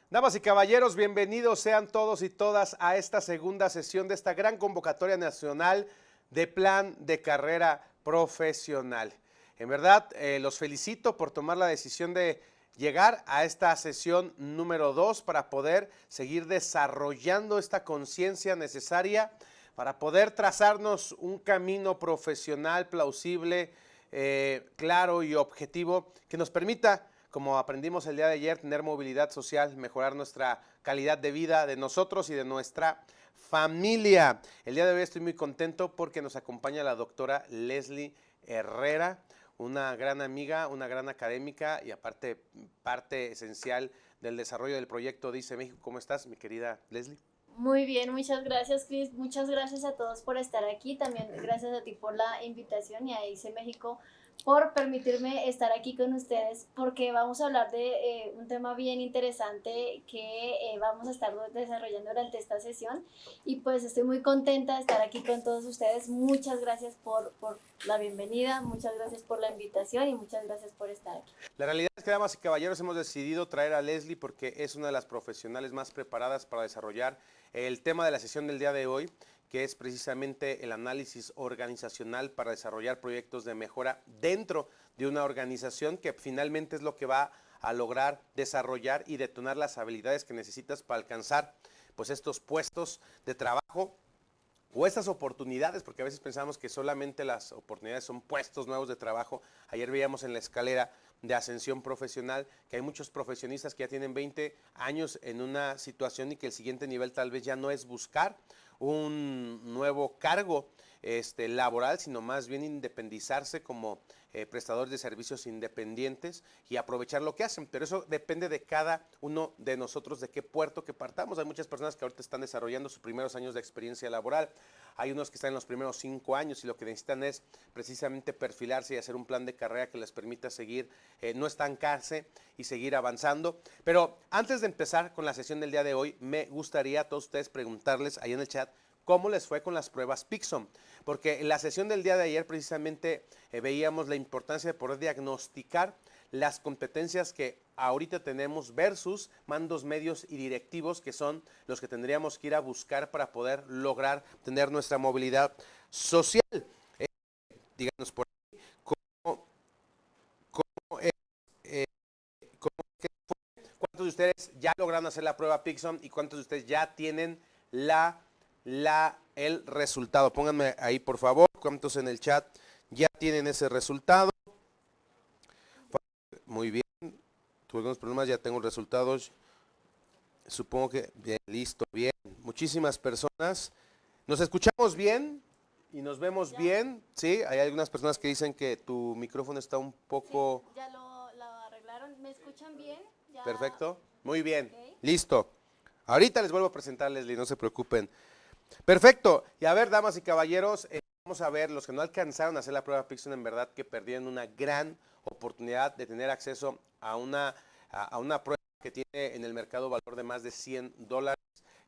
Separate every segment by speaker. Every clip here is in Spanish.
Speaker 1: Damas y caballeros, bienvenidos sean todos y todas a esta segunda sesión de esta gran convocatoria nacional de plan de carrera profesional. En verdad, los felicito por tomar la decisión de llegar a esta sesión número 2 para poder seguir desarrollando esta conciencia necesaria para poder trazarnos un camino profesional plausible, claro y objetivo que nos permita, como aprendimos el día de ayer, tener movilidad social, mejorar nuestra calidad de vida de nosotros y de nuestra familia. El día de hoy estoy muy contento porque nos acompaña la doctora Leslie Herrera, una gran amiga, una gran académica y aparte parte esencial del desarrollo del proyecto Dice México. ¿Cómo estás, mi querida Leslie?
Speaker 2: Muy bien, muchas gracias, Cris. Muchas gracias a todos por estar aquí. También gracias a ti por la invitación y a ICE México por permitirme estar aquí con ustedes porque vamos a hablar de un tema bien interesante que vamos a estar desarrollando durante esta sesión y pues estoy muy contenta de estar aquí con todos ustedes. Muchas gracias por la bienvenida, muchas gracias por la invitación y muchas gracias por estar aquí.
Speaker 1: La realidad es que, damas y caballeros, hemos decidido traer a Leslie porque es una de las profesionales más preparadas para desarrollar el tema de la sesión del día de hoy, que es precisamente el análisis organizacional para desarrollar proyectos de mejora dentro de una organización, que finalmente es lo que va a lograr desarrollar y detonar las habilidades que necesitas para alcanzar pues estos puestos de trabajo o estas oportunidades, porque a veces pensamos que solamente las oportunidades son puestos nuevos de trabajo. Ayer veíamos en la escalera de ascensión profesional que hay muchos profesionistas que ya tienen 20 años en una situación y que el siguiente nivel tal vez ya no es buscar un nuevo cargo laboral, sino más bien independizarse como prestadores de servicios independientes y aprovechar lo que hacen. Pero eso depende de cada uno de nosotros, de qué puerto que partamos. Hay muchas personas que ahorita están desarrollando sus primeros años de experiencia laboral. Hay unos que están en los primeros 5 años y lo que necesitan es precisamente perfilarse y hacer un plan de carrera que les permita seguir, no estancarse y seguir avanzando. Pero antes de empezar con la sesión del día de hoy, me gustaría a todos ustedes preguntarles ahí en el chat cómo les fue con las pruebas Pixom, porque en la sesión del día de ayer precisamente veíamos la importancia de poder diagnosticar las competencias que ahorita tenemos versus mandos medios y directivos, que son los que tendríamos que ir a buscar para poder lograr tener nuestra movilidad social. Díganos por ahí cómo es, cómo es que fue, cuántos de ustedes ya lograron hacer la prueba Pixom y cuántos de ustedes ya tienen el resultado. Pónganme ahí, por favor, cuántos en el chat ya tienen ese resultado. Muy bien, tuve algunos problemas, ya tengo resultados. Supongo que bien, listo, bien. Muchísimas personas. ¿Nos escuchamos bien y nos vemos bien? Sí, hay algunas personas que dicen que tu micrófono está un poco...
Speaker 2: Sí, ya lo arreglaron. ¿Me escuchan bien? Ya.
Speaker 1: Perfecto. Muy bien.
Speaker 2: Ok.
Speaker 1: Listo. Ahorita les vuelvo a presentar, Leslie, no se preocupen. Perfecto. Y a ver, damas y caballeros, vamos a ver, los que no alcanzaron a hacer la prueba Pixel, en verdad que perdieron una gran oportunidad de tener acceso a una prueba que tiene en el mercado valor de más de $100.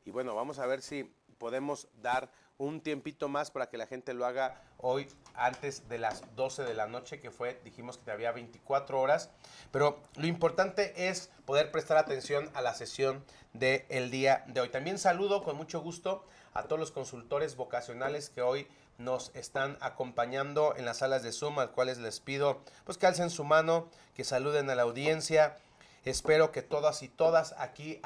Speaker 1: Y bueno, vamos a ver si podemos dar un tiempito más para que la gente lo haga hoy antes de las 12 de la noche, que fue, dijimos que había 24 horas, pero lo importante es poder prestar atención a la sesión del día de hoy. También saludo con mucho gusto a todos los consultores vocacionales que hoy nos están acompañando en las salas de Zoom, al cuales les pido pues que alcen su mano, que saluden a la audiencia. Espero que todas y todas aquí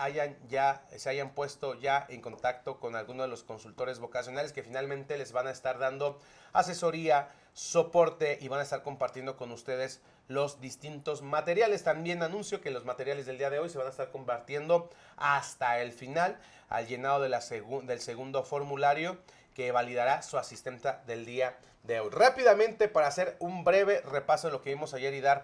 Speaker 1: se hayan puesto ya en contacto con alguno de los consultores vocacionales que finalmente les van a estar dando asesoría, soporte y van a estar compartiendo con ustedes los distintos materiales. También anuncio que los materiales del día de hoy se van a estar compartiendo hasta el final al llenado de del segundo formulario que validará su asistenta del día de hoy. Rápidamente, para hacer un breve repaso de lo que vimos ayer y dar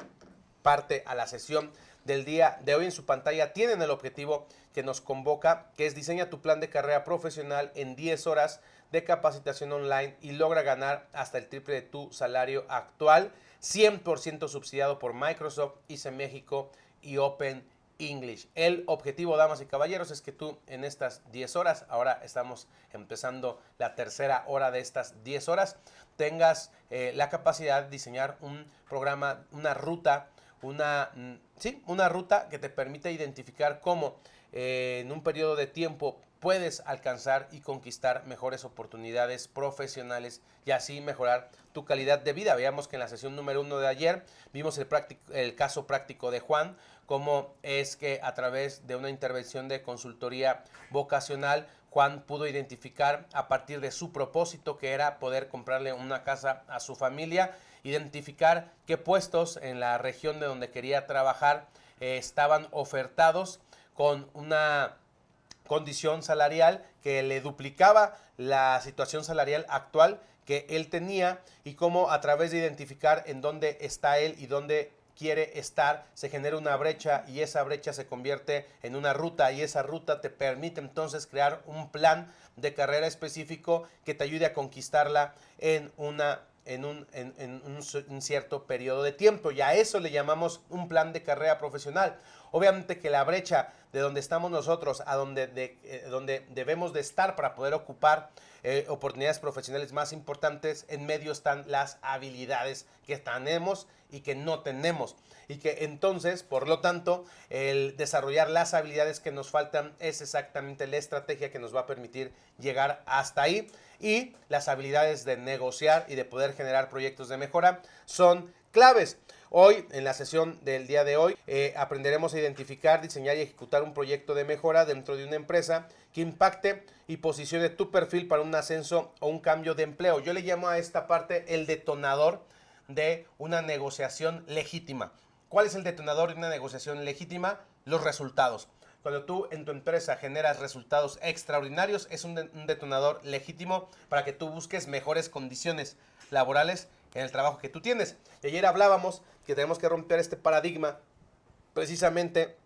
Speaker 1: parte a la sesión del día de hoy, en su pantalla tienen el objetivo que nos convoca, que es diseña tu plan de carrera profesional en 10 horas de capacitación online y logra ganar hasta el triple de tu salario actual, 100% subsidiado por Microsoft, ICE México y Open English. El objetivo, damas y caballeros, es que tú en estas 10 horas, ahora estamos empezando la tercera hora de estas 10 horas, tengas la capacidad de diseñar un programa, una ruta, una ruta que te permite identificar cómo en un periodo de tiempo puedes alcanzar y conquistar mejores oportunidades profesionales y así mejorar tu calidad de vida. Veamos que en la sesión número 1 de ayer vimos el caso práctico de Juan, cómo es que a través de una intervención de consultoría vocacional, Juan pudo identificar a partir de su propósito, que era poder comprarle una casa a su familia, identificar qué puestos en la región de donde quería trabajar estaban ofertados con una condición salarial que le duplicaba la situación salarial actual que él tenía, y cómo a través de identificar en dónde está él y dónde quiere estar, se genera una brecha y esa brecha se convierte en una ruta, y esa ruta te permite entonces crear un plan de carrera específico que te ayude a conquistarla en un cierto periodo de tiempo, y a eso le llamamos un plan de carrera profesional. Obviamente que la brecha de donde estamos nosotros a donde debemos de estar para poder ocupar oportunidades profesionales más importantes, en medio están las habilidades que tenemos y que no tenemos, y que entonces, por lo tanto, el desarrollar las habilidades que nos faltan es exactamente la estrategia que nos va a permitir llegar hasta ahí, y las habilidades de negociar y de poder generar proyectos de mejora son claves. Hoy, en la sesión del día de hoy, aprenderemos a identificar, diseñar y ejecutar un proyecto de mejora dentro de una empresa que impacte y posicione tu perfil para un ascenso o un cambio de empleo. Yo le llamo a esta parte el detonador de una negociación legítima. ¿Cuál es el detonador de una negociación legítima? Los resultados. Cuando tú en tu empresa generas resultados extraordinarios, es un detonador legítimo para que tú busques mejores condiciones laborales en el trabajo que tú tienes. Y ayer hablábamos que tenemos que romper este paradigma precisamente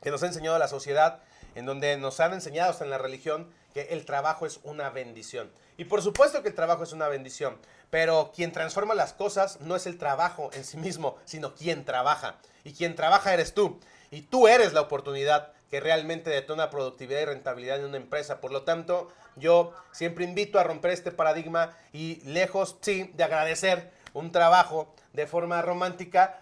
Speaker 1: que nos ha enseñado la sociedad, en donde nos han enseñado hasta en la religión que el trabajo es una bendición. Y por supuesto que el trabajo es una bendición, pero quien transforma las cosas no es el trabajo en sí mismo, sino quien trabaja. Y quien trabaja eres tú. Y tú eres la oportunidad que realmente detona productividad y rentabilidad en una empresa. Por lo tanto, yo siempre invito a romper este paradigma y, lejos, sí, de agradecer un trabajo de forma romántica,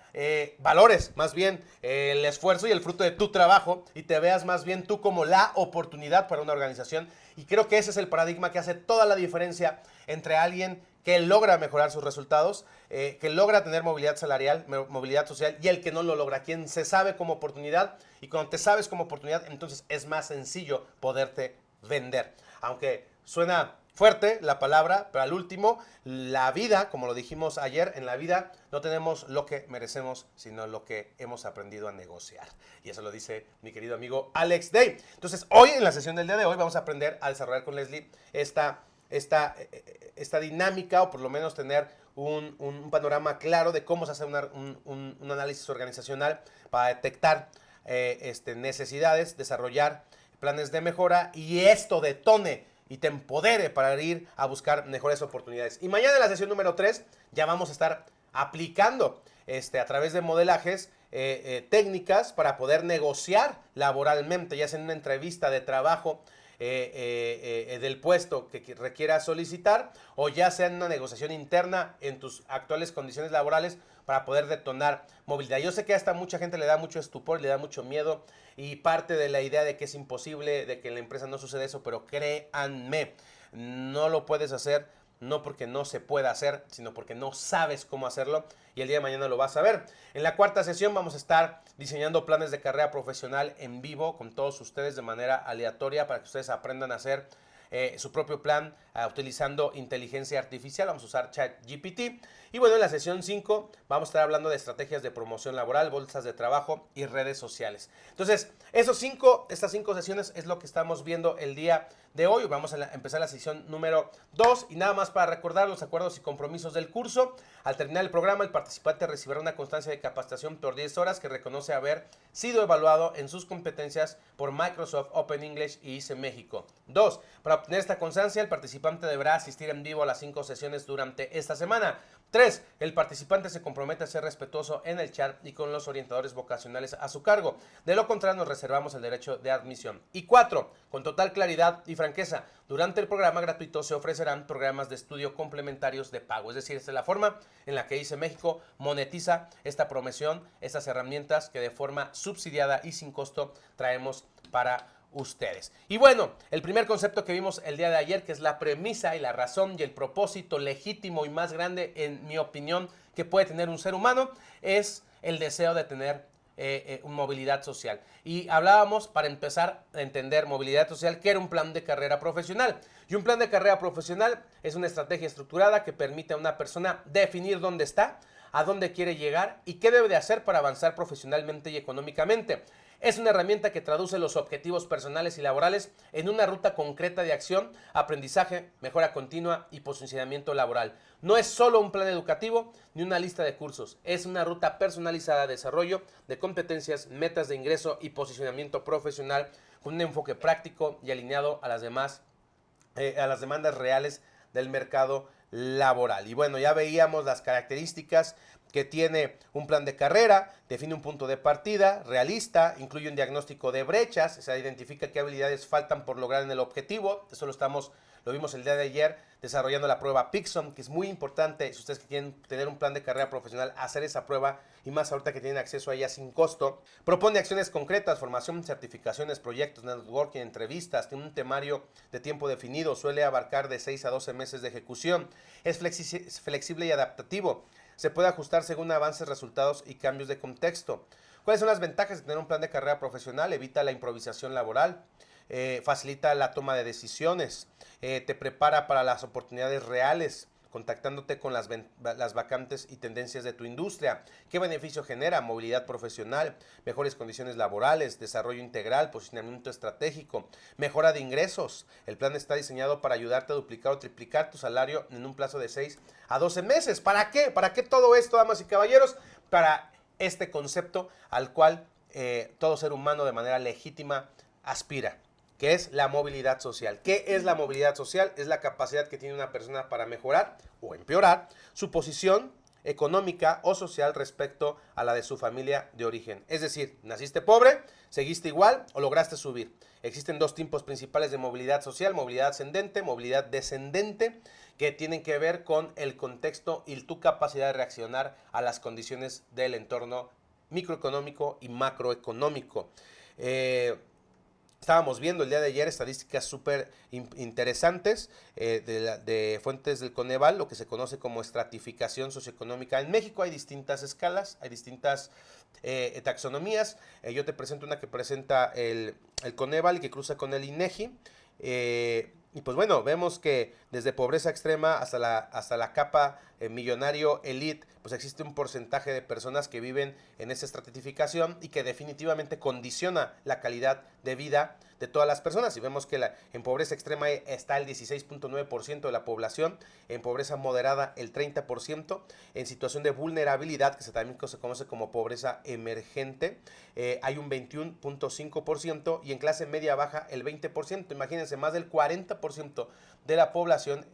Speaker 1: valores más bien el esfuerzo y el fruto de tu trabajo, y te veas más bien tú como la oportunidad para una organización. Y creo que ese es el paradigma que hace toda la diferencia entre alguien que logra mejorar sus resultados, que logra tener movilidad salarial, movilidad social, y el que no lo logra, quien se sabe como oportunidad. Y cuando te sabes como oportunidad, entonces es más sencillo poderte vender. Aunque suena fuerte la palabra, pero al último, la vida, como lo dijimos ayer, en la vida no tenemos lo que merecemos, sino lo que hemos aprendido a negociar. Y eso lo dice mi querido amigo Alex Day. Entonces, hoy, en la sesión del día de hoy, vamos a aprender a desarrollar con Leslie esta dinámica, o por lo menos tener un panorama claro de cómo se hace un análisis organizacional para detectar necesidades, desarrollar planes de mejora, y esto detone y te empodere para ir a buscar mejores oportunidades. Y mañana en la sesión número 3 ya vamos a estar aplicando a través de modelajes técnicas para poder negociar laboralmente, ya sea en una entrevista de trabajo del puesto que requiera solicitar, o ya sea en una negociación interna en tus actuales condiciones laborales para poder detonar movilidad. Yo sé que hasta mucha gente le da mucho estupor, le da mucho miedo, y parte de la idea de que es imposible, de que en la empresa no sucede eso, pero créanme, no lo puedes hacer, no porque no se pueda hacer, sino porque no sabes cómo hacerlo, y el día de mañana lo vas a ver. En la cuarta sesión vamos a estar diseñando planes de carrera profesional en vivo con todos ustedes de manera aleatoria para que ustedes aprendan a hacer su propio plan utilizando inteligencia artificial. Vamos a usar ChatGPT. Y bueno, en la sesión 5 vamos a estar hablando de estrategias de promoción laboral, bolsas de trabajo y redes sociales. Entonces, estas 5 sesiones es lo que estamos viendo el día de hoy. Vamos a empezar la sesión número 2, y nada más para recordar los acuerdos y compromisos del curso. Al terminar el programa, el participante recibirá una constancia de capacitación por 10 horas que reconoce haber sido evaluado en sus competencias por Microsoft Open English y ICE México. 2. Para obtener esta constancia, el participante participante deberá asistir en vivo a las 5 sesiones durante esta semana. 3. El participante se compromete a ser respetuoso en el chat y con los orientadores vocacionales a su cargo. De lo contrario, nos reservamos el derecho de admisión. Y 4. Con total claridad y franqueza, durante el programa gratuito se ofrecerán programas de estudio complementarios de pago. Es decir, esta es la forma en la que ICE México monetiza esta promoción, estas herramientas que de forma subsidiada y sin costo traemos para ustedes. Y bueno, el primer concepto que vimos el día de ayer, que es la premisa y la razón y el propósito legítimo y más grande, en mi opinión, que puede tener un ser humano, es el deseo de tener movilidad social. Y hablábamos, para empezar a entender movilidad social, que era un plan de carrera profesional. Y un plan de carrera profesional es una estrategia estructurada que permite a una persona definir dónde está, a dónde quiere llegar y qué debe de hacer para avanzar profesionalmente y económicamente. Es una herramienta que traduce los objetivos personales y laborales en una ruta concreta de acción, aprendizaje, mejora continua y posicionamiento laboral. No es solo un plan educativo ni una lista de cursos, es una ruta personalizada de desarrollo de competencias, metas de ingreso y posicionamiento profesional con un enfoque práctico y alineado a las demandas reales del mercado laboral. Y bueno, ya veíamos las características que tiene un plan de carrera, define un punto de partida realista, incluye un diagnóstico de brechas, se identifica qué habilidades faltan por lograr en el objetivo. Eso lo vimos el día de ayer desarrollando la prueba Pixom, que es muy importante si ustedes quieren tener un plan de carrera profesional, hacer esa prueba, y más ahorita que tienen acceso a ella sin costo. Propone acciones concretas, formación, certificaciones, proyectos, networking, entrevistas, tiene un temario de tiempo definido, suele abarcar de 6 a 12 meses de ejecución, es flexible y adaptativo, se puede ajustar según avances, resultados y cambios de contexto. ¿Cuáles son las ventajas de tener un plan de carrera profesional? Evita la improvisación laboral, facilita la toma de decisiones, te prepara para las oportunidades reales, contactándote con las vacantes y tendencias de tu industria. ¿Qué beneficio genera? Movilidad profesional, mejores condiciones laborales, desarrollo integral, posicionamiento estratégico, mejora de ingresos. El plan está diseñado para ayudarte a duplicar o triplicar tu salario en un plazo de 6 a 12 meses. ¿Para qué? ¿Para qué todo esto, damas y caballeros? Para este concepto al cual todo ser humano de manera legítima aspira, que es la movilidad social. ¿Qué es la movilidad social? Es la capacidad que tiene una persona para mejorar o empeorar su posición económica o social respecto a la de su familia de origen. Es decir, naciste pobre, seguiste igual o lograste subir. Existen dos tipos principales de movilidad social: movilidad ascendente, movilidad descendente, que tienen que ver con el contexto y tu capacidad de reaccionar a las condiciones del entorno microeconómico y macroeconómico. Estábamos viendo el día de ayer estadísticas súper interesantes de fuentes del Coneval, lo que se conoce como estratificación socioeconómica. En México hay distintas escalas, hay distintas taxonomías. Yo te presento una que presenta el Coneval y que cruza con el INEGI. Y pues bueno, vemos que desde pobreza extrema hasta la capa millonario elite, pues existe un porcentaje de personas que viven en esa estratificación y que definitivamente condiciona la calidad de vida de todas las personas. Y vemos que en pobreza extrema está el 16.9% de la población, en pobreza moderada el 30%, en situación de vulnerabilidad, que también se conoce como pobreza emergente, hay un 21.5%, y en clase media baja el 20%. Imagínense, más del 40% de la población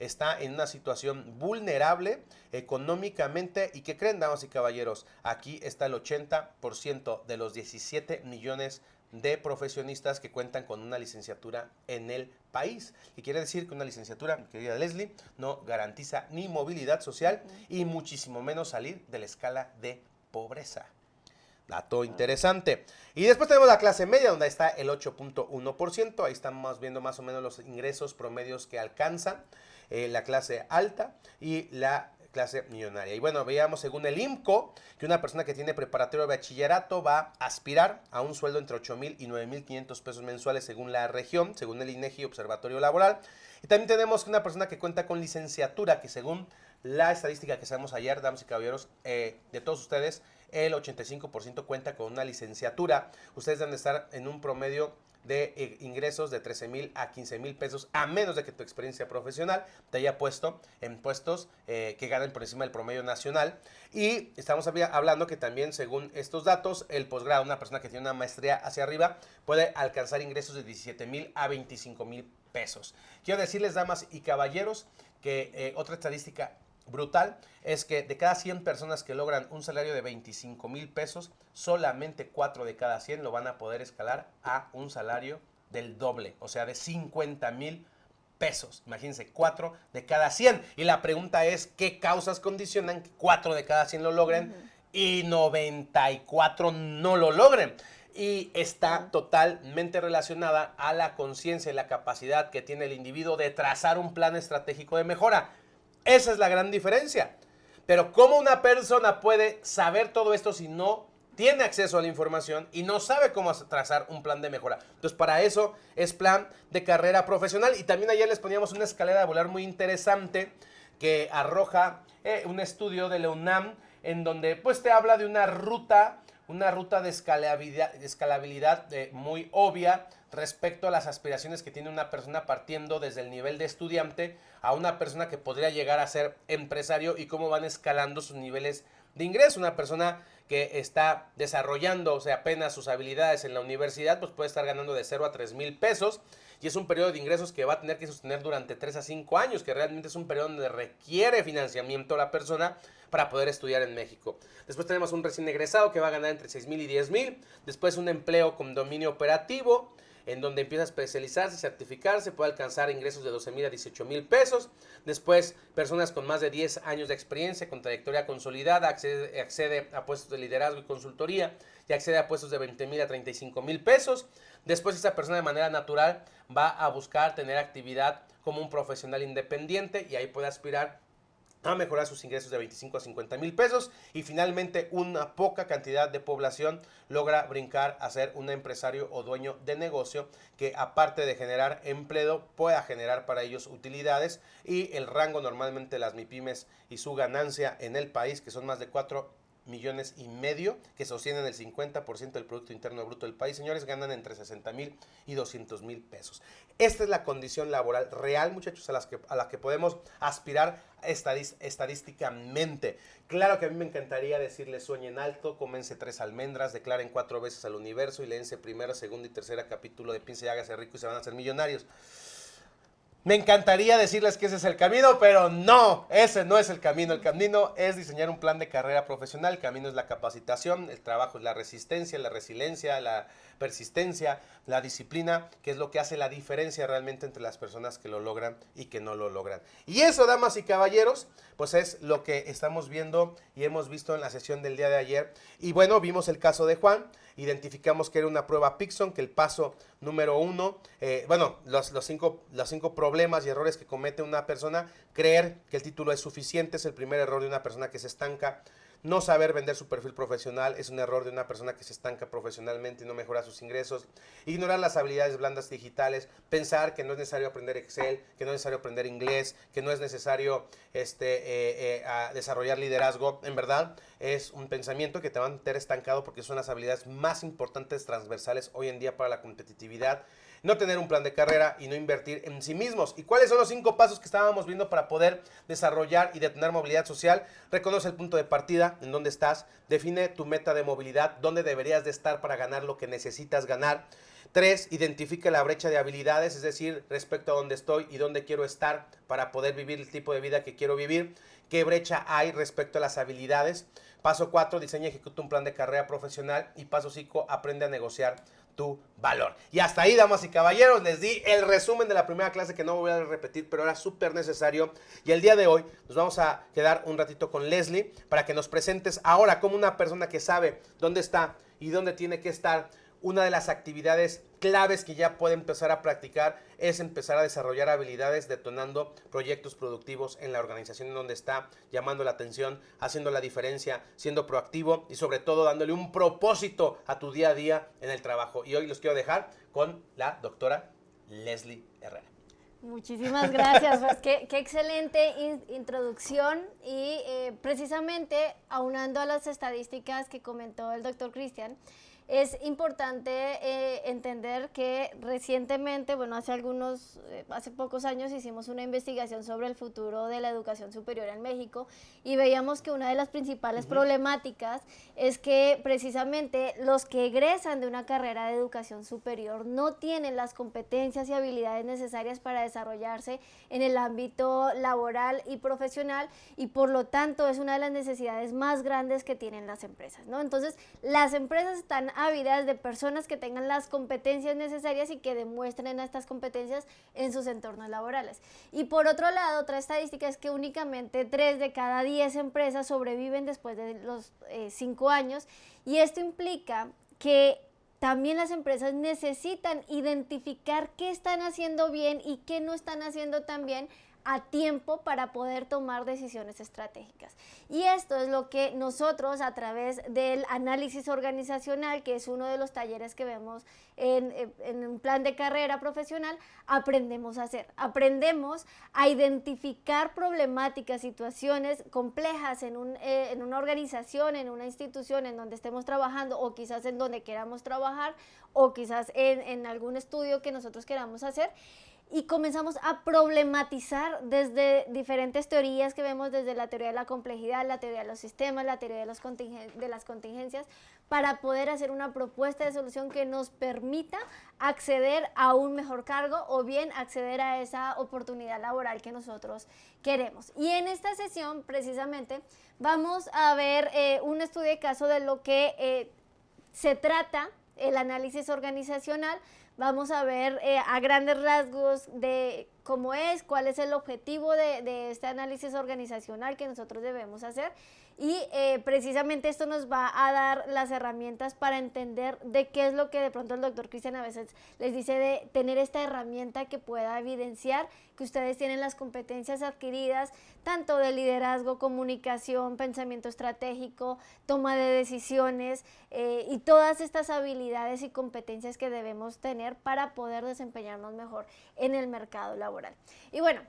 Speaker 1: está en una situación vulnerable económicamente. ¿Y qué creen, damas y caballeros? Aquí está el 80% de los 17 millones de profesionistas que cuentan con una licenciatura en el país. Y quiere decir que una licenciatura, mi querida Leslie, no garantiza ni movilidad social y muchísimo menos salir de la escala de pobreza. Dato interesante. Y después tenemos la clase media, donde está el 8.1%. Ahí estamos viendo más o menos los ingresos promedios que alcanzan la clase alta y la clase millonaria. Y bueno, veíamos según el IMCO que una persona que tiene preparatorio de bachillerato va a aspirar a un sueldo entre 8,000 y 9,500 pesos mensuales según la región, según el INEGI Observatorio Laboral. Y también tenemos que una persona que cuenta con licenciatura, que según la estadística que sabemos ayer, damas y caballeros, de todos ustedes, el 85% cuenta con una licenciatura. Ustedes deben estar en un promedio de ingresos de 13,000 a 15,000 pesos, a menos de que tu experiencia profesional te haya puesto en puestos que ganen por encima del promedio nacional. Y estamos hablando que también, según estos datos, el posgrado, una persona que tiene una maestría hacia arriba, puede alcanzar ingresos de 17,000 a 25,000 pesos. Quiero decirles, damas y caballeros, que otra estadística brutal es que de cada 100 personas que logran un salario de 25,000 pesos, solamente 4 de cada 100 lo van a poder escalar a un salario del doble, o sea, de 50,000 pesos. Imagínense, 4 de cada 100. Y la pregunta es, ¿qué causas condicionan que 4 de cada 100 lo logren y 94 no lo logren? Y está totalmente relacionada a la conciencia y la capacidad que tiene el individuo de trazar un plan estratégico de mejora. Esa es la gran diferencia. Pero ¿cómo una persona puede saber todo esto si no tiene acceso a la información y no sabe cómo trazar un plan de mejora? Entonces, para eso es plan de carrera profesional. Y también ayer les poníamos una escalera de volar muy interesante que arroja un estudio de la UNAM en donde pues te habla de una ruta de escalabilidad muy obvia respecto a las aspiraciones que tiene una persona partiendo desde el nivel de estudiante a una persona que podría llegar a ser empresario y cómo van escalando sus niveles de ingreso. Una persona que está desarrollando, o sea, apenas sus habilidades en la universidad, pues puede estar ganando de 0 a 3,000 pesos y es un periodo de ingresos que va a tener que sostener durante 3 a 5 años, que realmente es un periodo donde requiere financiamiento a la persona para poder estudiar en México. Después tenemos un recién egresado que va a ganar entre 6,000 y 10,000, después un empleo con dominio operativo, en donde empieza a especializarse, certificarse, puede alcanzar ingresos de 12,000 a 18,000 pesos. Después, personas con más de 10 años de experiencia, con trayectoria consolidada, accede a puestos de liderazgo y consultoría y accede a puestos de 20,000 a 35,000 pesos. Después, esa persona de manera natural va a buscar tener actividad como un profesional independiente y ahí puede aspirar a mejorar sus ingresos de 25 a 50,000 pesos y finalmente una poca cantidad de población logra brincar a ser un empresario o dueño de negocio que aparte de generar empleo pueda generar para ellos utilidades y el rango normalmente de las MIPYMES y su ganancia en el país que son más de 4,5 millones que sostienen el 50% del Producto Interno Bruto del país, señores, ganan entre 60,000 y 200,000 pesos. Esta es la condición laboral real, muchachos, a la que podemos aspirar estadísticamente. Claro que a mí me encantaría decirles sueñen alto, cómense 3 almendras, declaren 4 veces al universo y léense primero, segundo y tercera capítulo de Piense y hágase rico y se van a hacer millonarios. Me encantaría decirles que ese es el camino, pero no, ese no es el camino. El camino es diseñar un plan de carrera profesional, el camino es la capacitación, el trabajo es la resistencia, la resiliencia, la persistencia, la disciplina, que es lo que hace la diferencia realmente entre las personas que lo logran y que no lo logran. Y eso, damas y caballeros, pues es lo que estamos viendo y hemos visto en la sesión del día de ayer. Y bueno, vimos el caso de Juan. Identificamos que era una prueba Pearson, que el paso número 1, los cinco problemas y errores que comete una persona, creer que el título es suficiente, es el primer error de una persona que se estanca. No saber vender su perfil profesional es un error de una persona que se estanca profesionalmente y no mejora sus ingresos. Ignorar las habilidades blandas digitales, pensar que no es necesario aprender Excel, que no es necesario aprender inglés, que no es necesario desarrollar liderazgo. En verdad es un pensamiento que te va a mantener estancado porque son las habilidades más importantes transversales hoy en día para la competitividad. No tener un plan de carrera y no invertir en sí mismos. ¿Y cuáles son los 5 pasos que estábamos viendo para poder desarrollar y detener movilidad social? Reconoce el punto de partida, en dónde estás. Define tu meta de movilidad, dónde deberías de estar para ganar lo que necesitas ganar. 3, identifica la brecha de habilidades, es decir, respecto a dónde estoy y dónde quiero estar para poder vivir el tipo de vida que quiero vivir. ¿Qué brecha hay respecto a las habilidades? Paso 4, diseña y ejecuta un plan de carrera profesional. Y paso 5, aprende a negociar tu valor. Y hasta ahí, damas y caballeros, les di el resumen de la primera clase que no voy a repetir, pero era súper necesario. Y el día de hoy nos vamos a quedar un ratito con Leslie para que nos presentes ahora como una persona que sabe dónde está y dónde tiene que estar. Una de las actividades claves que ya puede empezar a practicar es empezar a desarrollar habilidades detonando proyectos productivos en la organización en donde está, llamando la atención, haciendo la diferencia, siendo proactivo y sobre todo dándole un propósito a tu día a día en el trabajo. Y hoy los quiero dejar con la doctora Leslie Herrera.
Speaker 2: Muchísimas gracias, pues qué excelente introducción y precisamente aunando a las estadísticas que comentó el doctor Cristian, es importante entender que recientemente, bueno, hace pocos años hicimos una investigación sobre el futuro de la educación superior en México y veíamos que una de las principales problemáticas es que precisamente los que egresan de una carrera de educación superior no tienen las competencias y habilidades necesarias para desarrollarse en el ámbito laboral y profesional, y por lo tanto es una de las necesidades más grandes que tienen las empresas, ¿no? Entonces, las empresas están ávidas de personas que tengan las competencias necesarias y que demuestren estas competencias en sus entornos laborales. Y por otro lado, otra estadística es que únicamente 3 de cada 10 empresas sobreviven después de los 5 años, y esto implica que también las empresas necesitan identificar qué están haciendo bien y qué no están haciendo tan bien a tiempo para poder tomar decisiones estratégicas. Y esto es lo que nosotros, a través del análisis organizacional, que es uno de los talleres que vemos en un plan de carrera profesional, aprendemos a hacer. Aprendemos a identificar problemáticas, situaciones complejas en una organización, en una institución en donde estemos trabajando, o quizás en donde queramos trabajar, o quizás en algún estudio que nosotros queramos hacer, y comenzamos a problematizar desde diferentes teorías que vemos, desde la teoría de la complejidad, la teoría de los sistemas, la teoría de las contingencias, para poder hacer una propuesta de solución que nos permita acceder a un mejor cargo o bien acceder a esa oportunidad laboral que nosotros queremos. Y en esta sesión, precisamente, vamos a ver un estudio de caso de lo que se trata el análisis organizacional. Vamos a ver a grandes rasgos de cómo es, cuál es el objetivo de este análisis organizacional que nosotros debemos hacer, y precisamente esto nos va a dar las herramientas para entender de qué es lo que de pronto el doctor Cristian a veces les dice, de tener esta herramienta que pueda evidenciar que ustedes tienen las competencias adquiridas, tanto de liderazgo, comunicación, pensamiento estratégico, toma de decisiones, y todas estas habilidades y competencias que debemos tener para poder desempeñarnos mejor en el mercado laboral. Y bueno,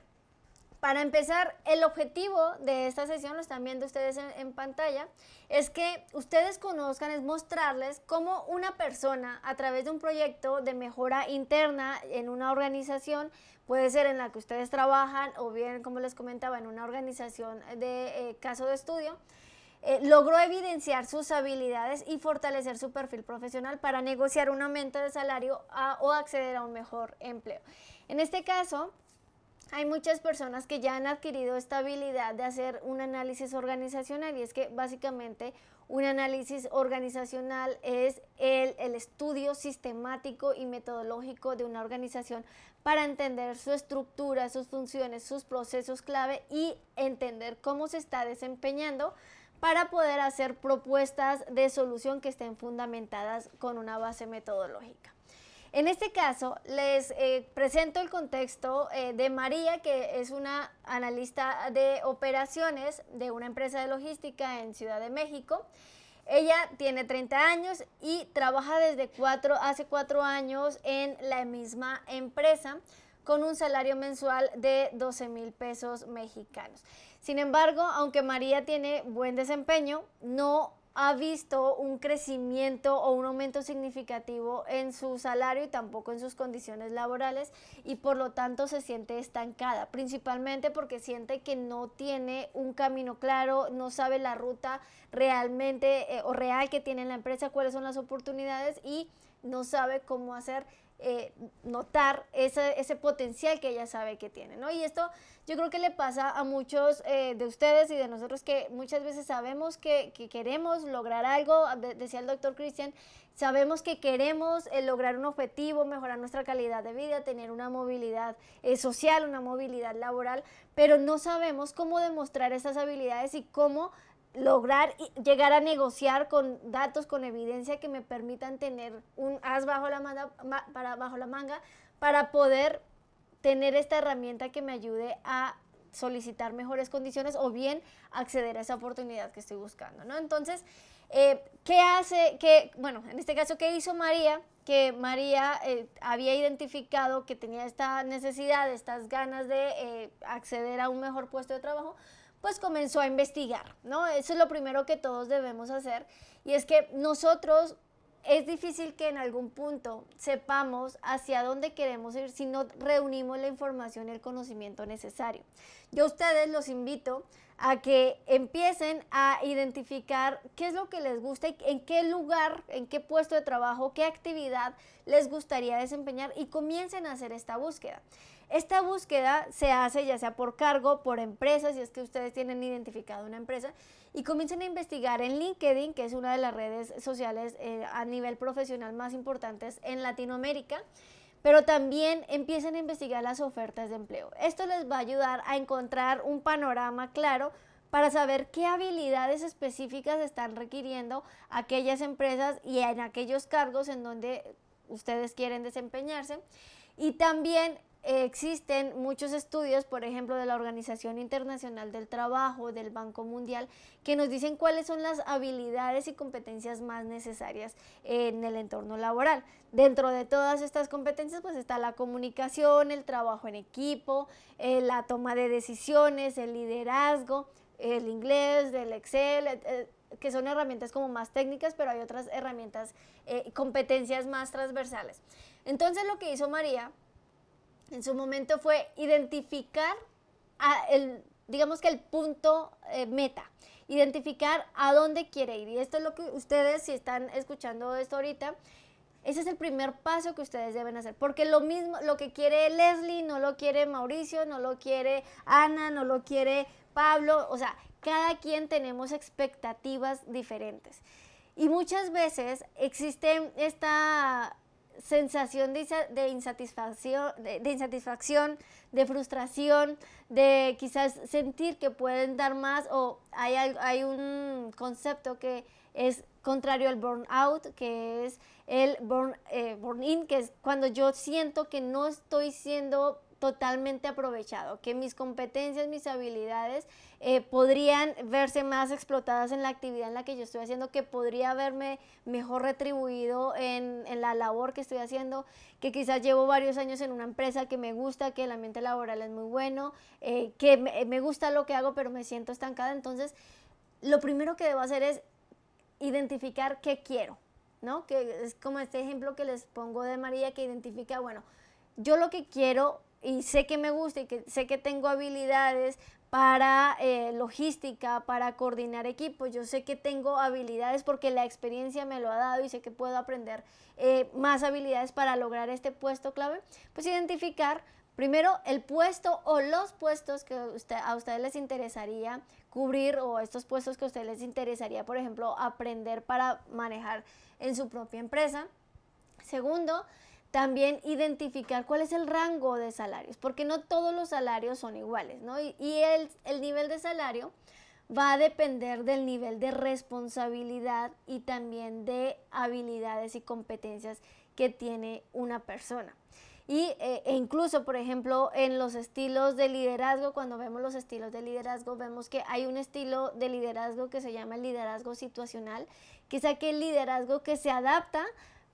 Speaker 2: para empezar, el objetivo de esta sesión, lo están viendo ustedes en pantalla, es que ustedes conozcan, es mostrarles cómo una persona, a través de un proyecto de mejora interna en una organización, puede ser en la que ustedes trabajan, o bien, como les comentaba, en una organización de caso de estudio, logró evidenciar sus habilidades y fortalecer su perfil profesional para negociar un aumento de salario o acceder a un mejor empleo. En este caso, hay muchas personas que ya han adquirido esta habilidad de hacer un análisis organizacional, y es que básicamente un análisis organizacional es el estudio sistemático y metodológico de una organización para entender su estructura, sus funciones, sus procesos clave, y entender cómo se está desempeñando para poder hacer propuestas de solución que estén fundamentadas con una base metodológica. En este caso, les presento el contexto de María, que es una analista de operaciones de una empresa de logística en Ciudad de México. Ella tiene 30 años y trabaja hace 4 años en la misma empresa, con un salario mensual de 12,000 pesos mexicanos. Sin embargo, aunque María tiene buen desempeño, no ha visto un crecimiento o un aumento significativo en su salario y tampoco en sus condiciones laborales, y por lo tanto se siente estancada, principalmente porque siente que no tiene un camino claro, no sabe la ruta realmente o real que tiene en la empresa, cuáles son las oportunidades, y no sabe cómo hacer notar ese potencial que ella sabe que tiene, ¿no? Y esto yo creo que le pasa a muchos de ustedes y de nosotros, que muchas veces sabemos que queremos lograr algo, decía el doctor Cristian, sabemos que queremos lograr un objetivo, mejorar nuestra calidad de vida, tener una movilidad social, una movilidad laboral, pero no sabemos cómo demostrar esas habilidades y cómo lograr llegar a negociar con datos, con evidencia que me permitan tener un as bajo la manga para poder tener esta herramienta que me ayude a solicitar mejores condiciones o bien acceder a esa oportunidad que estoy buscando, ¿no? Entonces, ¿qué hace? Bueno, en este caso, ¿qué hizo María? Que María había identificado que tenía esta necesidad, estas ganas de acceder a un mejor puesto de trabajo, pues comenzó a investigar, ¿no? Eso es lo primero que todos debemos hacer, y es que nosotros
Speaker 3: es difícil que en algún punto sepamos hacia dónde queremos ir si no reunimos la información y el conocimiento necesario. Yo a ustedes los invito a que empiecen a identificar qué es lo que les gusta y en qué lugar, en qué puesto de trabajo, qué actividad les gustaría desempeñar y comiencen a hacer esta búsqueda. Esta búsqueda se hace ya sea por cargo, por empresa, si es que ustedes tienen identificado una empresa, y comiencen a investigar en LinkedIn, que es una de las redes sociales a nivel profesional más importantes en Latinoamérica, pero también empiecen a investigar las ofertas de empleo. Esto les va a ayudar a encontrar un panorama claro para saber qué habilidades específicas están requiriendo aquellas empresas y en aquellos cargos en donde ustedes quieren desempeñarse. Y también existen muchos estudios, por ejemplo, de la Organización Internacional del Trabajo, del Banco Mundial, que nos dicen cuáles son las habilidades y competencias más necesarias en el entorno laboral. Dentro de todas estas competencias, pues está la comunicación, el trabajo en equipo, la toma de decisiones, el liderazgo, el inglés, el Excel, que son herramientas como más técnicas, pero hay otras herramientas, competencias más transversales. Entonces, lo que hizo María en su momento fue identificar digamos que el punto meta, identificar a dónde quiere ir. Y esto es lo que ustedes, si están escuchando esto ahorita, ese es el primer paso que ustedes deben hacer, porque lo mismo, lo que quiere Leslie, no lo quiere Mauricio, no lo quiere Ana, no lo quiere Pablo, o sea, cada quien tenemos expectativas diferentes. Y muchas veces existe esta sensación de insatisfacción, de frustración, de quizás sentir que pueden dar más, o hay un concepto que es contrario al burnout, que es el burn-in, que es cuando yo siento que no estoy siendo totalmente aprovechado, que mis competencias, mis habilidades podrían verse más explotadas en la actividad en la que yo estoy haciendo, que podría verme mejor retribuido en la labor que estoy haciendo, que quizás llevo varios años en una empresa que me gusta, que el ambiente laboral es muy bueno, que me gusta lo que hago, pero me siento estancada. Entonces, lo primero que debo hacer es identificar qué quiero, ¿no? Que es como este ejemplo que les pongo de María, que identifica, bueno, yo lo que quiero y sé que me gusta y que sé que tengo habilidades para logística, para coordinar equipos, yo sé que tengo habilidades porque la experiencia me lo ha dado y sé que puedo aprender más habilidades para lograr este puesto clave. Pues identificar primero el puesto o los puestos que a ustedes les interesaría cubrir, o estos puestos que a ustedes les interesaría, por ejemplo, aprender para manejar en su propia empresa. Segundo, también identificar cuál es el rango de salarios, porque no todos los salarios son iguales, ¿no? Y el nivel de salario va a depender del nivel de responsabilidad y también de habilidades y competencias que tiene una persona. E incluso, por ejemplo, en los estilos de liderazgo, cuando vemos los estilos de liderazgo, vemos que hay un estilo de liderazgo que se llama el liderazgo situacional, que es aquel liderazgo que se adapta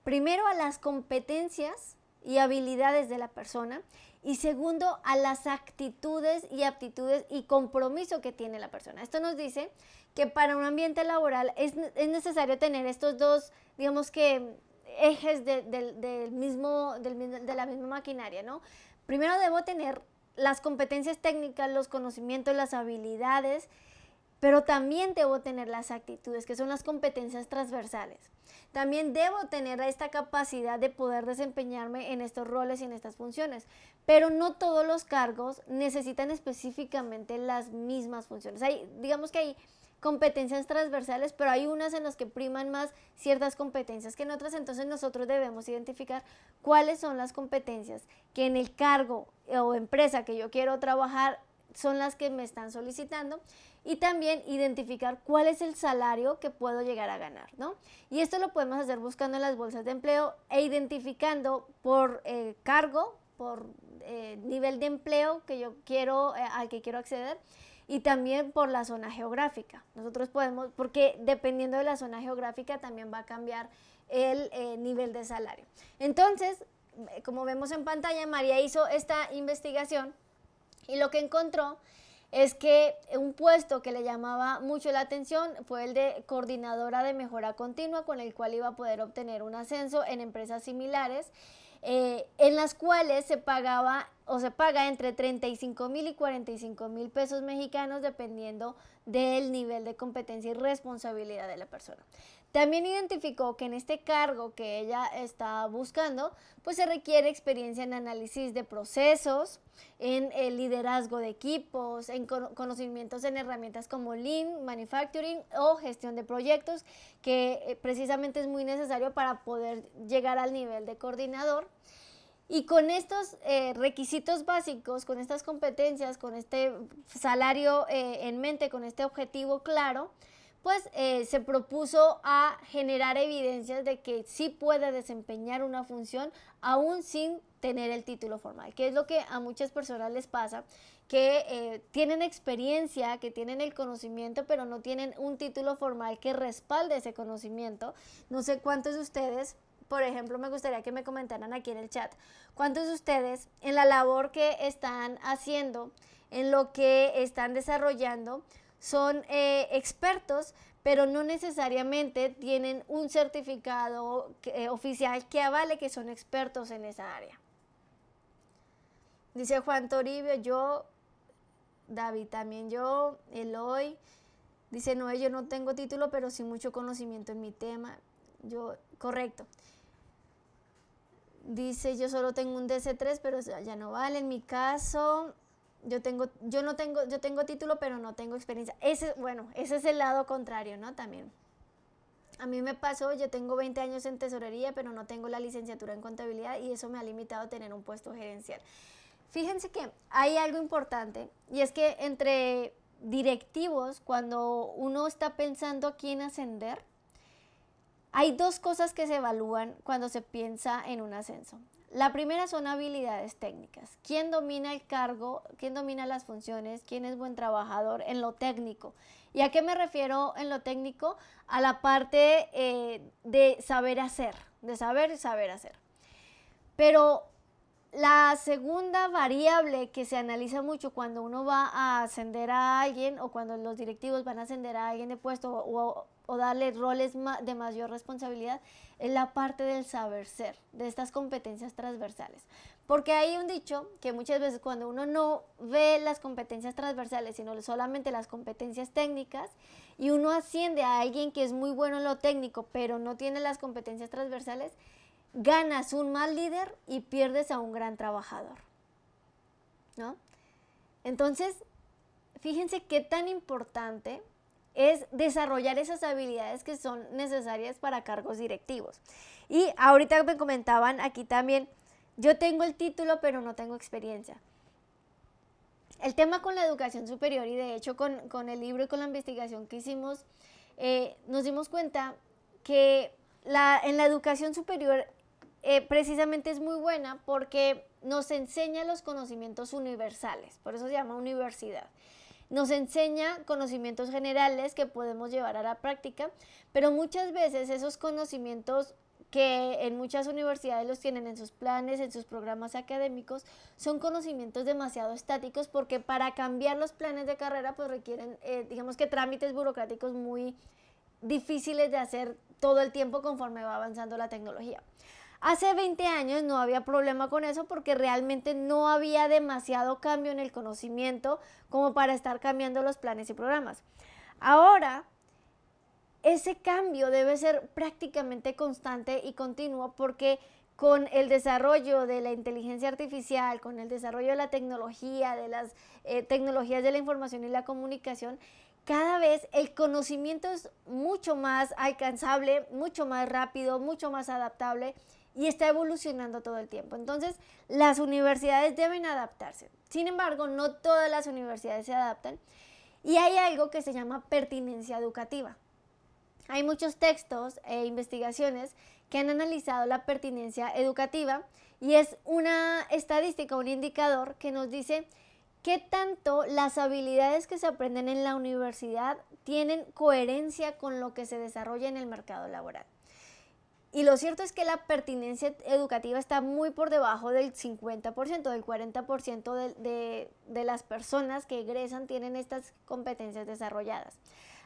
Speaker 3: primero a las competencias y habilidades de la persona, y segundo a las actitudes y aptitudes y compromiso que tiene la persona. Esto nos dice que para un ambiente laboral es necesario tener estos dos, digamos que, ejes de la misma maquinaria, ¿no? Primero debo tener las competencias técnicas, los conocimientos, las habilidades, pero también debo tener las actitudes, que son las competencias transversales. También debo tener esta capacidad de poder desempeñarme en estos roles y en estas funciones, pero no todos los cargos necesitan específicamente las mismas funciones. Digamos que hay competencias transversales, pero hay unas en las que priman más ciertas competencias que en otras. Entonces nosotros debemos identificar cuáles son las competencias que en el cargo o empresa que yo quiero trabajar son las que me están solicitando, y también identificar cuál es el salario que puedo llegar a ganar, ¿no? Y esto lo podemos hacer buscando en las bolsas de empleo e identificando por cargo, por nivel de empleo que yo quiero, al que quiero acceder, y también por la zona geográfica. Nosotros podemos, porque dependiendo de la zona geográfica también va a cambiar el nivel de salario. Entonces, como vemos en pantalla, María hizo esta investigación y lo que encontró es que un puesto que le llamaba mucho la atención fue el de coordinadora de mejora continua, con el cual iba a poder obtener un ascenso en empresas similares, en las cuales se pagaba o se paga entre 35,000 y 45,000 pesos mexicanos, dependiendo del nivel de competencia y responsabilidad de la persona. También identificó que en este cargo que ella está buscando, pues se requiere experiencia en análisis de procesos, en el liderazgo de equipos, en conocimientos en herramientas como Lean Manufacturing o gestión de proyectos, que precisamente es muy necesario para poder llegar al nivel de coordinador. Y con estos requisitos básicos, con estas competencias, con este salario en mente, con este objetivo claro, pues se propuso a generar evidencias de que sí puede desempeñar una función aún sin tener el título formal, que es lo que a muchas personas les pasa, que tienen experiencia, que tienen el conocimiento, pero no tienen un título formal que respalde ese conocimiento. No sé cuántos de ustedes, por ejemplo, me gustaría que me comentaran aquí en el chat, cuántos de ustedes en la labor que están haciendo, en lo que están desarrollando, son expertos, pero no necesariamente tienen un certificado oficial que avale que son expertos en esa área. Dice Juan Toribio, yo, David también yo, Eloy, dice Noé, yo no tengo título, pero sí mucho conocimiento en mi tema. Yo, correcto. Dice, yo solo tengo un DC3, pero ya no vale. En mi caso, yo tengo título, pero no tengo experiencia. Ese es el lado contrario, ¿no? También. A mí me pasó, yo tengo 20 años en tesorería, pero no tengo la licenciatura en contabilidad y eso me ha limitado a tener un puesto gerencial. Fíjense que hay algo importante y es que entre directivos, cuando uno está pensando a quién ascender, hay dos cosas que se evalúan cuando se piensa en un ascenso. La primera son habilidades técnicas. ¿Quién domina el cargo? ¿Quién domina las funciones? ¿Quién es buen trabajador en lo técnico? ¿Y a qué me refiero en lo técnico? A la parte de saber hacer, de saber hacer. Pero la segunda variable que se analiza mucho cuando uno va a ascender a alguien o cuando los directivos van a ascender a alguien de puesto o darle roles de mayor responsabilidad es la parte del saber ser, de estas competencias transversales. Porque hay un dicho que muchas veces cuando uno no ve las competencias transversales, sino solamente las competencias técnicas, y uno asciende a alguien que es muy bueno en lo técnico, pero no tiene las competencias transversales, ganas un mal líder y pierdes a un gran trabajador, ¿no? Entonces, fíjense qué tan importante es desarrollar esas habilidades que son necesarias para cargos directivos. Y ahorita me comentaban aquí también, yo tengo el título pero no tengo experiencia. El tema con la educación superior y de hecho con el libro y con la investigación que hicimos, nos dimos cuenta que en la educación superior precisamente es muy buena porque nos enseña los conocimientos universales, por eso se llama universidad. Nos enseña conocimientos generales que podemos llevar a la práctica, pero muchas veces esos conocimientos que en muchas universidades los tienen en sus planes, en sus programas académicos, son conocimientos demasiado estáticos porque para cambiar los planes de carrera pues requieren, digamos que trámites burocráticos muy difíciles de hacer todo el tiempo conforme va avanzando la tecnología. Hace 20 años no había problema con eso porque realmente no había demasiado cambio en el conocimiento como para estar cambiando los planes y programas. Ahora, ese cambio debe ser prácticamente constante y continuo porque con el desarrollo de la inteligencia artificial, con el desarrollo de la tecnología, de las tecnologías de la información y la comunicación, cada vez el conocimiento es mucho más alcanzable, mucho más rápido, mucho más adaptable y está evolucionando todo el tiempo. Entonces, las universidades deben adaptarse. Sin embargo, no todas las universidades se adaptan y hay algo que se llama pertinencia educativa. Hay muchos textos e investigaciones que han analizado la pertinencia educativa y es una estadística, un indicador que nos dice qué tanto las habilidades que se aprenden en la universidad tienen coherencia con lo que se desarrolla en el mercado laboral. Y lo cierto es que la pertinencia educativa está muy por debajo del 50%, del 40% de las personas que egresan tienen estas competencias desarrolladas.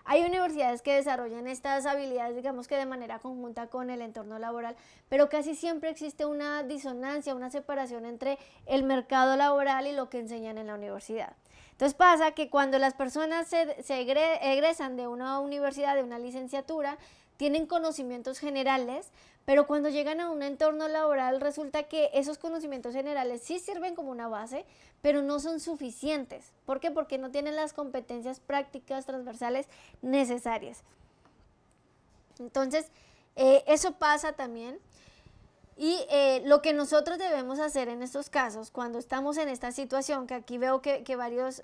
Speaker 3: Hay universidades que desarrollan estas habilidades, digamos que de manera conjunta con el entorno laboral, pero casi siempre existe una disonancia, una separación entre el mercado laboral y lo que enseñan en la universidad. Entonces pasa que cuando las personas se egresan de una universidad, de una licenciatura, tienen conocimientos generales, pero cuando llegan a un entorno laboral resulta que esos conocimientos generales sí sirven como una base, pero no son suficientes. ¿Por qué? Porque no tienen las competencias prácticas transversales necesarias. Entonces, eso pasa también. Y lo que nosotros debemos hacer en estos casos, cuando estamos en esta situación, que aquí veo que varios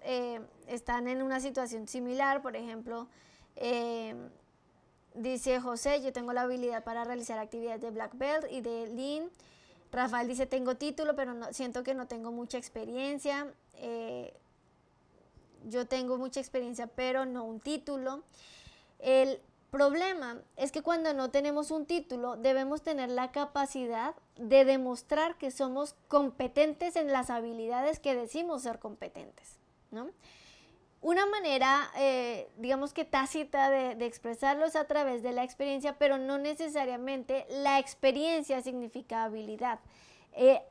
Speaker 3: están en una situación similar, por ejemplo, dice José, yo tengo la habilidad para realizar actividades de Black Belt y de Lean. Rafael dice, tengo título, pero siento que no tengo mucha experiencia. Yo tengo mucha experiencia, pero no un título. El problema es que cuando no tenemos un título, debemos tener la capacidad de demostrar que somos competentes en las habilidades que decimos ser competentes, ¿no? Una manera, digamos que tácita de expresarlo es a través de la experiencia, pero no necesariamente la experiencia significa habilidad.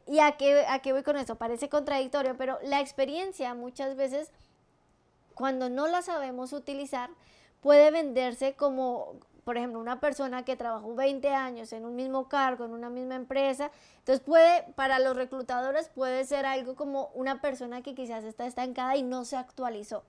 Speaker 3: ¿Y a qué voy con eso? Parece contradictorio, pero la experiencia muchas veces, cuando no la sabemos utilizar, puede venderse como, por ejemplo, una persona que trabajó 20 años en un mismo cargo, en una misma empresa. Entonces para los reclutadores puede ser algo como una persona que quizás está estancada y no se actualizó,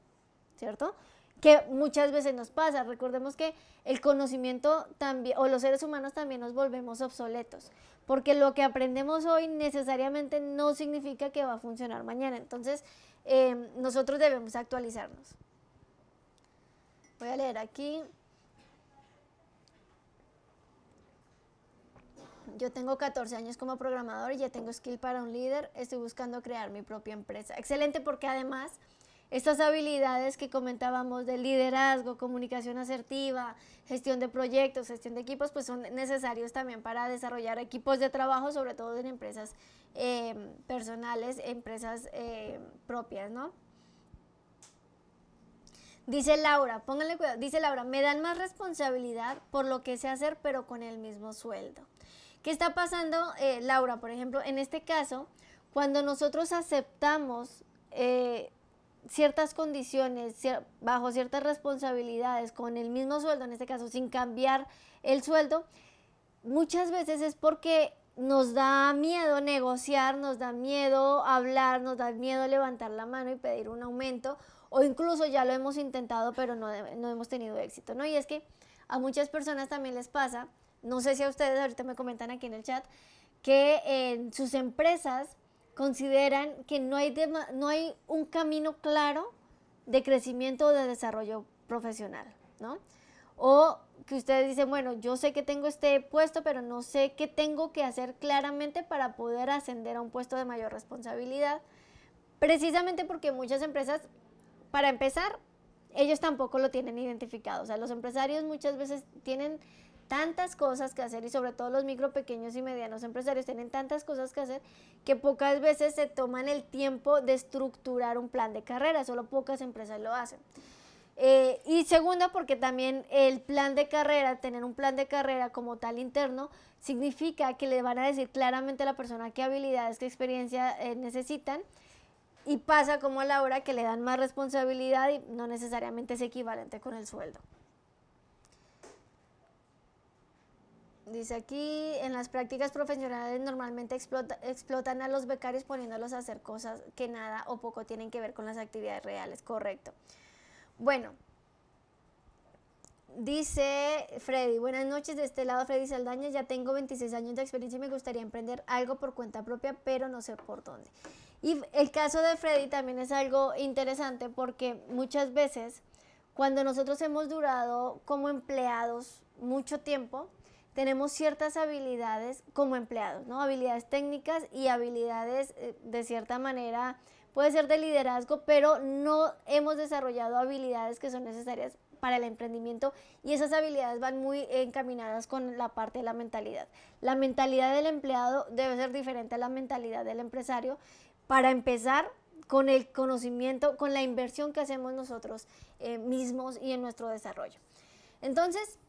Speaker 3: ¿cierto? Que muchas veces nos pasa. Recordemos que el conocimiento también, o los seres humanos también nos volvemos obsoletos, porque lo que aprendemos hoy necesariamente no significa que va a funcionar mañana. Entonces, nosotros debemos actualizarnos. Voy a leer aquí. Yo tengo 14 años como programador y ya tengo skill para un líder. Estoy buscando crear mi propia empresa. Excelente, porque además estas habilidades que comentábamos de liderazgo, comunicación asertiva, gestión de proyectos, gestión de equipos, pues son necesarios también para desarrollar equipos de trabajo, sobre todo en empresas personales, empresas propias, ¿no? Dice Laura, pónganle cuidado, dice Laura, me dan más responsabilidad por lo que sé hacer, pero con el mismo sueldo. ¿Qué está pasando, Laura? Por ejemplo, en este caso, cuando nosotros aceptamos ciertas condiciones, bajo ciertas responsabilidades, con el mismo sueldo, en este caso sin cambiar el sueldo, muchas veces es porque nos da miedo negociar, nos da miedo hablar, nos da miedo levantar la mano y pedir un aumento, o incluso ya lo hemos intentado pero no hemos tenido éxito, ¿no? Y es que a muchas personas también les pasa, no sé si a ustedes ahorita me comentan aquí en el chat, que en sus empresas consideran que no hay un camino claro de crecimiento o de desarrollo profesional, ¿no? O que ustedes dicen, bueno, yo sé que tengo este puesto, pero no sé qué tengo que hacer claramente para poder ascender a un puesto de mayor responsabilidad, precisamente porque muchas empresas, para empezar, ellos tampoco lo tienen identificado. O sea, los empresarios muchas veces tienen tantas cosas que hacer, y sobre todo los micro, pequeños y medianos empresarios tienen tantas cosas que hacer que pocas veces se toman el tiempo de estructurar un plan de carrera. Solo pocas empresas lo hacen. Y segundo, porque también el plan de carrera, tener un plan de carrera como tal interno, significa que le van a decir claramente a la persona qué habilidades, qué experiencia necesitan, y pasa como a la hora que le dan más responsabilidad y no necesariamente es equivalente con el sueldo. Dice aquí, en las prácticas profesionales normalmente explotan a los becarios poniéndolos a hacer cosas que nada o poco tienen que ver con las actividades reales, correcto. Bueno, dice Freddy, buenas noches, de este lado Freddy Saldaña, ya tengo 26 años de experiencia y me gustaría emprender algo por cuenta propia, pero no sé por dónde. Y el caso de Freddy también es algo interesante, porque muchas veces cuando nosotros hemos durado como empleados mucho tiempo, tenemos ciertas habilidades como empleados, ¿no? Habilidades técnicas y habilidades de cierta manera, puede ser de liderazgo, pero no hemos desarrollado habilidades que son necesarias para el emprendimiento, y esas habilidades van muy encaminadas con la parte de la mentalidad. La mentalidad del empleado debe ser diferente a la mentalidad del empresario, para empezar con el conocimiento, con la inversión que hacemos nosotros mismos y en nuestro desarrollo. Entonces,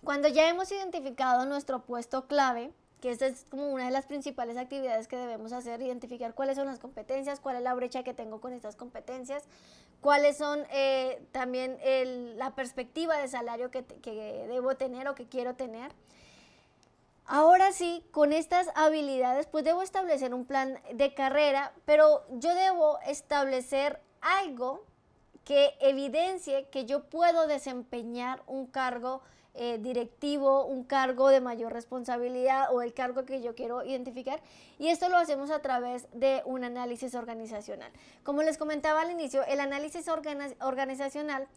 Speaker 3: cuando ya hemos identificado nuestro puesto clave, que esta es como una de las principales actividades que debemos hacer, identificar cuáles son las competencias, cuál es la brecha que tengo con estas competencias, cuáles son también la perspectiva de salario que debo tener o que quiero tener. Ahora sí, con estas habilidades, pues debo establecer un plan de carrera, pero yo debo establecer algo que evidencie que yo puedo desempeñar un cargo directivo, un cargo de mayor responsabilidad o el cargo que yo quiero identificar, y esto lo hacemos a través de un análisis organizacional. Como les comentaba al inicio, el análisis organizacional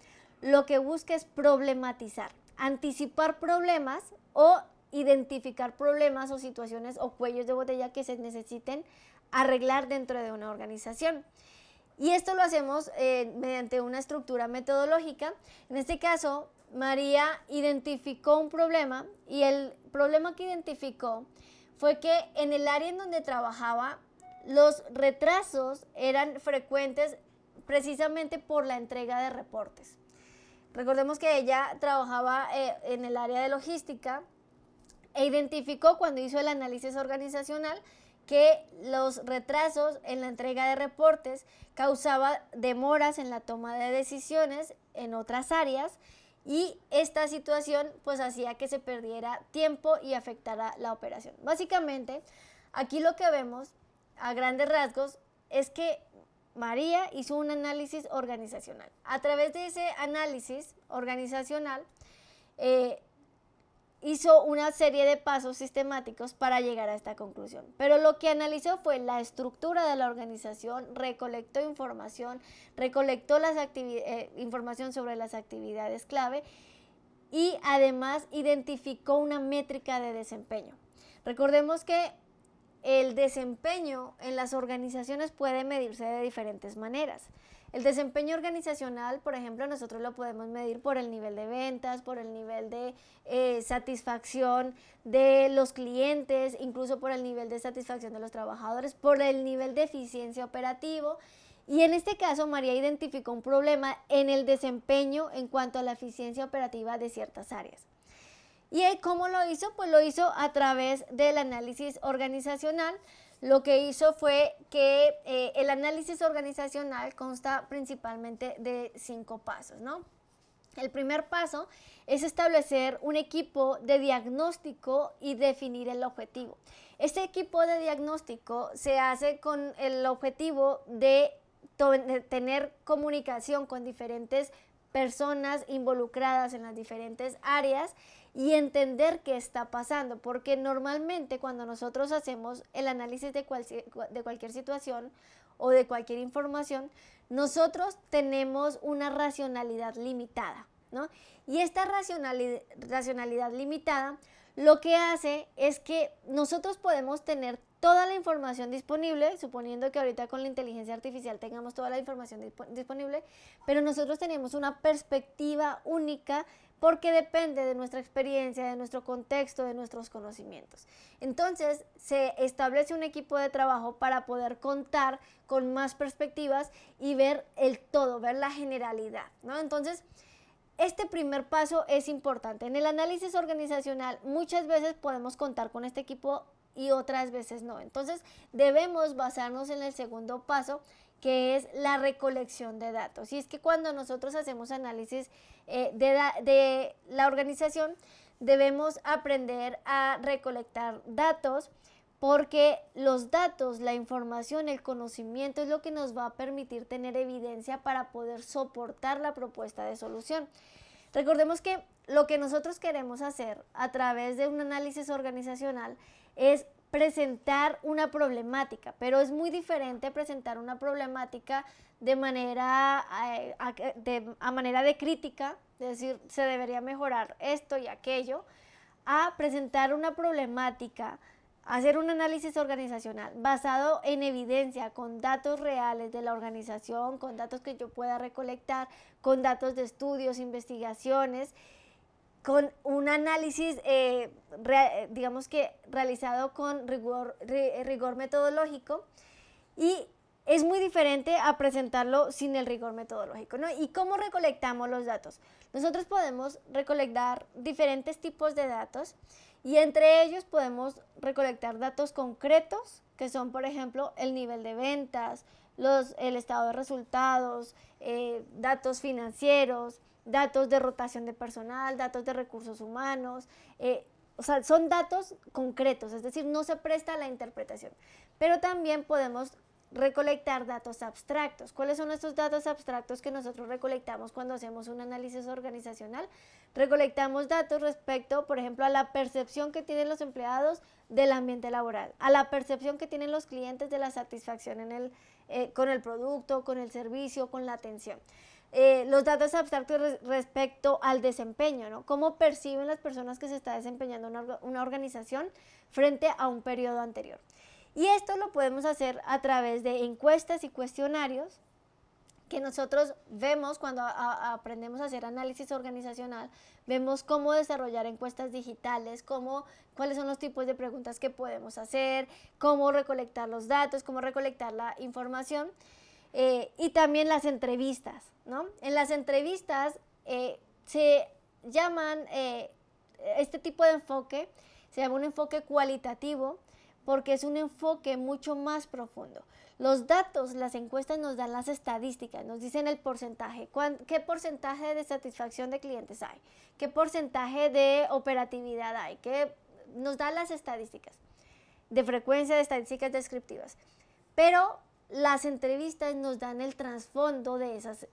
Speaker 3: lo que busca es problematizar, anticipar problemas o identificar problemas o situaciones o cuellos de botella que se necesiten arreglar dentro de una organización. Y esto lo hacemos mediante una estructura metodológica. En este caso, María identificó un problema, y el problema que identificó fue que en el área en donde trabajaba los retrasos eran frecuentes precisamente por la entrega de reportes. Recordemos que ella trabajaba en el área de logística e identificó, cuando hizo el análisis organizacional, que los retrasos en la entrega de reportes causaban demoras en la toma de decisiones en otras áreas, y esta situación pues hacía que se perdiera tiempo y afectara la operación. Básicamente, aquí lo que vemos a grandes rasgos es que María hizo un análisis organizacional. A través de ese análisis organizacional hizo una serie de pasos sistemáticos para llegar a esta conclusión. Pero lo que analizó fue la estructura de la organización, recolectó información, recolectó información sobre las actividades clave, y además identificó una métrica de desempeño. Recordemos que el desempeño en las organizaciones puede medirse de diferentes maneras. El desempeño organizacional, por ejemplo, nosotros lo podemos medir por el nivel de ventas, por el nivel de satisfacción de los clientes, incluso por el nivel de satisfacción de los trabajadores, por el nivel de eficiencia operativo. Y en este caso, María identificó un problema en el desempeño en cuanto a la eficiencia operativa de ciertas áreas. ¿Y cómo lo hizo? Pues lo hizo a través del análisis organizacional. Lo que hizo fue que el análisis organizacional consta principalmente de 5 pasos, ¿no? El primer paso es establecer un equipo de diagnóstico y definir el objetivo. Este equipo de diagnóstico se hace con el objetivo de tener comunicación con diferentes personas involucradas en las diferentes áreas y entender qué está pasando, porque normalmente cuando nosotros hacemos el análisis de cualquier situación o de cualquier información, nosotros tenemos una racionalidad limitada, ¿no? Y esta racionalidad limitada lo que hace es que nosotros podemos tener toda la información disponible, suponiendo que ahorita con la inteligencia artificial tengamos toda la información disponible, pero nosotros tenemos una perspectiva única porque depende de nuestra experiencia, de nuestro contexto, de nuestros conocimientos. Entonces, se establece un equipo de trabajo para poder contar con más perspectivas y ver el todo, ver la generalidad, ¿no? Entonces, este primer paso es importante. En el análisis organizacional muchas veces podemos contar con este equipo y otras veces no. Entonces, debemos basarnos en el segundo paso, que es la recolección de datos. Y es que cuando nosotros hacemos análisis de la organización, debemos aprender a recolectar datos, porque los datos, la información, el conocimiento es lo que nos va a permitir tener evidencia para poder soportar la propuesta de solución. Recordemos que lo que nosotros queremos hacer a través de un análisis organizacional es presentar una problemática, pero es muy diferente presentar una problemática de manera a manera de crítica, es decir, se debería mejorar esto y aquello, a presentar una problemática hacer un análisis organizacional basado en evidencia, con datos reales de la organización, con datos que yo pueda recolectar, con datos de estudios, investigaciones, con un análisis, digamos que realizado con rigor metodológico, y es muy diferente a presentarlo sin el rigor metodológico, ¿no? ¿Y cómo recolectamos los datos? Nosotros podemos recolectar diferentes tipos de datos y entre ellos podemos recolectar datos concretos, que son, por ejemplo, el nivel de ventas, el estado de resultados, datos financieros, datos de rotación de personal, datos de recursos humanos, o sea, son datos concretos, es decir, no se presta a la interpretación. Pero también podemos recolectar datos abstractos. ¿Cuáles son estos datos abstractos que nosotros recolectamos cuando hacemos un análisis organizacional? Recolectamos datos respecto, por ejemplo, a la percepción que tienen los empleados del ambiente laboral, a la percepción que tienen los clientes de la satisfacción con el producto, con el servicio, con la atención. Los datos abstractos respecto al desempeño, ¿no? Cómo perciben las personas que se está desempeñando una organización frente a un periodo anterior. Y esto lo podemos hacer a través de encuestas y cuestionarios que nosotros vemos cuando aprendemos a hacer análisis organizacional, vemos cómo desarrollar encuestas digitales, cuáles son los tipos de preguntas que podemos hacer, cómo recolectar los datos, cómo recolectar la información, y también las entrevistas, ¿no? En las entrevistas se llaman, este tipo de enfoque se llama un enfoque cualitativo, porque es un enfoque mucho más profundo. Los datos, las encuestas nos dan las estadísticas, nos dicen el porcentaje, qué porcentaje de satisfacción de clientes hay, qué porcentaje de operatividad hay, nos dan las estadísticas de frecuencia, de estadísticas descriptivas. Pero las entrevistas nos dan el trasfondo de esas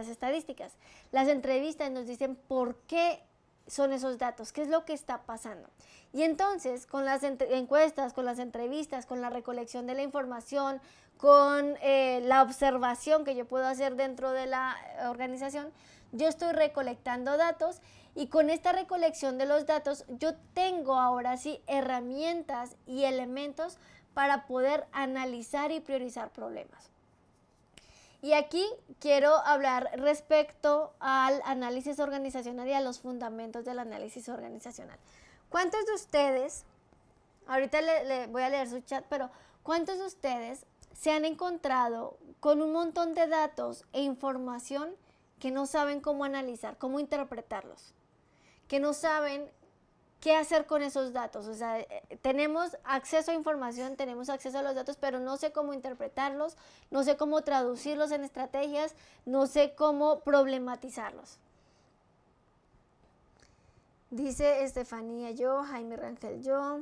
Speaker 3: estadísticas. Las entrevistas nos dicen por qué son esos datos, qué es lo que está pasando. Y entonces, con las encuestas, con las entrevistas, con la recolección de la información, con la observación que yo puedo hacer dentro de la organización, yo estoy recolectando datos, y con esta recolección de los datos yo tengo ahora sí herramientas y elementos para poder analizar y priorizar problemas. Y aquí quiero hablar respecto al análisis organizacional y a los fundamentos del análisis organizacional. ¿Cuántos de ustedes, ahorita le voy a leer su chat, pero cuántos de ustedes se han encontrado con un montón de datos e información que no saben cómo analizar, cómo interpretarlos, que no saben qué hacer con esos datos? O sea, tenemos acceso a información, tenemos acceso a los datos, pero no sé cómo interpretarlos, no sé cómo traducirlos en estrategias, no sé cómo problematizarlos. Dice Estefanía, yo, Jaime Rangel, yo.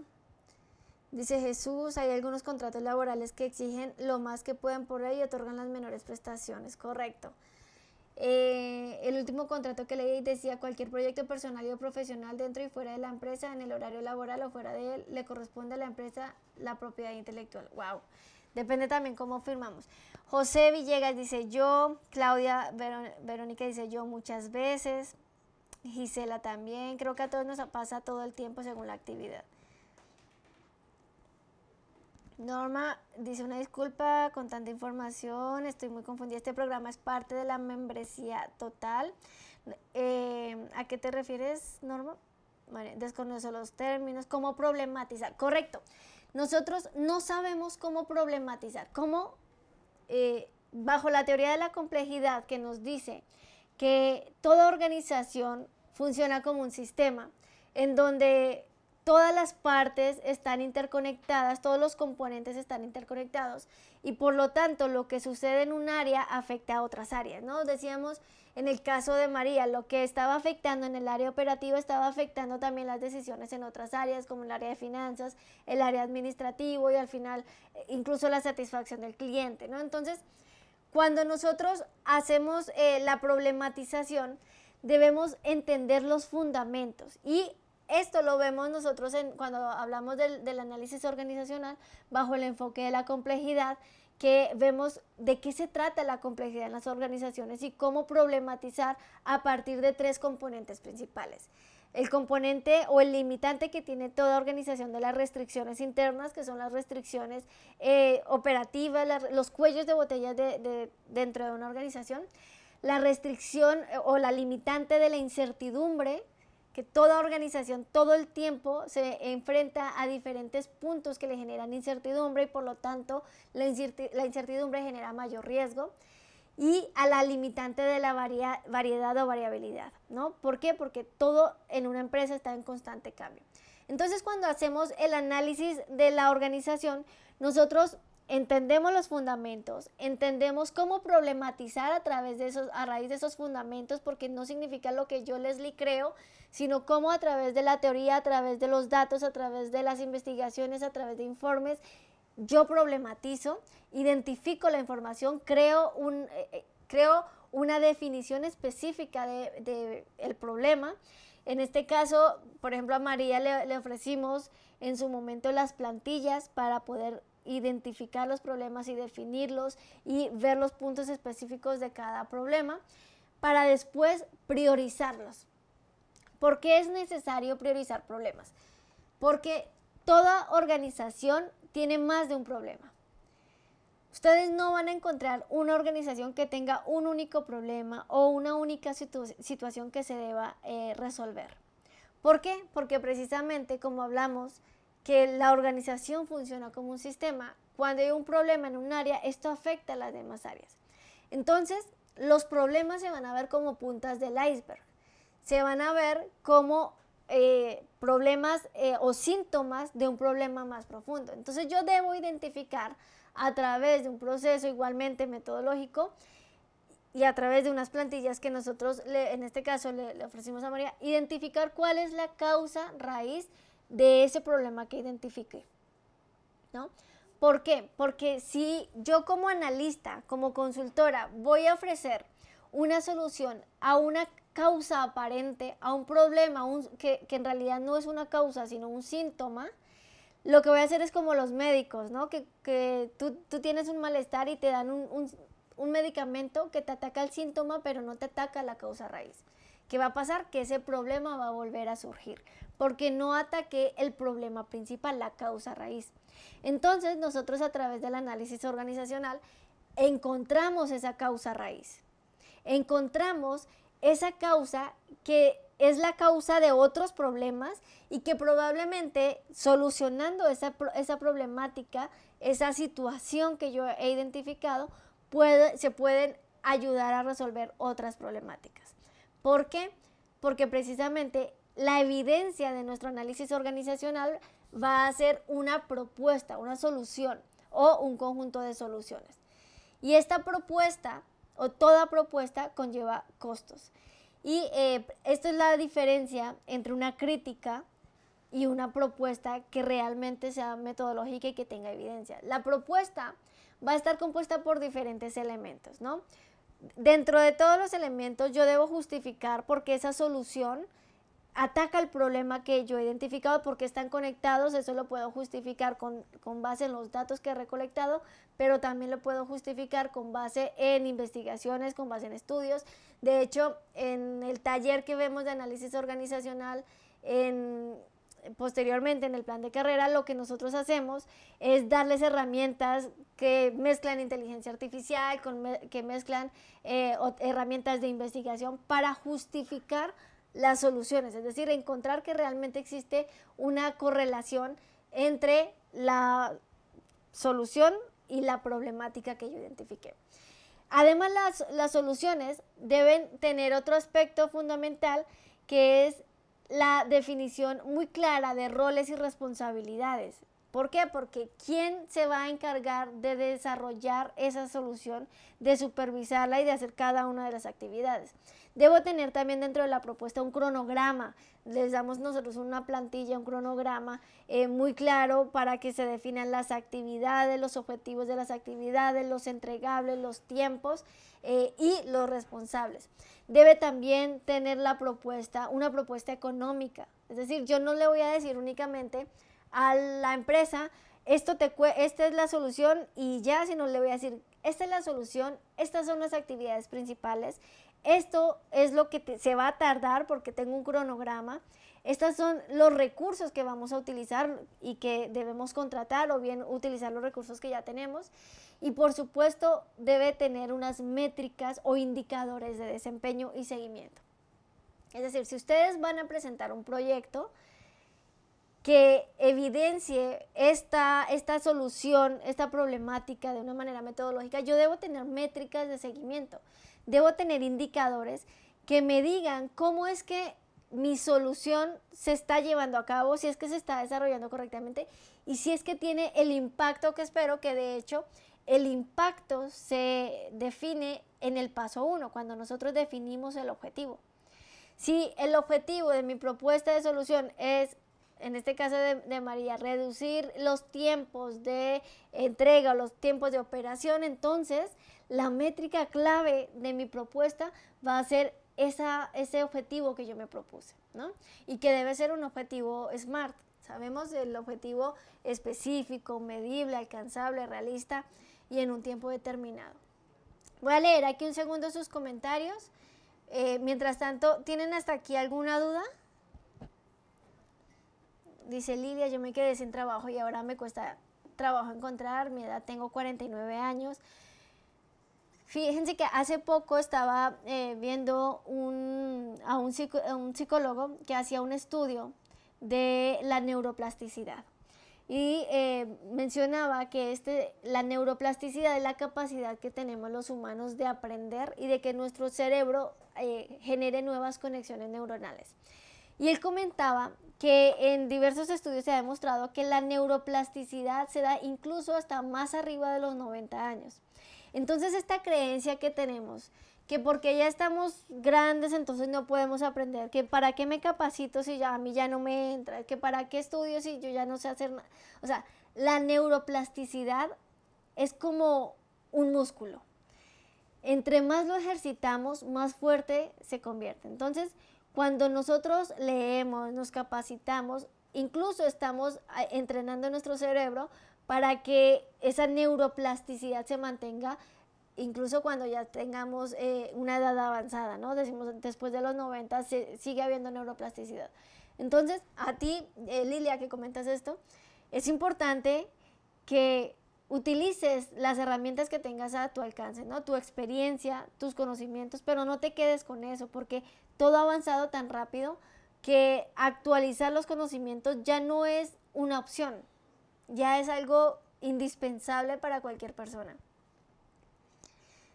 Speaker 3: Dice Jesús, hay algunos contratos laborales que exigen lo más que pueden por ley y otorgan las menores prestaciones. Correcto. El último contrato que leí decía: cualquier proyecto personal o profesional dentro y fuera de la empresa, en el horario laboral o fuera de él, le corresponde a la empresa la propiedad intelectual. Wow, depende también cómo firmamos. José Villegas dice yo, Claudia Verónica dice yo muchas veces, Gisela también, creo que a todos nos pasa todo el tiempo según la actividad. Norma dice: una disculpa con tanta información, estoy muy confundida, este programa es parte de la membresía total. ¿A qué te refieres, Norma? Bueno, desconozco los términos, ¿cómo problematizar? Correcto, nosotros no sabemos cómo problematizar, bajo la teoría de la complejidad, que nos dice que toda organización funciona como un sistema en donde todas las partes están interconectadas, todos los componentes están interconectados, y por lo tanto lo que sucede en un área afecta a otras áreas, ¿no? Decíamos en el caso de María, lo que estaba afectando en el área operativa estaba afectando también las decisiones en otras áreas, como el área de finanzas, el área administrativo y al final incluso la satisfacción del cliente, ¿no? Entonces, cuando nosotros hacemos la problematización, debemos entender los fundamentos, y esto lo vemos nosotros cuando hablamos del análisis organizacional bajo el enfoque de la complejidad, que vemos de qué se trata la complejidad en las organizaciones y cómo problematizar a partir de tres componentes principales. el componente o el limitante que tiene toda organización de las restricciones internas, que son las restricciones operativas, los cuellos de botella dentro de una organización, la restricción o la limitante de la incertidumbre, que toda organización todo el tiempo se enfrenta a diferentes puntos que le generan incertidumbre y por lo tanto la incertidumbre genera mayor riesgo, y a la limitante de la variedad o variabilidad, ¿no? ¿Por qué? Porque todo en una empresa está en constante cambio. Entonces, cuando hacemos el análisis de la organización, nosotros entendemos los fundamentos, entendemos cómo problematizar a raíz de esos fundamentos, porque no significa lo que yo, Leslie, creo, sino cómo a través de la teoría, a través de los datos, a través de las investigaciones, a través de informes, yo problematizo, identifico la información, creo una definición específica del problema. En este caso, por ejemplo, a María le ofrecimos en su momento las plantillas para poder identificar los problemas y definirlos y ver los puntos específicos de cada problema para después priorizarlos. ¿Por qué es necesario priorizar problemas? Porque toda organización tiene más de un problema. Ustedes no van a encontrar una organización que tenga un único problema o una única situación que se deba resolver. ¿Por qué? Porque precisamente, como hablamos, que la organización funciona como un sistema. Cuando hay un problema en un área, esto afecta a las demás áreas. Entonces, los problemas se van a ver como puntas del iceberg. Se van a ver como problemas o síntomas de un problema más profundo. Entonces, yo debo identificar a través de un proceso igualmente metodológico y a través de unas plantillas que nosotros, en este caso, le ofrecimos a María, identificar cuál es la causa raíz de ese problema que identifique, ¿no? ¿Por qué? Porque si yo como analista, como consultora, voy a ofrecer una solución a una causa aparente, a un problema que en realidad no es una causa, sino un síntoma, lo que voy a hacer es como los médicos, ¿no? Que tú tienes un malestar y te dan un medicamento que te ataca el síntoma, pero no te ataca la causa raíz. ¿Qué va a pasar? Que ese problema va a volver a surgir, porque no ataqué el problema principal, la causa raíz. Entonces, nosotros a través del análisis organizacional encontramos esa causa raíz. Encontramos esa causa que es la causa de otros problemas y que probablemente solucionando esa problemática, esa situación que yo he identificado, se pueden ayudar a resolver otras problemáticas. ¿Por qué? Porque precisamente la evidencia de nuestro análisis organizacional va a ser una propuesta, una solución o un conjunto de soluciones. Y esta propuesta o toda propuesta conlleva costos. Y esto es la diferencia entre una crítica y una propuesta que realmente sea metodológica y que tenga evidencia. La propuesta va a estar compuesta por diferentes elementos, ¿no? Dentro de todos los elementos yo debo justificar por qué esa solución ataca el problema que yo he identificado, porque están conectados. Eso lo puedo justificar con base en los datos que he recolectado, pero también lo puedo justificar con base en investigaciones, con base en estudios. De hecho, en el taller que vemos de análisis organizacional, posteriormente en el plan de carrera, lo que nosotros hacemos es darles herramientas que mezclan inteligencia artificial, que mezclan herramientas de investigación para justificar las soluciones, es decir, encontrar que realmente existe una correlación entre la solución y la problemática que yo identifiqué. Además, las soluciones deben tener otro aspecto fundamental, que es la definición muy clara de roles y responsabilidades. ¿Por qué? Porque ¿quién se va a encargar de desarrollar esa solución, de supervisarla y de hacer cada una de las actividades? Debo tener también dentro de la propuesta un cronograma. Les damos nosotros una plantilla, un cronograma muy claro para que se definan las actividades, los objetivos de las actividades, los entregables, los tiempos y los responsables. Debe también tener la propuesta, una propuesta económica. Es decir, yo no le voy a decir únicamente a la empresa, esta es la solución y ya, sino le voy a decir, esta es la solución, estas son las actividades principales, esto es lo que se va a tardar porque tengo un cronograma. Estos son los recursos que vamos a utilizar y que debemos contratar o bien utilizar los recursos que ya tenemos. Y por supuesto debe tener unas métricas o indicadores de desempeño y seguimiento. Es decir, si ustedes van a presentar un proyecto que evidencie esta solución, esta problemática de una manera metodológica, yo debo tener métricas de seguimiento, debo tener indicadores que me digan cómo es que mi solución se está llevando a cabo, si es que se está desarrollando correctamente y si es que tiene el impacto que espero, que de hecho el impacto se define en el paso 1, cuando nosotros definimos el objetivo. Si el objetivo de mi propuesta de solución es, en este caso de María, reducir los tiempos de entrega o los tiempos de operación, entonces la métrica clave de mi propuesta va a ser ese objetivo que yo me propuse, ¿no? Y que debe ser un objetivo SMART. Sabemos el objetivo específico, medible, alcanzable, realista y en un tiempo determinado. Voy a leer aquí un segundo sus comentarios. Mientras tanto, ¿tienen hasta aquí alguna duda? Dice Lilia, yo me quedé sin trabajo y ahora me cuesta trabajo encontrar, mi edad tengo 49 años. Fíjense que hace poco estaba viendo a un psicólogo que hacía un estudio de la neuroplasticidad y mencionaba que la neuroplasticidad es la capacidad que tenemos los humanos de aprender y de que nuestro cerebro genere nuevas conexiones neuronales. Y él comentaba que en diversos estudios se ha demostrado que la neuroplasticidad se da incluso hasta más arriba de los 90 años. Entonces esta creencia que tenemos, que porque ya estamos grandes entonces no podemos aprender, que para qué me capacito si a mí ya no me entra, que para qué estudio si yo ya no sé hacer nada. O sea, la neuroplasticidad es como un músculo. Entre más lo ejercitamos, más fuerte se convierte. Entonces, cuando nosotros leemos, nos capacitamos, incluso estamos entrenando nuestro cerebro para que esa neuroplasticidad se mantenga incluso cuando ya tengamos una edad avanzada, ¿no? Decimos, después de los 90 sigue habiendo neuroplasticidad. Entonces, a ti, Lilia, que comentas esto, es importante que utilices las herramientas que tengas a tu alcance, ¿no? Tu experiencia, tus conocimientos, pero no te quedes con eso, porque todo ha avanzado tan rápido que actualizar los conocimientos ya no es una opción, ya es algo indispensable para cualquier persona.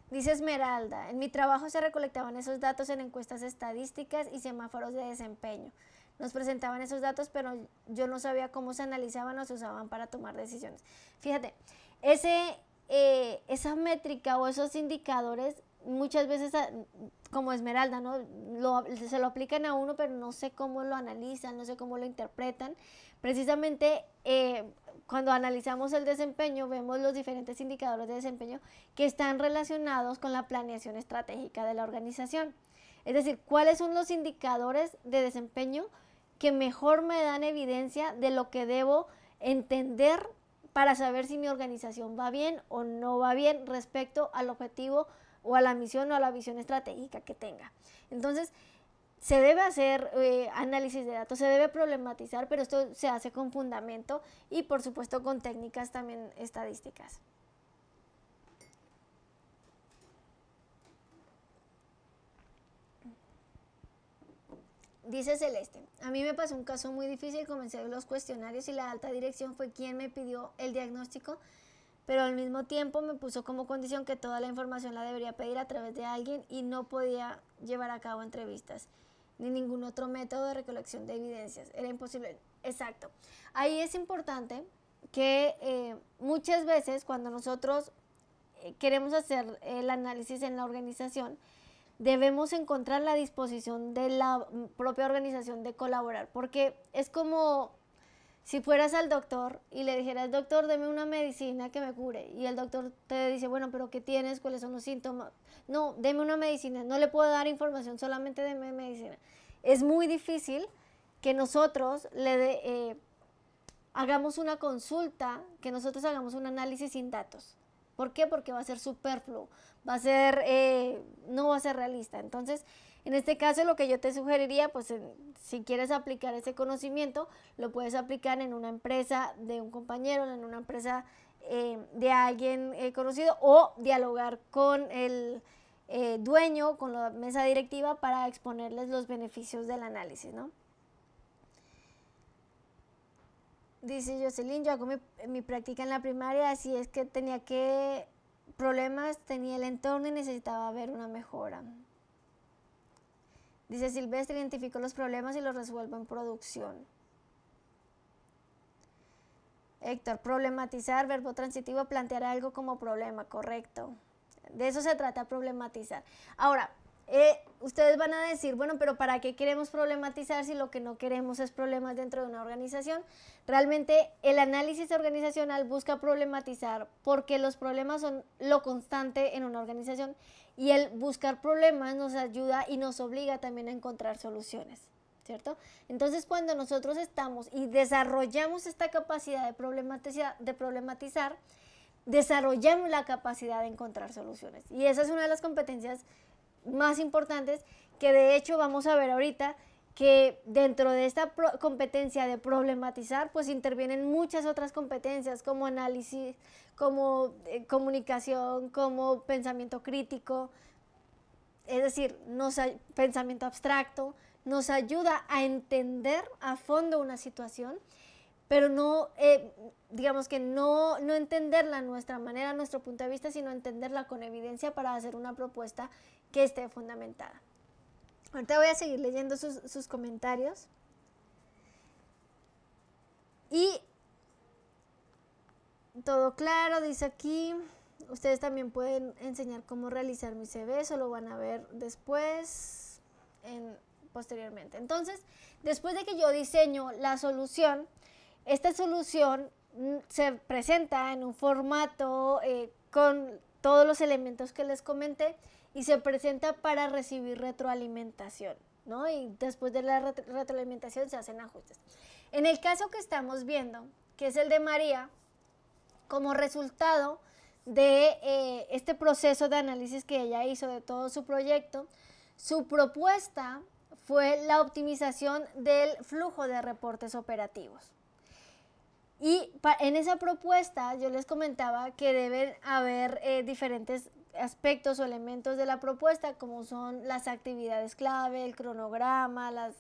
Speaker 3: Dice Esmeralda, en mi trabajo se recolectaban esos datos en encuestas estadísticas y semáforos de desempeño. Nos presentaban esos datos, pero yo no sabía cómo se analizaban o se usaban para tomar decisiones. Fíjate, esa métrica o esos indicadores muchas veces, como Esmeralda, ¿no? Se lo aplican a uno, pero no sé cómo lo analizan, no sé cómo lo interpretan. Precisamente cuando analizamos el desempeño, vemos los diferentes indicadores de desempeño que están relacionados con la planeación estratégica de la organización. Es decir, ¿cuáles son los indicadores de desempeño que mejor me dan evidencia de lo que debo entender para saber si mi organización va bien o no va bien respecto al objetivo o a la misión o a la visión estratégica que tenga? Entonces, se debe hacer análisis de datos, se debe problematizar, pero esto se hace con fundamento y por supuesto con técnicas también estadísticas. Dice Celeste, a mí me pasó un caso muy difícil, comencé los cuestionarios y la alta dirección fue quien me pidió el diagnóstico, pero al mismo tiempo me puso como condición que toda la información la debería pedir a través de alguien y no podía llevar a cabo entrevistas ni ningún otro método de recolección de evidencias, era imposible. Exacto. Ahí es importante que muchas veces cuando nosotros queremos hacer el análisis en la organización, debemos encontrar la disposición de la propia organización de colaborar, porque es como si fueras al doctor y le dijeras, doctor, deme una medicina que me cure, y el doctor te dice, bueno, pero ¿qué tienes? ¿Cuáles son los síntomas? No, deme una medicina, no le puedo dar información, solamente deme medicina. Es muy difícil que nosotros hagamos una consulta, que nosotros hagamos un análisis sin datos. ¿Por qué? Porque va a ser superfluo, va a ser, no va a ser realista. Entonces, en este caso lo que yo te sugeriría, pues si quieres aplicar ese conocimiento, lo puedes aplicar en una empresa de un compañero, en una empresa de alguien conocido, o dialogar con el dueño, con la mesa directiva para exponerles los beneficios del análisis, ¿no? Dice Jocelyn, yo hago mi práctica en la primaria, así es que tenía problemas, tenía el entorno y necesitaba ver una mejora. Dice Silvestre, identifico los problemas y los resuelvo en producción. Héctor, problematizar, verbo transitivo, plantear algo como problema, correcto. De eso se trata, problematizar. Ahora, ustedes van a decir, bueno, pero ¿para qué queremos problematizar si lo que no queremos es problemas dentro de una organización? Realmente el análisis organizacional busca problematizar porque los problemas son lo constante en una organización y el buscar problemas nos ayuda y nos obliga también a encontrar soluciones, ¿cierto? Entonces, cuando nosotros estamos y desarrollamos esta capacidad de problematizar, desarrollamos la capacidad de encontrar soluciones. Y esa es una de las competencias más importantes que de hecho vamos a ver ahorita, que dentro de esta competencia de problematizar, pues intervienen muchas otras competencias como análisis, como comunicación, como pensamiento crítico, es decir, pensamiento abstracto, nos ayuda a entender a fondo una situación, pero no, digamos que no entenderla a nuestra manera, a nuestro punto de vista, sino entenderla con evidencia para hacer una propuesta que esté fundamentada. Ahorita voy a seguir leyendo sus comentarios. Y todo claro, dice aquí. Ustedes también pueden enseñar cómo realizar mi CV, eso lo van a ver después, posteriormente. Entonces, después de que yo diseño la solución, esta solución se presenta en un formato con todos los elementos que les comenté y se presenta para recibir retroalimentación, ¿no? Y después de la retroalimentación se hacen ajustes. En el caso que estamos viendo, que es el de María, como resultado de este proceso de análisis que ella hizo de todo su proyecto, su propuesta fue la optimización del flujo de reportes operativos. Y en esa propuesta yo les comentaba que deben haber diferentes aspectos o elementos de la propuesta, como son las actividades clave, el cronograma, las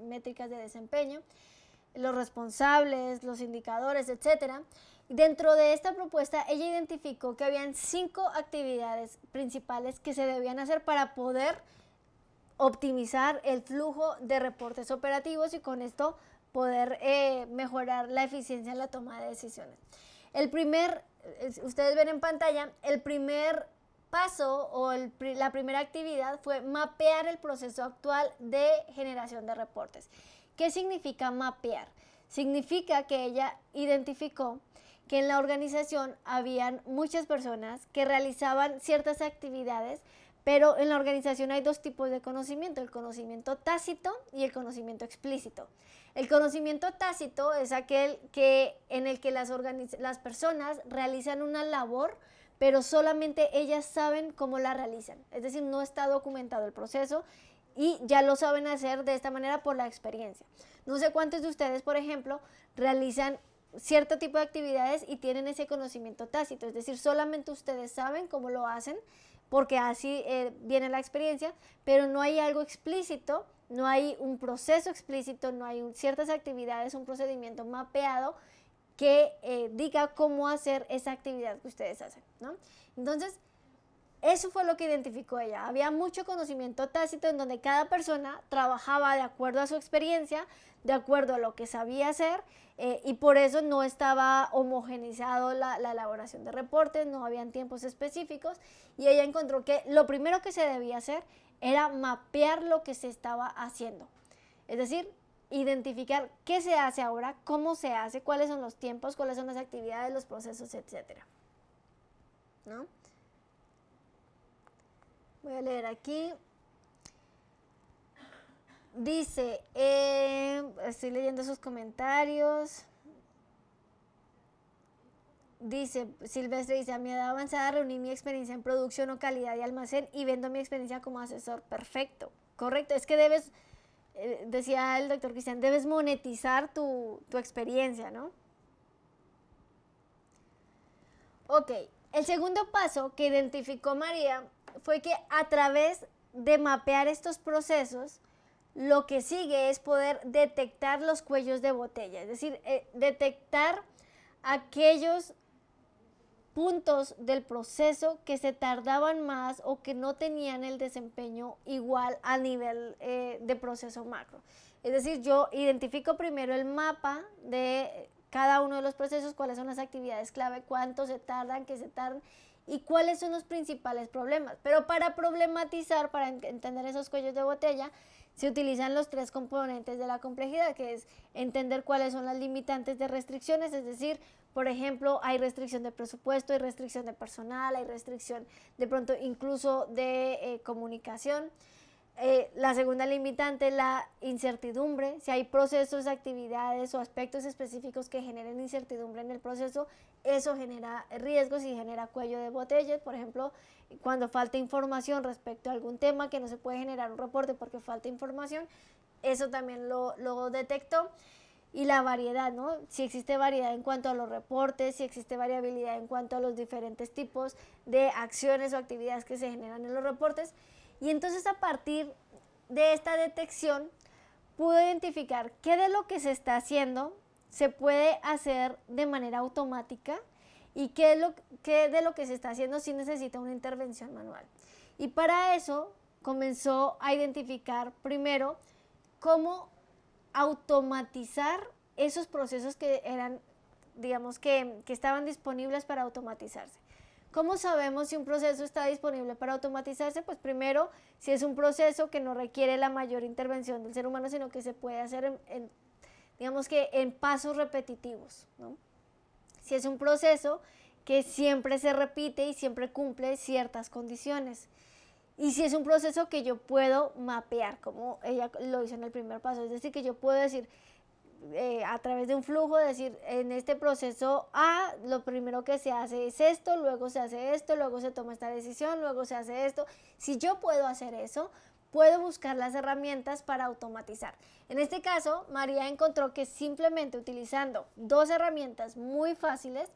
Speaker 3: métricas de desempeño, los responsables, los indicadores, etc. Dentro de esta propuesta ella identificó que habían 5 actividades principales que se debían hacer para poder optimizar el flujo de reportes operativos y con esto poder mejorar la eficiencia en la toma de decisiones. Ustedes ven en pantalla, el primer paso o la primera actividad fue mapear el proceso actual de generación de reportes. ¿Qué significa mapear? Significa que ella identificó que en la organización habían muchas personas que realizaban ciertas actividades, pero en la organización hay 2 tipos de conocimiento, el conocimiento tácito y el conocimiento explícito. El conocimiento tácito es aquel en el que las personas realizan una labor, pero solamente ellas saben cómo la realizan. Es decir, no está documentado el proceso y ya lo saben hacer de esta manera por la experiencia. No sé cuántos de ustedes, por ejemplo, realizan cierto tipo de actividades y tienen ese conocimiento tácito, es decir, solamente ustedes saben cómo lo hacen porque así viene la experiencia, pero no hay algo explícito, no hay un proceso explícito, no hay ciertas actividades, un procedimiento mapeado que diga cómo hacer esa actividad que ustedes hacen, ¿no? Entonces, eso fue lo que identificó ella. Había mucho conocimiento tácito en donde cada persona trabajaba de acuerdo a su experiencia, de acuerdo a lo que sabía hacer, y por eso no estaba homogeneizado la elaboración de reportes, no habían tiempos específicos, y ella encontró que lo primero que se debía hacer era mapear lo que se estaba haciendo. Es decir, identificar qué se hace ahora, cómo se hace, cuáles son los tiempos, cuáles son las actividades, los procesos, etcétera, ¿no? Voy a leer aquí. Dice, estoy leyendo sus comentarios. dice, Silvestre dice, a mi edad avanzada reuní mi experiencia en producción o calidad de almacén y vendo mi experiencia como asesor. Perfecto, correcto. Es que debes, decía el doctor Cristian, debes monetizar tu experiencia, ¿no? Ok, el segundo paso que identificó María fue que a través de mapear estos procesos, lo que sigue es poder detectar los cuellos de botella, es decir, detectar aquellos puntos del proceso que se tardaban más o que no tenían el desempeño igual a nivel de proceso macro. Es decir, yo identifico primero el mapa de cada uno de los procesos, cuáles son las actividades clave, cuánto se tardan, qué se tardan y cuáles son los principales problemas. Pero para problematizar, para entender esos cuellos de botella, se utilizan los 3 componentes de la complejidad, que es entender cuáles son las limitantes de restricciones, es decir, por ejemplo, hay restricción de presupuesto, hay restricción de personal, hay restricción de pronto incluso de comunicación. La segunda limitante, la incertidumbre. Si hay procesos, actividades o aspectos específicos que generen incertidumbre en el proceso, eso genera riesgos y genera cuello de botella. Por ejemplo, cuando falta información respecto a algún tema que no se puede generar un reporte porque falta información, eso también lo detectó. Y la variedad, ¿no? Si existe variedad en cuanto a los reportes, si existe variabilidad en cuanto a los diferentes tipos de acciones o actividades que se generan en los reportes. Y entonces a partir de esta detección pudo identificar qué de lo que se está haciendo se puede hacer de manera automática y qué de lo que se está haciendo sí necesita una intervención manual. Y para eso comenzó a identificar primero cómo automatizar esos procesos que eran, digamos, que estaban disponibles para automatizarse. ¿Cómo sabemos si un proceso está disponible para automatizarse? Pues primero, si es un proceso que no requiere la mayor intervención del ser humano, sino que se puede hacer digamos que en pasos repetitivos, ¿no? Si es un proceso que siempre se repite y siempre cumple ciertas condiciones. Y si es un proceso que yo puedo mapear, como ella lo hizo en el primer paso, es decir, que yo puedo decir, a través de un flujo, decir, en este proceso A, lo primero que se hace es esto, luego se hace esto, luego se toma esta decisión, luego se hace esto. Si yo puedo hacer eso, puedo buscar las herramientas para automatizar. En este caso, María encontró que simplemente utilizando 2 herramientas muy fáciles,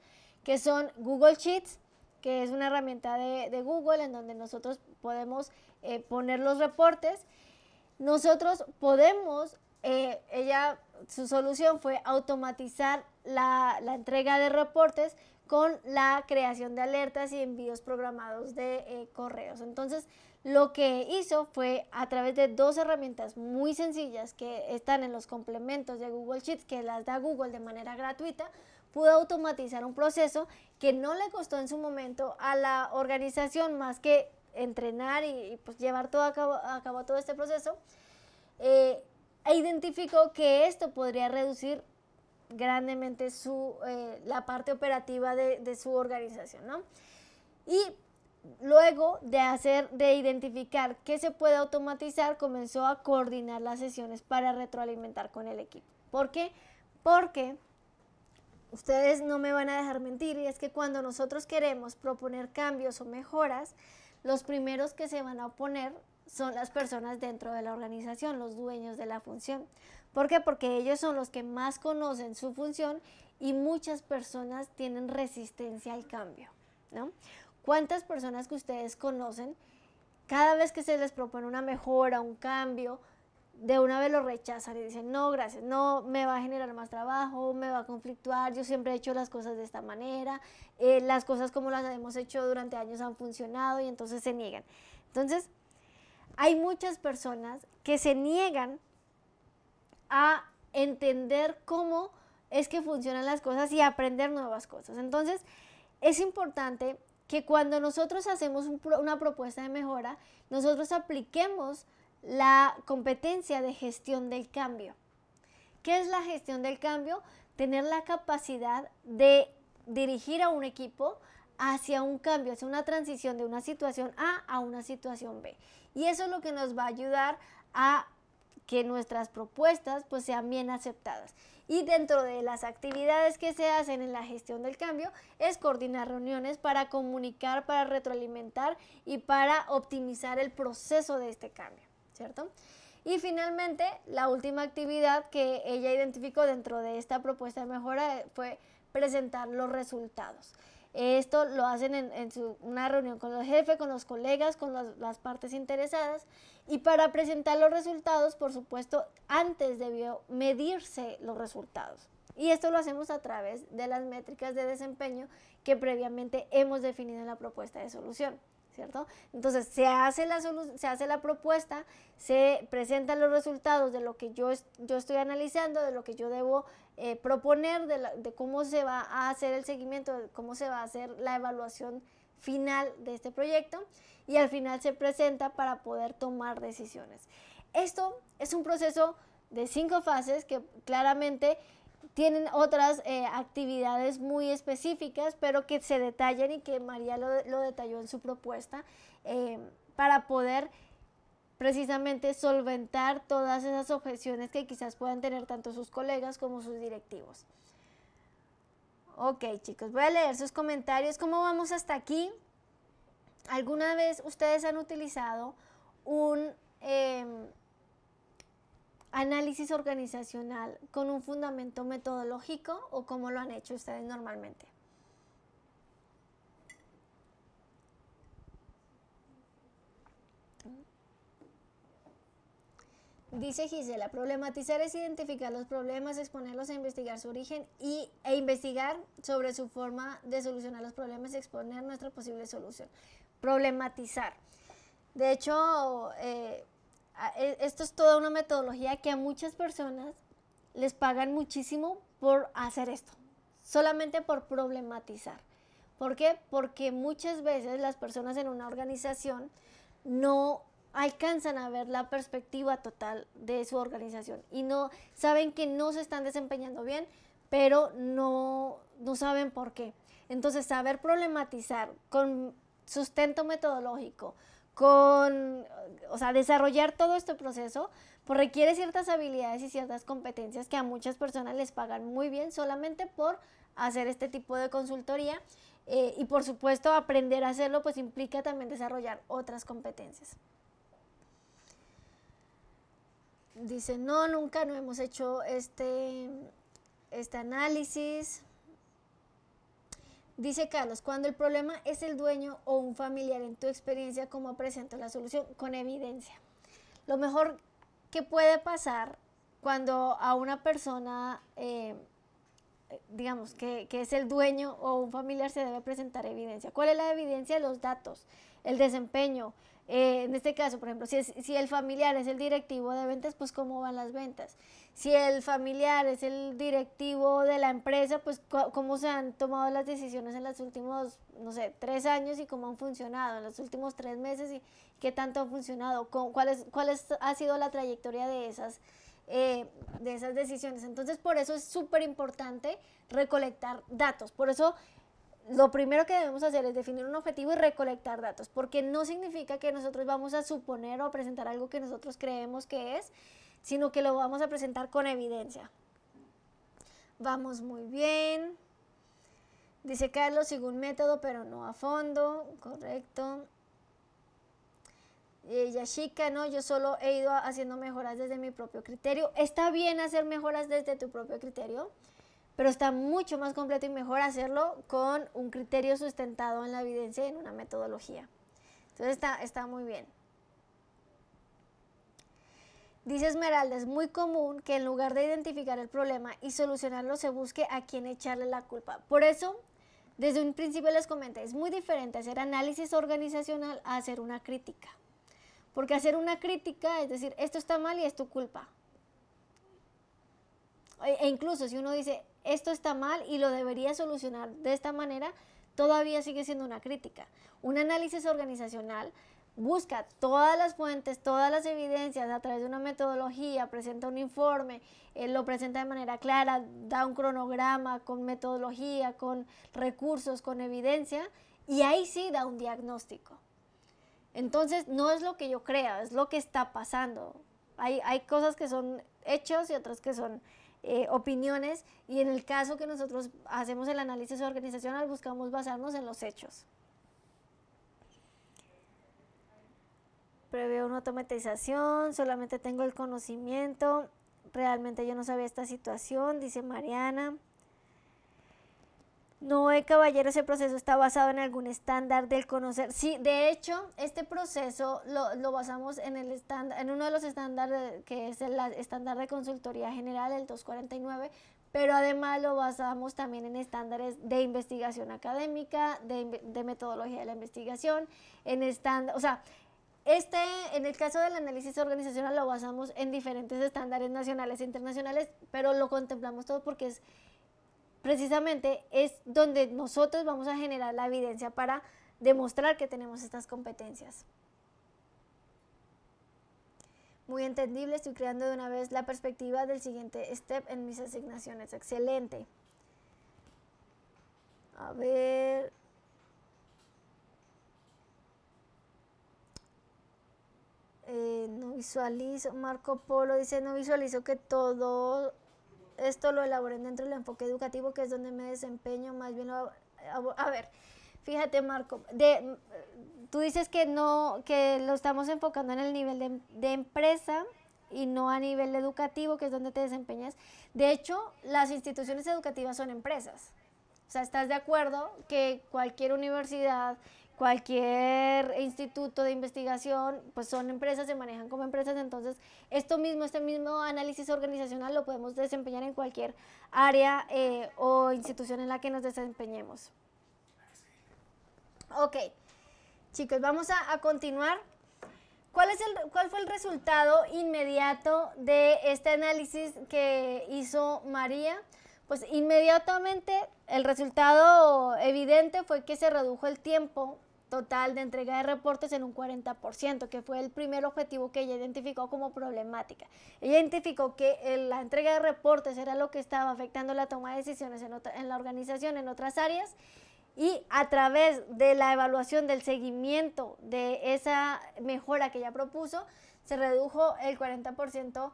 Speaker 3: que son Google Sheets, que es una herramienta de Google en donde nosotros podemos poner los reportes. Nosotros podemos, su solución fue automatizar la entrega de reportes con la creación de alertas y envíos programados de correos. Entonces, lo que hizo fue, a través de 2 herramientas muy sencillas que están en los complementos de Google Sheets, que las da Google de manera gratuita, pudo automatizar un proceso que no le costó en su momento a la organización más que entrenar y pues llevar a cabo todo este proceso. E identificó que esto podría reducir grandemente la parte operativa de su organización, ¿no? Y luego de identificar qué se puede automatizar, comenzó a coordinar las sesiones para retroalimentar con el equipo. ¿Por qué? Porque ustedes no me van a dejar mentir, y es que cuando nosotros queremos proponer cambios o mejoras, los primeros que se van a oponer son las personas dentro de la organización, los dueños de la función. ¿Por qué? Porque ellos son los que más conocen su función y muchas personas tienen resistencia al cambio, ¿no? ¿Cuántas personas que ustedes conocen, cada vez que se les propone una mejora, un cambio, de una vez lo rechazan y dicen, no, gracias, no, me va a generar más trabajo, me va a conflictuar, yo siempre he hecho las cosas de esta manera, las cosas como las hemos hecho durante años han funcionado y entonces se niegan? Entonces, hay muchas personas que se niegan a entender cómo es que funcionan las cosas y aprender nuevas cosas. Entonces, es importante que cuando nosotros hacemos una propuesta de mejora, nosotros apliquemos la competencia de gestión del cambio. ¿Qué es la gestión del cambio? Tener la capacidad de dirigir a un equipo hacia un cambio, hacia una transición de una situación A a una situación B. Y eso es lo que nos va a ayudar a que nuestras propuestas pues sean bien aceptadas. Y dentro de las actividades que se hacen en la gestión del cambio es coordinar reuniones para comunicar, para retroalimentar y para optimizar el proceso de este cambio, ¿cierto? Y finalmente, la última actividad que ella identificó dentro de esta propuesta de mejora fue presentar los resultados. Esto lo hacen en una reunión con el jefe, con los colegas, con las partes interesadas, y para presentar los resultados, por supuesto, antes debió medirse los resultados. Y esto lo hacemos a través de las métricas de desempeño que previamente hemos definido en la propuesta de solución, ¿cierto? Entonces se hace la propuesta, se presentan los resultados de lo que yo estoy analizando, de lo que yo debo proponer, de cómo se va a hacer el seguimiento, de cómo se va a hacer la evaluación final de este proyecto, y al final se presenta para poder tomar decisiones. Esto es un proceso de 5 fases que claramente tienen otras actividades muy específicas, pero que se detallan y que María lo detalló en su propuesta, para poder precisamente solventar todas esas objeciones que quizás puedan tener tanto sus colegas como sus directivos. Ok, chicos, voy a leer sus comentarios. ¿Cómo vamos hasta aquí? ¿Alguna vez ustedes han utilizado un análisis organizacional con un fundamento metodológico, o cómo lo han hecho ustedes normalmente? Dice Gisela, problematizar es identificar los problemas, exponerlos e investigar su origen e investigar sobre su forma de solucionar los problemas y exponer nuestra posible solución. Problematizar. De hecho, esto es toda una metodología que a muchas personas les pagan muchísimo por hacer esto, solamente por problematizar. ¿Por qué? Porque muchas veces las personas en una organización no alcanzan a ver la perspectiva total de su organización y no saben que no se están desempeñando bien, pero no saben por qué. Entonces, saber problematizar con sustento metodológico, desarrollar todo este proceso, pues requiere ciertas habilidades y ciertas competencias que a muchas personas les pagan muy bien solamente por hacer este tipo de consultoría, y por supuesto aprender a hacerlo pues implica también desarrollar otras competencias. Dice, no, nunca no hemos hecho este análisis. Dice Carlos, cuando el problema es el dueño o un familiar, en tu experiencia, ¿cómo presento la solución? Con evidencia. Lo mejor que puede pasar cuando a una persona, digamos, que es el dueño o un familiar, se debe presentar evidencia. ¿Cuál es la evidencia? Los datos, el desempeño. En este caso, por ejemplo, si el familiar es el directivo de ventas, pues cómo van las ventas. Si el familiar es el directivo de la empresa, pues cómo se han tomado las decisiones en los últimos, 3 años y cómo han funcionado, en los últimos 3 meses y qué tanto ha funcionado, cuál ha sido la trayectoria de esas decisiones. Entonces, por eso es súper importante recolectar datos. Por eso lo primero que debemos hacer es definir un objetivo y recolectar datos, porque no significa que nosotros vamos a suponer o a presentar algo que nosotros creemos que es, sino que lo vamos a presentar con evidencia. Vamos muy bien. Dice Carlos, sigo un método, pero no a fondo. Correcto. Yashika, no, yo solo he ido haciendo mejoras desde mi propio criterio. Está bien hacer mejoras desde tu propio criterio, pero está mucho más completo y mejor hacerlo con un criterio sustentado en la evidencia y en una metodología. Entonces está muy bien. Dice Esmeralda, es muy común que en lugar de identificar el problema y solucionarlo, se busque a quién echarle la culpa. Por eso, desde un principio les comenté, es muy diferente hacer análisis organizacional a hacer una crítica. Porque hacer una crítica es decir, esto está mal y es tu culpa. E incluso si uno dice, esto está mal y lo debería solucionar de esta manera, todavía sigue siendo una crítica. Un análisis organizacional busca todas las fuentes, todas las evidencias a través de una metodología, presenta un informe, lo presenta de manera clara, da un cronograma con metodología, con recursos, con evidencia, y ahí sí da un diagnóstico. Entonces, no es lo que yo crea, es lo que está pasando. Hay cosas que son hechos y otras que son opiniones, y en el caso que nosotros hacemos el análisis organizacional buscamos basarnos en los hechos. Preveo una automatización, solamente tengo el conocimiento, realmente yo no sabía esta situación, dice Mariana. Noé Caballero, ese proceso está basado en algún estándar del conocer. Sí, de hecho, este proceso lo basamos en uno de los estándares, que es el estándar de consultoría general, el 249, pero además lo basamos también en estándares de investigación académica, de metodología de la investigación, en estándar, o sea, en el caso del análisis organizacional lo basamos en diferentes estándares nacionales e internacionales, pero lo contemplamos todo porque precisamente es donde nosotros vamos a generar la evidencia para demostrar que tenemos estas competencias. Muy entendible, estoy creando de una vez la perspectiva del siguiente step en mis asignaciones. Excelente. A ver. No visualizo. Marco Polo dice, no visualizo que todo esto lo elaboren dentro del enfoque educativo, que es donde me desempeño, más bien a ver, fíjate Marco, tú dices que lo estamos enfocando en el nivel de empresa y no a nivel educativo, que es donde te desempeñas. De hecho, las instituciones educativas son empresas. O sea, ¿estás de acuerdo que cualquier universidad, cualquier instituto de investigación, pues son empresas, se manejan como empresas? Entonces, este mismo análisis organizacional lo podemos desempeñar en cualquier área o institución en la que nos desempeñemos. Ok, chicos, vamos a continuar. ¿Cuál fue el resultado inmediato de este análisis que hizo María? Pues inmediatamente el resultado evidente fue que se redujo el tiempo total de entrega de reportes en un 40%, que fue el primer objetivo que ella identificó como problemática. Ella identificó que la entrega de reportes era lo que estaba afectando la toma de decisiones en la organización, en otras áreas, y a través de la evaluación del seguimiento de esa mejora que ella propuso, se redujo el 40%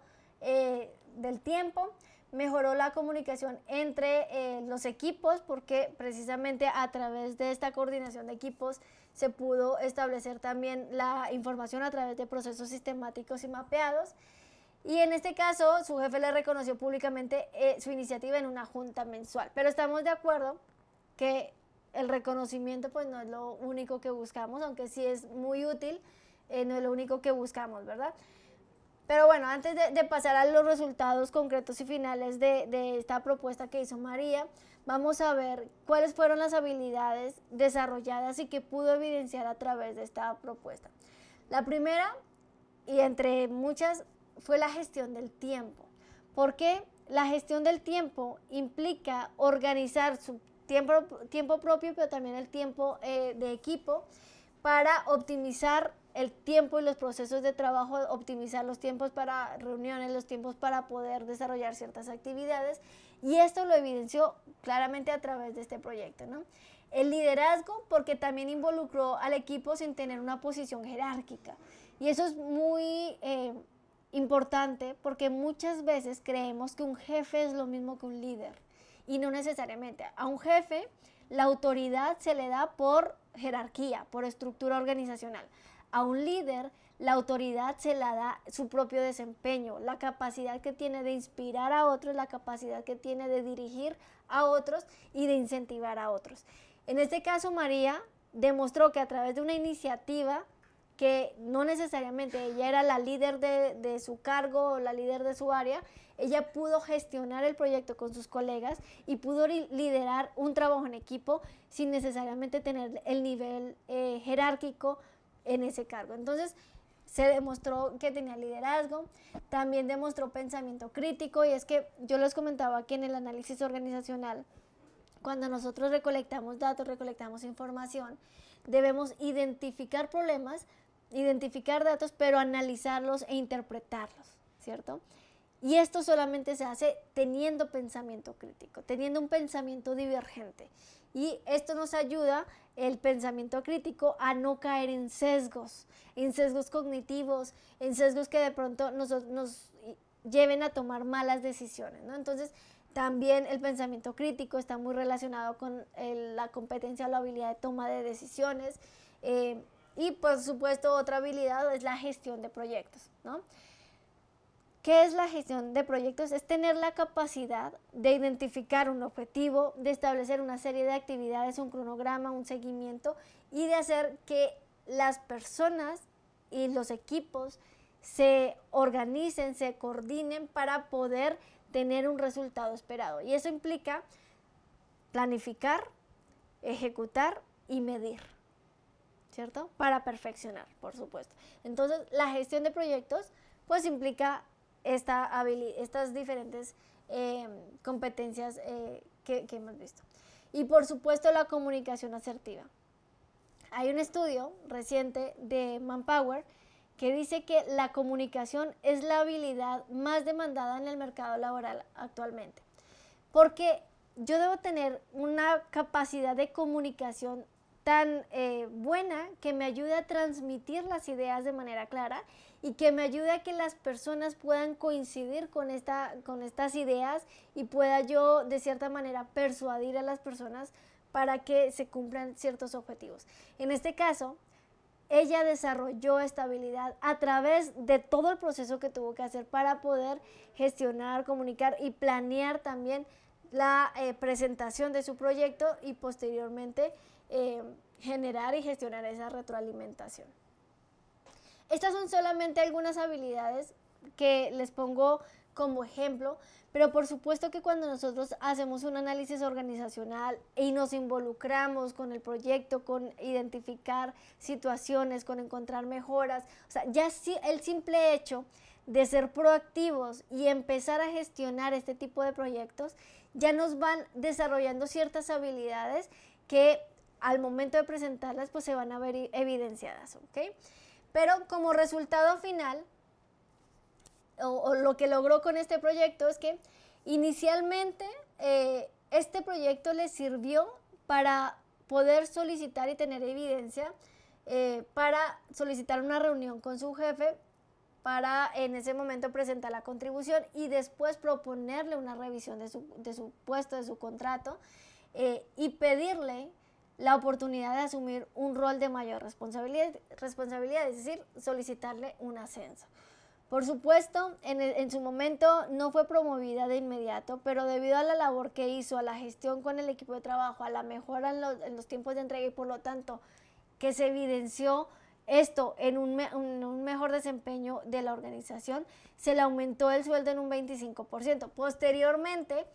Speaker 3: del tiempo. Mejoró la comunicación entre los equipos, porque precisamente a través de esta coordinación de equipos se pudo establecer también la información a través de procesos sistemáticos y mapeados. Y en este caso, su jefe le reconoció públicamente su iniciativa en una junta mensual. Pero estamos de acuerdo que el reconocimiento pues no es lo único que buscamos, aunque sí es muy útil, no es lo único que buscamos, ¿verdad? Pero bueno, antes de pasar a los resultados concretos y finales de esta propuesta que hizo María, vamos a ver cuáles fueron las habilidades desarrolladas y que pudo evidenciar a través de esta propuesta. La primera, y entre muchas, fue la gestión del tiempo. ¿Por qué? La gestión del tiempo implica organizar su tiempo propio, pero también el tiempo de equipo, para optimizar el tiempo y los procesos de trabajo, optimizar los tiempos para reuniones, los tiempos para poder desarrollar ciertas actividades, y esto lo evidenció claramente a través de este proyecto, ¿no? El liderazgo, porque también involucró al equipo sin tener una posición jerárquica, y eso es muy importante, porque muchas veces creemos que un jefe es lo mismo que un líder, y no necesariamente. A un jefe la autoridad se le da por jerarquía, por estructura organizacional. A un líder la autoridad se la da su propio desempeño, la capacidad que tiene de inspirar a otros, la capacidad que tiene de dirigir a otros y de incentivar a otros. En este caso, María demostró que a través de una iniciativa, que no necesariamente ella era la líder de su cargo o la líder de su área, ella pudo gestionar el proyecto con sus colegas y pudo liderar un trabajo en equipo sin necesariamente tener el nivel jerárquico en ese cargo. Entonces, se demostró que tenía liderazgo, también demostró pensamiento crítico, y es que yo les comentaba que en el análisis organizacional, cuando nosotros recolectamos datos, recolectamos información, debemos identificar problemas, identificar datos, pero analizarlos e interpretarlos, ¿cierto? Y esto solamente se hace teniendo pensamiento crítico, teniendo un pensamiento divergente. Y esto nos ayuda, el pensamiento crítico, a no caer en sesgos cognitivos, en sesgos que de pronto nos lleven a tomar malas decisiones, ¿no? Entonces, también el pensamiento crítico está muy relacionado con la competencia o la habilidad de toma de decisiones. Y por supuesto otra habilidad es la gestión de proyectos, ¿no? ¿Qué es la gestión de proyectos? Es tener la capacidad de identificar un objetivo, de establecer una serie de actividades, un cronograma, un seguimiento y de hacer que las personas y los equipos se organicen, se coordinen para poder tener un resultado esperado. Y eso implica planificar, ejecutar y medir, ¿cierto? Para perfeccionar, por supuesto. Entonces, la gestión de proyectos, pues implica estas diferentes competencias que hemos visto. Y por supuesto, la comunicación asertiva. Hay un estudio reciente de Manpower que dice que la comunicación es la habilidad más demandada en el mercado laboral actualmente. Porque yo debo tener una capacidad de comunicación tan buena que me ayude a transmitir las ideas de manera clara y que me ayude a que las personas puedan coincidir con estas ideas y pueda yo de cierta manera persuadir a las personas para que se cumplan ciertos objetivos. En este caso, ella desarrolló esta habilidad a través de todo el proceso que tuvo que hacer para poder gestionar, comunicar y planear también la presentación de su proyecto y posteriormente generar y gestionar esa retroalimentación. Estas son solamente algunas habilidades que les pongo como ejemplo, pero por supuesto que cuando nosotros hacemos un análisis organizacional y nos involucramos con el proyecto, con identificar situaciones, con encontrar mejoras, o sea, ya el simple hecho de ser proactivos y empezar a gestionar este tipo de proyectos, ya nos van desarrollando ciertas habilidades que al momento de presentarlas pues se van a ver evidenciadas, ¿ok? Pero como resultado final, o lo que logró con este proyecto es que inicialmente este proyecto le sirvió para poder solicitar y tener evidencia, para solicitar una reunión con su jefe, para en ese momento presentar la contribución y después proponerle una revisión de su puesto, de su contrato, y pedirle la oportunidad de asumir un rol de mayor responsabilidad, es decir, solicitarle un ascenso. Por supuesto, en su momento no fue promovida de inmediato, pero debido a la labor que hizo, a la gestión con el equipo de trabajo, a la mejora en los tiempos de entrega y por lo tanto que se evidenció esto en un mejor desempeño de la organización, se le aumentó el sueldo en un 25%. Posteriormente,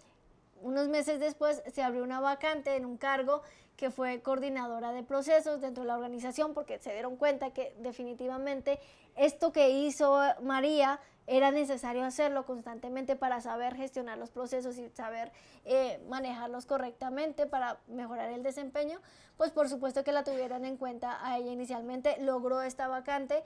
Speaker 3: unos meses después, se abrió una vacante en un cargo que fue coordinadora de procesos dentro de la organización porque se dieron cuenta que definitivamente esto que hizo María era necesario hacerlo constantemente para saber gestionar los procesos y saber manejarlos correctamente para mejorar el desempeño. Pues por supuesto que la tuvieron en cuenta a ella inicialmente, logró esta vacante,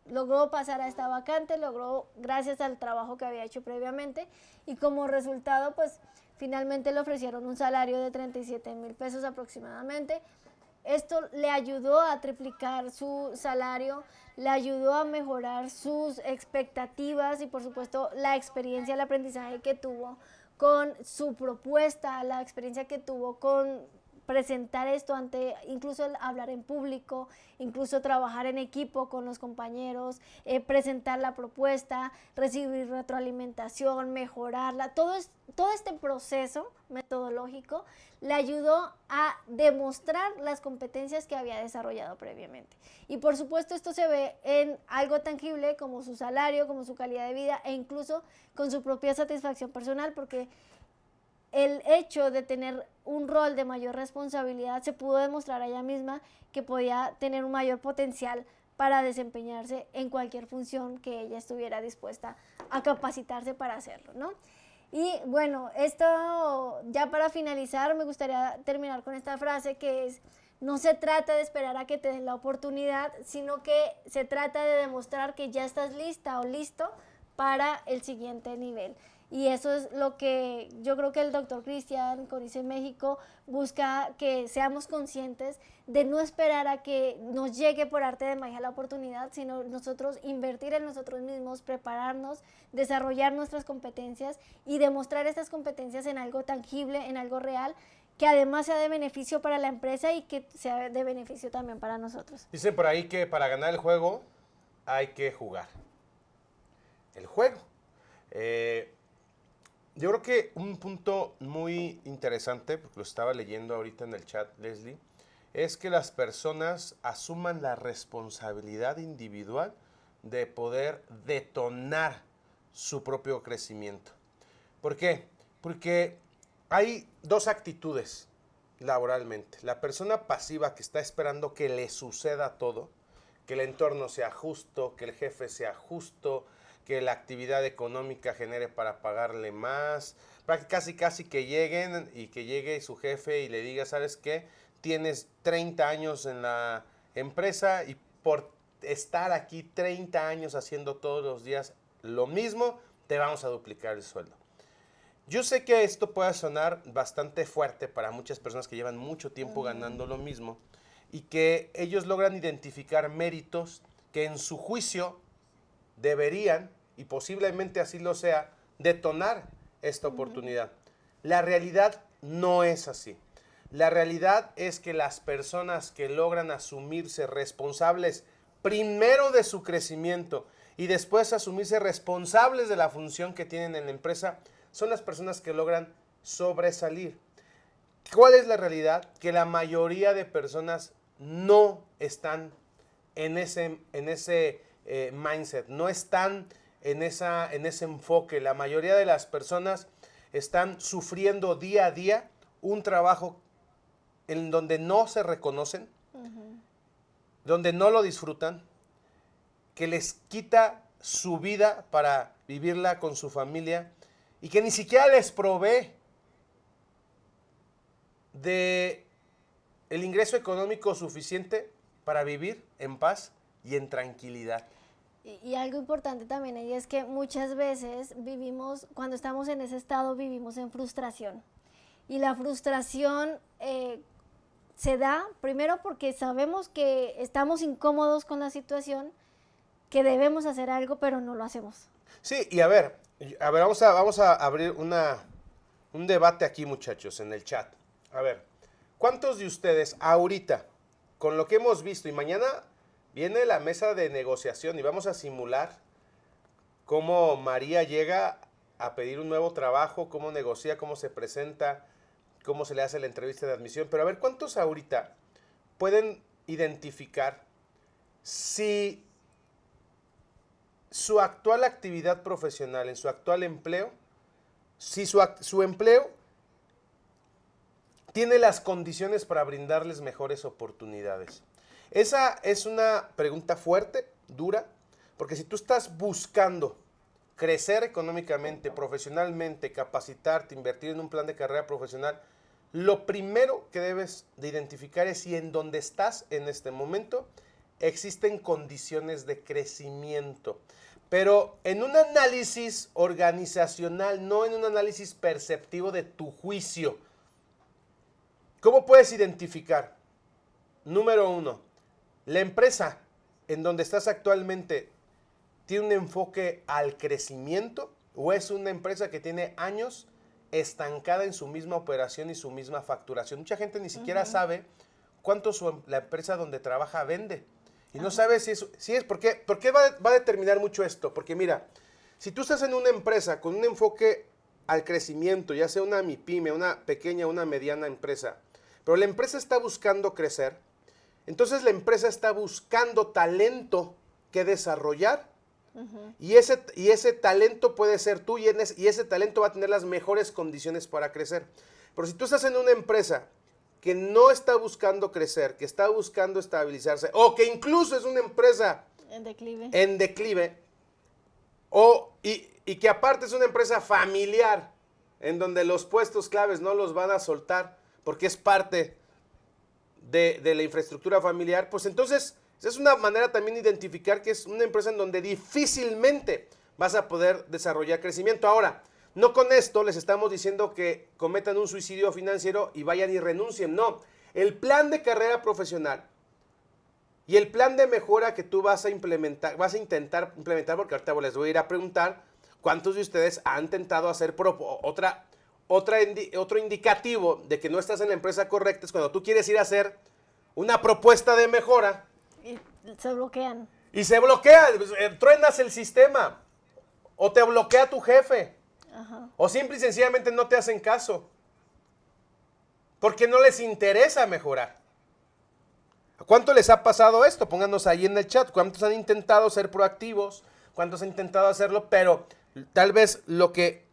Speaker 3: logró pasar a esta vacante, logró gracias al trabajo que había hecho previamente y como resultado pues finalmente le ofrecieron un salario de 37,000 pesos aproximadamente. Esto le ayudó a triplicar su salario, le ayudó a mejorar sus expectativas y por supuesto la experiencia, el aprendizaje que tuvo con su propuesta, la experiencia que tuvo con presentar esto ante, incluso hablar en público, incluso trabajar en equipo con los compañeros, presentar la propuesta, recibir retroalimentación, mejorarla, todo este proceso metodológico le ayudó a demostrar las competencias que había desarrollado previamente. Y por supuesto esto se ve en algo tangible como su salario, como su calidad de vida e incluso con su propia satisfacción personal porque el hecho de tener un rol de mayor responsabilidad se pudo demostrar a ella misma que podía tener un mayor potencial para desempeñarse en cualquier función que ella estuviera dispuesta a capacitarse para hacerlo, ¿no? Y bueno, esto ya para finalizar me gustaría terminar con esta frase que es: no se trata de esperar a que te den la oportunidad, sino que se trata de demostrar que ya estás lista o listo para el siguiente nivel. Y eso es lo que yo creo que el doctor Cristian con ICE México busca, que seamos conscientes de no esperar a que nos llegue por arte de magia la oportunidad, sino nosotros invertir en nosotros mismos, prepararnos, desarrollar nuestras competencias y demostrar estas competencias en algo tangible, en algo real, que además sea de beneficio para la empresa y que sea de beneficio también para nosotros.
Speaker 1: Dicen por ahí que para ganar el juego hay que jugar el juego. Yo creo que un punto muy interesante, porque lo estaba leyendo ahorita en el chat, Leslie, es que las personas asuman la responsabilidad individual de poder detonar su propio crecimiento. ¿Por qué? Porque hay dos actitudes laboralmente. La persona pasiva que está esperando que le suceda todo, que el entorno sea justo, que el jefe sea justo, que la actividad económica genere para pagarle más, casi que lleguen y que llegue su jefe y le diga, ¿sabes qué? Tienes 30 años en la empresa y por estar aquí 30 años haciendo todos los días lo mismo, te vamos a duplicar el sueldo. Yo sé que esto puede sonar bastante fuerte para muchas personas que llevan mucho tiempo ganando lo mismo y que ellos logran identificar méritos que en su juicio deberían, y posiblemente así lo sea, detonar esta oportunidad. La realidad no es así. La realidad es que las personas que logran asumirse responsables primero de su crecimiento y después asumirse responsables de la función que tienen en la empresa son las personas que logran sobresalir. ¿Cuál es la realidad? Que la mayoría de personas no están en ese mindset, no están en ese enfoque. La mayoría de las personas están sufriendo día a día un trabajo en donde no se reconocen, donde no lo disfrutan, que les quita su vida para vivirla con su familia y que ni siquiera les provee de el ingreso económico suficiente para vivir en paz y en tranquilidad.
Speaker 3: Y algo importante también ahí es que muchas veces vivimos, cuando estamos en ese estado, vivimos en frustración. Y la frustración se da primero porque sabemos que estamos incómodos con la situación, que debemos hacer algo, pero no lo hacemos.
Speaker 1: Sí, y a ver, vamos a abrir un debate aquí, muchachos, en el chat. A ver, ¿cuántos de ustedes ahorita, con lo que hemos visto, y mañana viene la mesa de negociación y vamos a simular cómo María llega a pedir un nuevo trabajo, cómo negocia, cómo se presenta, cómo se le hace la entrevista de admisión? Pero a ver, ¿cuántos ahorita pueden identificar si su actual actividad profesional, en su actual empleo, si su empleo tiene las condiciones para brindarles mejores oportunidades? Esa es una pregunta fuerte, dura, porque si tú estás buscando crecer económicamente, profesionalmente, capacitarte, invertir en un plan de carrera profesional, lo primero que debes de identificar es si en donde estás en este momento existen condiciones de crecimiento. Pero en un análisis organizacional, no en un análisis perceptivo de tu juicio. ¿Cómo puedes identificar? Número 1, la empresa en donde estás actualmente tiene un enfoque al crecimiento o es una empresa que tiene años estancada en su misma operación y su misma facturación. Mucha gente ni siquiera sabe cuánto la empresa donde trabaja vende. Y no sabe si es ¿por qué va a determinar mucho esto? Porque mira, si tú estás en una empresa con un enfoque al crecimiento, ya sea una MIPYME, una pequeña, una mediana empresa, pero la empresa está buscando crecer, entonces la empresa está buscando talento que desarrollar y ese talento puede ser tú y ese talento va a tener las mejores condiciones para crecer. Pero si tú estás en una empresa que no está buscando crecer, que está buscando estabilizarse, o que incluso es una empresa en declive y que aparte es una empresa familiar, en donde los puestos claves no los van a soltar porque es parte de la infraestructura familiar, pues entonces es una manera también de identificar que es una empresa en donde difícilmente vas a poder desarrollar crecimiento. Ahora, No con esto les estamos diciendo que cometan un suicidio financiero y vayan y renuncien, no. El plan de carrera profesional y el plan de mejora que tú vas a implementar, vas a intentar implementar, porque ahorita les voy a ir a preguntar cuántos de ustedes han intentado hacer otro indicativo de que no estás en la empresa correcta, es cuando tú quieres ir a hacer una propuesta de mejora.
Speaker 3: Y se bloquean.
Speaker 1: Y se bloquea, truenas el sistema, o te bloquea tu jefe,
Speaker 3: Ajá.
Speaker 1: o simple y sencillamente no te hacen caso, porque no les interesa mejorar. ¿A cuánto les ha pasado esto? Pónganos ahí en el chat, ¿cuántos han intentado ser proactivos? ¿Cuántos han intentado hacerlo? Pero tal vez lo que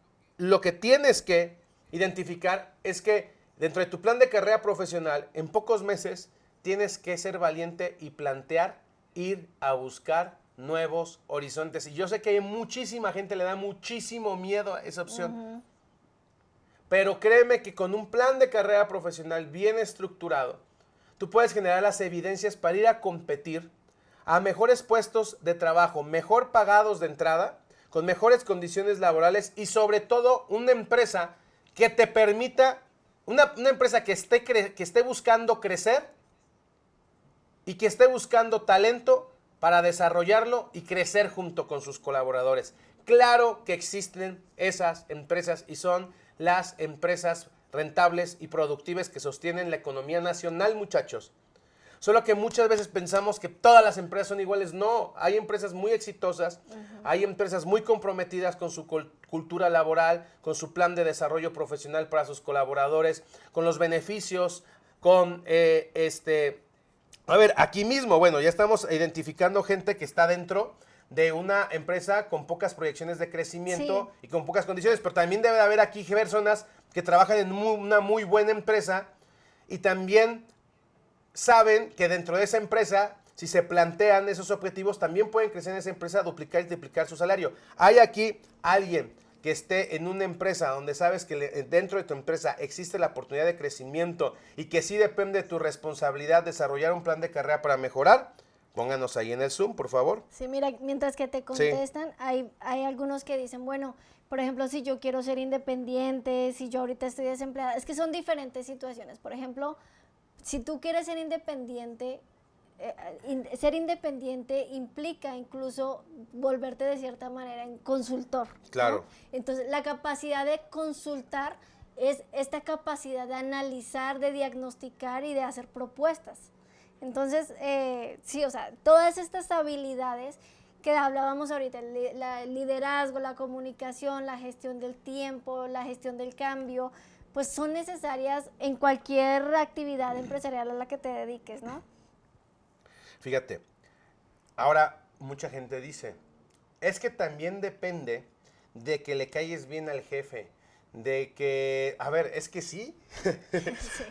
Speaker 1: tienes que identificar es que dentro de tu plan de carrera profesional, en pocos meses, tienes que ser valiente y plantear ir a buscar nuevos horizontes. Y yo sé que hay muchísima gente, le da muchísimo miedo a esa opción. Pero créeme que con un plan de carrera profesional bien estructurado, tú puedes generar las evidencias para ir a competir a mejores puestos de trabajo, mejor pagados de entrada, con mejores condiciones laborales y sobre todo una empresa que te permita, una empresa que esté buscando crecer y que esté buscando talento para desarrollarlo y crecer junto con sus colaboradores. Claro que existen esas empresas y son las empresas rentables y productivas que sostienen la economía nacional, muchachos. Solo que muchas veces pensamos que todas las empresas son iguales. No, hay empresas muy exitosas, hay empresas muy comprometidas con su cultura laboral, con su plan de desarrollo profesional para sus colaboradores, con los beneficios, con A ver, aquí mismo, bueno, ya estamos identificando gente que está dentro de una empresa con pocas proyecciones de crecimiento y con pocas condiciones, pero también debe de haber aquí personas que trabajan en una muy buena empresa y también saben que dentro de esa empresa, si se plantean esos objetivos, también pueden crecer en esa empresa, duplicar y triplicar su salario. Hay aquí alguien que esté en una empresa donde sabes que dentro de tu empresa existe la oportunidad de crecimiento y que sí depende de tu responsabilidad desarrollar un plan de carrera para mejorar. Pónganos ahí en el Zoom, por favor.
Speaker 3: Sí, mira, mientras que te contestan, hay algunos que dicen, bueno, por ejemplo, si yo quiero ser independiente, si yo ahorita estoy desempleada, es que son diferentes situaciones. Por ejemplo, si tú quieres ser independiente implica incluso volverte de cierta manera en consultor.
Speaker 1: Claro.
Speaker 3: ¿No? Entonces, la capacidad de consultar es esta capacidad de analizar, de diagnosticar y de hacer propuestas. Entonces, sí, o sea, todas estas habilidades que hablábamos ahorita, el liderazgo, la comunicación, la gestión del tiempo, la gestión del cambio, pues son necesarias en cualquier actividad empresarial a la que te dediques, ¿no?
Speaker 1: Fíjate, ahora mucha gente dice, es que también depende de que le caigas bien al jefe, de que, a ver, es que sí,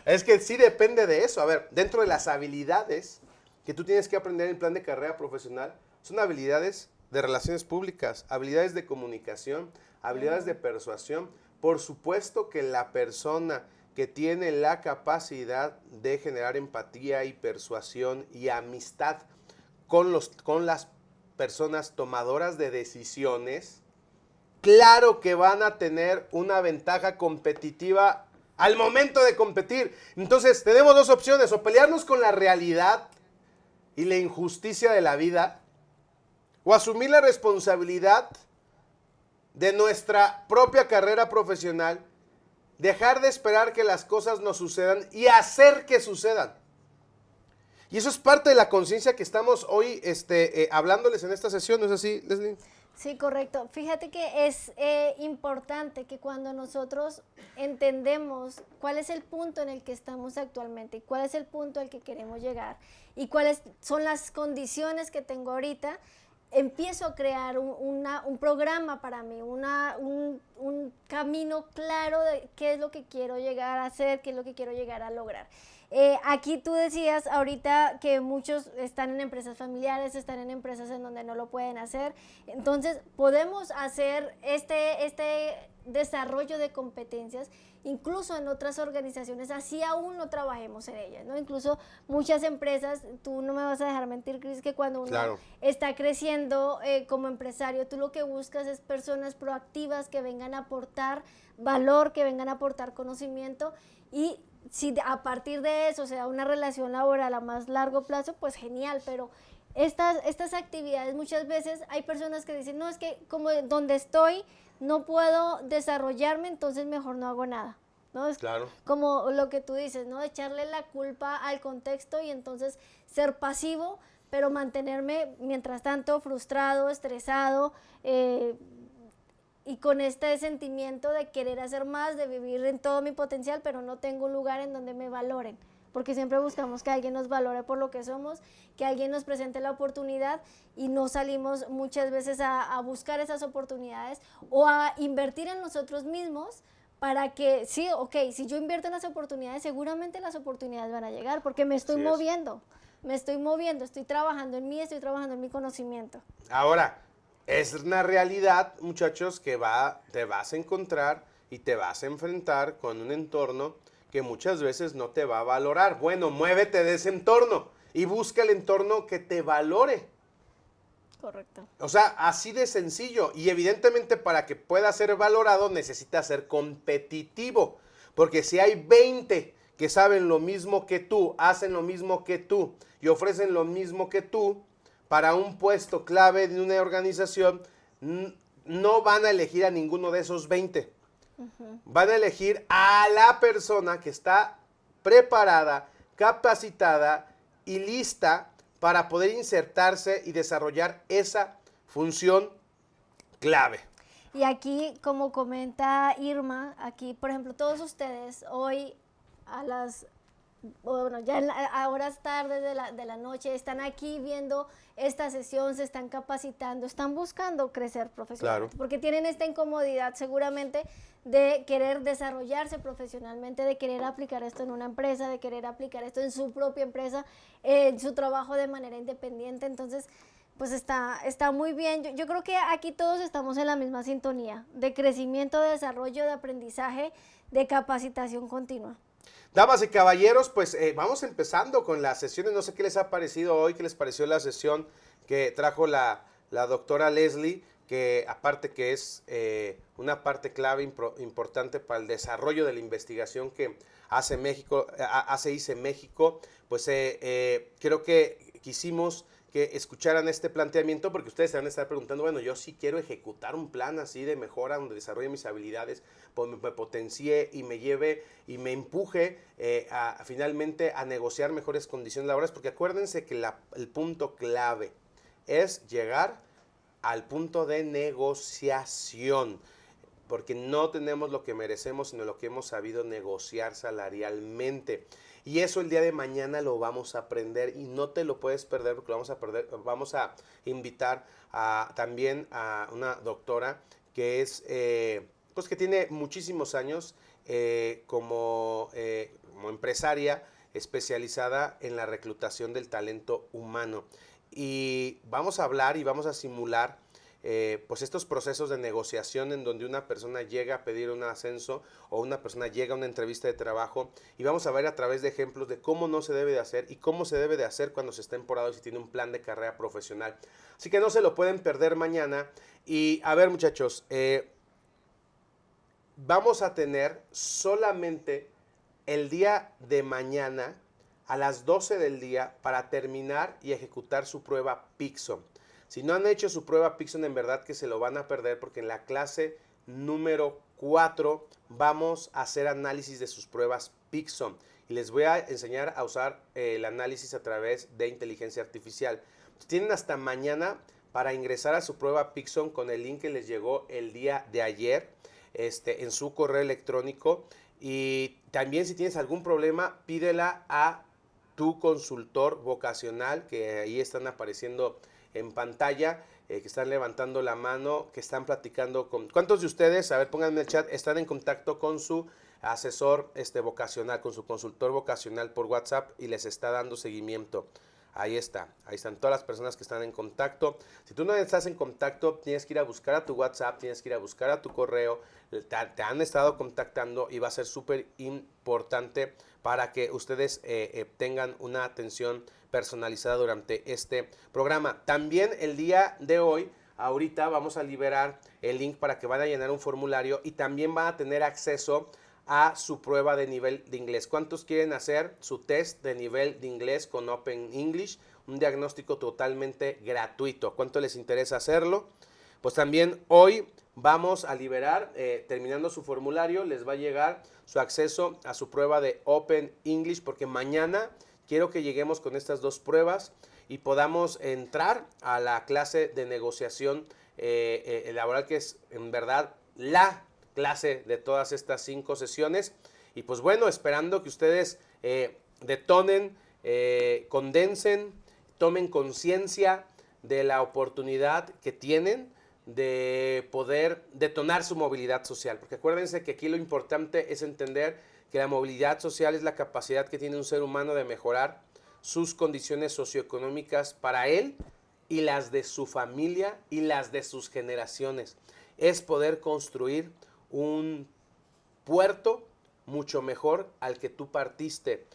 Speaker 1: es que sí depende de eso. A ver, dentro de las habilidades que tú tienes que aprender en el plan de carrera profesional, son habilidades de relaciones públicas, habilidades de comunicación, habilidades de persuasión. Por supuesto que la persona que tiene la capacidad de generar empatía y persuasión y amistad con las personas tomadoras de decisiones, claro que van a tener una ventaja competitiva al momento de competir. Entonces, tenemos dos opciones, o pelearnos con la realidad y la injusticia de la vida, o asumir la responsabilidad de nuestra propia carrera profesional, dejar de esperar que las cosas nos sucedan y hacer que sucedan. Y eso es parte de la conciencia que estamos hoy hablándoles en esta sesión, ¿no es así, Leslie?
Speaker 3: Sí, correcto. Fíjate que es importante que cuando nosotros entendemos cuál es el punto en el que estamos actualmente y cuál es el punto al que queremos llegar y cuáles son las condiciones que tengo ahorita, empiezo a crear un programa para mí, un camino claro de qué es lo que quiero llegar a hacer, qué es lo que quiero llegar a lograr. Aquí tú decías ahorita que muchos están en empresas familiares, están en empresas en donde no lo pueden hacer. Entonces, podemos hacer este desarrollo de competencias, incluso en otras organizaciones, así aún no trabajemos en ellas, ¿no? Incluso muchas empresas, tú no me vas a dejar mentir, Cris, que cuando uno está creciendo como empresario, tú lo que buscas es personas proactivas que vengan a aportar valor, que vengan a aportar conocimiento, y si a partir de eso se da una relación laboral a más largo plazo, pues genial, pero estas actividades muchas veces hay personas que dicen, no, es que como donde estoy no puedo desarrollarme, entonces mejor no hago nada, ¿no? Es como lo que tú dices, ¿no? Echarle la culpa al contexto y entonces ser pasivo, pero mantenerme mientras tanto frustrado, estresado, y con este sentimiento de querer hacer más, de vivir en todo mi potencial, pero no tengo un lugar en donde me valoren, porque siempre buscamos que alguien nos valore por lo que somos, que alguien nos presente la oportunidad, y no salimos muchas veces a buscar esas oportunidades o a invertir en nosotros mismos para que, sí, ok, si yo invierto en las oportunidades, seguramente las oportunidades van a llegar, porque me estoy moviendo, estoy trabajando en mí, estoy trabajando en mi conocimiento.
Speaker 1: Ahora, es una realidad, muchachos, que te vas a encontrar y te vas a enfrentar con un entorno que muchas veces no te va a valorar. Bueno, muévete de ese entorno y busca el entorno que te valore.
Speaker 3: Correcto.
Speaker 1: O sea, así de sencillo. Y evidentemente para que pueda ser valorado necesita ser competitivo. Porque si hay 20 que saben lo mismo que tú, hacen lo mismo que tú y ofrecen lo mismo que tú, para un puesto clave de una organización, no van a elegir a ninguno de esos 20. Van a elegir a la persona que está preparada, capacitada y lista para poder insertarse y desarrollar esa función clave.
Speaker 3: Y aquí, como comenta Irma, aquí, por ejemplo, todos ustedes hoy a horas tardes de la noche están aquí viendo esta sesión, se están capacitando, están buscando crecer profesionalmente, porque tienen esta incomodidad seguramente de querer desarrollarse profesionalmente, de querer aplicar esto en una empresa, de querer aplicar esto en su propia empresa, en su trabajo de manera independiente. Entonces, pues está muy bien. Yo creo que aquí todos estamos en la misma sintonía de crecimiento, de desarrollo, de aprendizaje, de capacitación continua.
Speaker 1: Damas y caballeros, pues vamos empezando con las sesiones. No sé qué les ha parecido hoy, qué les pareció la sesión que trajo la doctora Leslie, que aparte que es una parte clave importante para el desarrollo de la investigación que hace ICE México, pues creo que quisimos que escucharan este planteamiento, porque ustedes se van a estar preguntando, bueno, yo sí quiero ejecutar un plan así de mejora donde desarrolle mis habilidades, pues me potencie y me lleve y me empuje finalmente a negociar mejores condiciones laborales, porque acuérdense que el punto clave es llegar al punto de negociación, porque no tenemos lo que merecemos, sino lo que hemos sabido negociar salarialmente. Y eso el día de mañana lo vamos a aprender y no te lo puedes perder, porque vamos a invitar también a una doctora que es, pues que tiene muchísimos años como empresaria especializada en la reclutación del talento humano. Y vamos a hablar y vamos a simular pues estos procesos de negociación en donde una persona llega a pedir un ascenso o una persona llega a una entrevista de trabajo, y vamos a ver a través de ejemplos de cómo no se debe de hacer y cómo se debe de hacer cuando se está temporado y se tiene un plan de carrera profesional. Así que no se lo pueden perder mañana. Y a ver, muchachos, vamos a tener solamente el día de mañana a las 12 del día para terminar y ejecutar su prueba Peakson. Si no han hecho su prueba Peakson, en verdad que se lo van a perder, porque en la clase número 4 vamos a hacer análisis de sus pruebas Peakson y les voy a enseñar a usar el análisis a través de inteligencia artificial. Tienen hasta mañana para ingresar a su prueba Peakson con el link que les llegó el día de ayer en su correo electrónico. Y también, si tienes algún problema, pídela a tu consultor vocacional, que ahí están apareciendo en pantalla, que están levantando la mano, que están platicando con... ¿Cuántos de ustedes, a ver, pónganme en el chat, están en contacto con su asesor vocacional, con su consultor vocacional por WhatsApp y les está dando seguimiento? Ahí están todas las personas que están en contacto. Si tú no estás en contacto, tienes que ir a buscar a tu WhatsApp, tienes que ir a buscar a tu correo, te han estado contactando y va a ser súper importante para que ustedes tengan una atención personalizada durante este programa. También el día de hoy, ahorita vamos a liberar el link para que vayan a llenar un formulario y también van a tener acceso a su prueba de nivel de inglés. ¿Cuántos quieren hacer su test de nivel de inglés con Open English? Un diagnóstico totalmente gratuito. ¿Cuánto les interesa hacerlo? Pues también hoy vamos a liberar, terminando su formulario, les va a llegar su acceso a su prueba de Open English, porque mañana quiero que lleguemos con estas dos pruebas y podamos entrar a la clase de negociación laboral, que es en verdad la clase de todas estas 5 sesiones. Y pues bueno, esperando que ustedes detonen, condensen, tomen conciencia de la oportunidad que tienen de poder detonar su movilidad social. Porque acuérdense que aquí lo importante es entender que la movilidad social es la capacidad que tiene un ser humano de mejorar sus condiciones socioeconómicas para él y las de su familia y las de sus generaciones. Es poder construir un puerto mucho mejor al que tú partiste,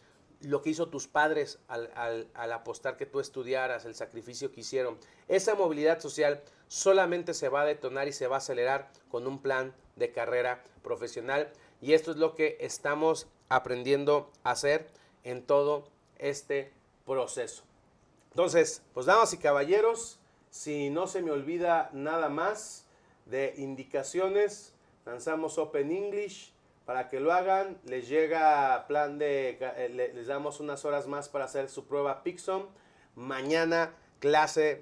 Speaker 1: lo que hizo tus padres al apostar que tú estudiaras, el sacrificio que hicieron. Esa movilidad social solamente se va a detonar y se va a acelerar con un plan de carrera profesional, y esto es lo que estamos aprendiendo a hacer en todo este proceso. Entonces, pues damas y caballeros, si no se me olvida nada más de indicaciones, lanzamos Open English para que lo hagan. Les llega plan de, les damos unas horas más para hacer su prueba Peakson. Mañana clase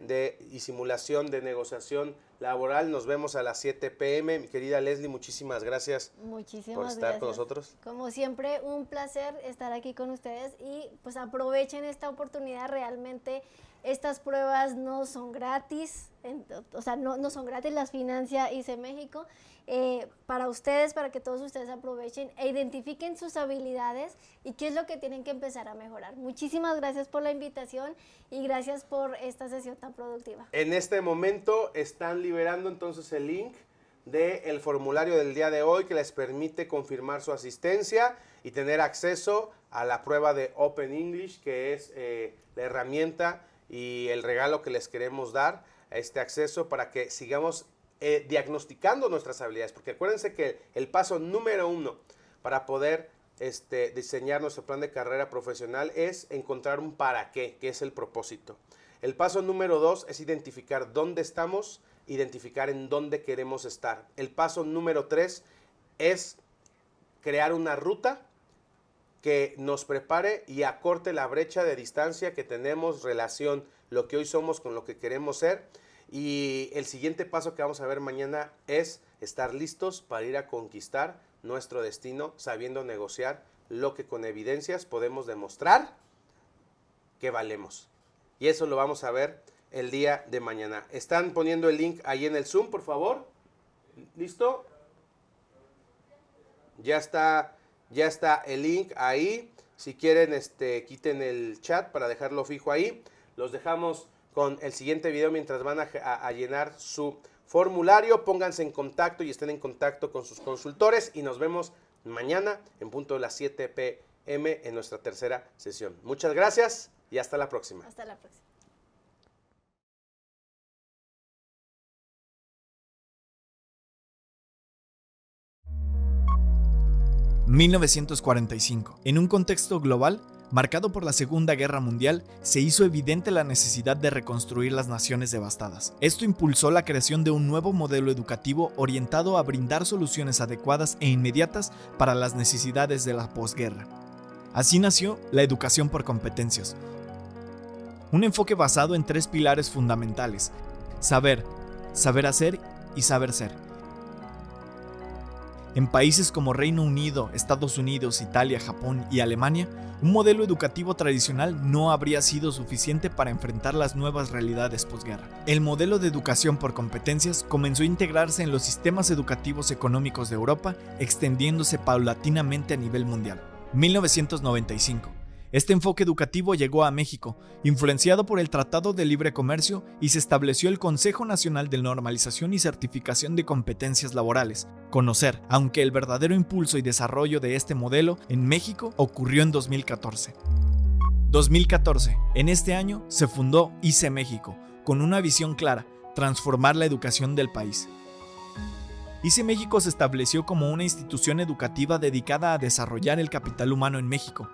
Speaker 1: y simulación de negociación laboral. Nos vemos a las 7 p.m. Mi querida Leslie, muchísimas gracias por estar con nosotros.
Speaker 3: Como siempre, un placer estar aquí con ustedes y pues aprovechen esta oportunidad. Realmente estas pruebas no son gratis, o sea, no son gratis, las financia ICE México. Para ustedes, para que todos ustedes aprovechen e identifiquen sus habilidades y qué es lo que tienen que empezar a mejorar. Muchísimas gracias por la invitación y gracias por esta sesión tan productiva.
Speaker 1: En este momento están liberando entonces el link del formulario del día de hoy que les permite confirmar su asistencia y tener acceso a la prueba de Open English, que es la herramienta y el regalo que les queremos dar, a este acceso para que sigamos diagnosticando nuestras habilidades, porque acuérdense que el paso número 1 para poder diseñar nuestro plan de carrera profesional es encontrar un para qué, que es el propósito. El paso número 2 es identificar dónde estamos, identificar en dónde queremos estar. El paso número 3 es crear una ruta que nos prepare y acorte la brecha de distancia que tenemos, relación lo que hoy somos con lo que queremos ser. Y el siguiente paso que vamos a ver mañana es estar listos para ir a conquistar nuestro destino, sabiendo negociar lo que con evidencias podemos demostrar que valemos. Y eso lo vamos a ver el día de mañana. Están poniendo el link ahí en el Zoom, por favor. ¿Listo? Ya está el link ahí. Si quieren, quiten el chat para dejarlo fijo ahí. Los dejamos con el siguiente video mientras van a llenar su formulario. Pónganse en contacto y estén en contacto con sus consultores y nos vemos mañana en punto de las 7 p.m. en nuestra tercera sesión. Muchas gracias y hasta la próxima.
Speaker 3: Hasta la próxima.
Speaker 4: ...1945... En un contexto global marcado por la Segunda Guerra Mundial, se hizo evidente la necesidad de reconstruir las naciones devastadas. Esto impulsó la creación de un nuevo modelo educativo orientado a brindar soluciones adecuadas e inmediatas para las necesidades de la posguerra. Así nació la educación por competencias, un enfoque basado en 3 pilares fundamentales: saber, saber hacer y saber ser. En países como Reino Unido, Estados Unidos, Italia, Japón y Alemania, un modelo educativo tradicional no habría sido suficiente para enfrentar las nuevas realidades posguerra. El modelo de educación por competencias comenzó a integrarse en los sistemas educativos económicos de Europa, extendiéndose paulatinamente a nivel mundial. 1995. Este enfoque educativo llegó a México, influenciado por el Tratado de Libre Comercio, y se estableció el Consejo Nacional de Normalización y Certificación de Competencias Laborales, CONOCER, aunque el verdadero impulso y desarrollo de este modelo en México ocurrió en 2014. 2014. En este año se fundó ICE México, con una visión clara: transformar la educación del país. ICE México se estableció como una institución educativa dedicada a desarrollar el capital humano en México,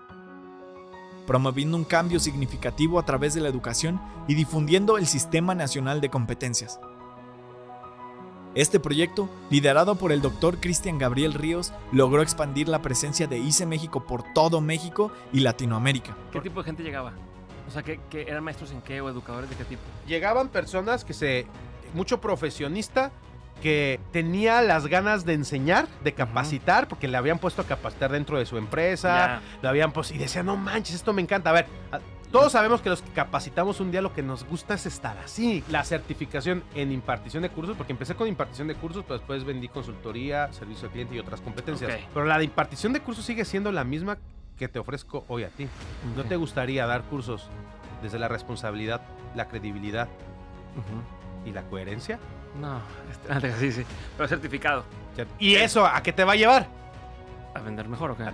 Speaker 4: promoviendo un cambio significativo a través de la educación y difundiendo el Sistema Nacional de Competencias. Este proyecto, liderado por el Dr. Cristian Gabriel Ríos, logró expandir la presencia de ICE México por todo México y Latinoamérica.
Speaker 5: ¿Qué tipo de gente llegaba? O sea, ¿que eran maestros en qué o educadores de qué tipo?
Speaker 6: Llegaban personas mucho profesionista, que tenía las ganas de enseñar, de capacitar, porque le habían puesto a capacitar dentro de su empresa, lo habían y decían, no manches, esto me encanta. A ver, todos sabemos que los que capacitamos un día lo que nos gusta es estar así. La certificación en impartición de cursos, porque empecé con impartición de cursos, pero después vendí consultoría, servicio al cliente y otras competencias.
Speaker 5: Okay.
Speaker 6: Pero la de impartición de cursos sigue siendo la misma que te ofrezco hoy a ti. ¿No te gustaría dar cursos desde la responsabilidad, la credibilidad y la coherencia?
Speaker 5: No, sí, pero certificado.
Speaker 6: ¿Y eso a qué te va a llevar?
Speaker 5: ¿A vender mejor o qué?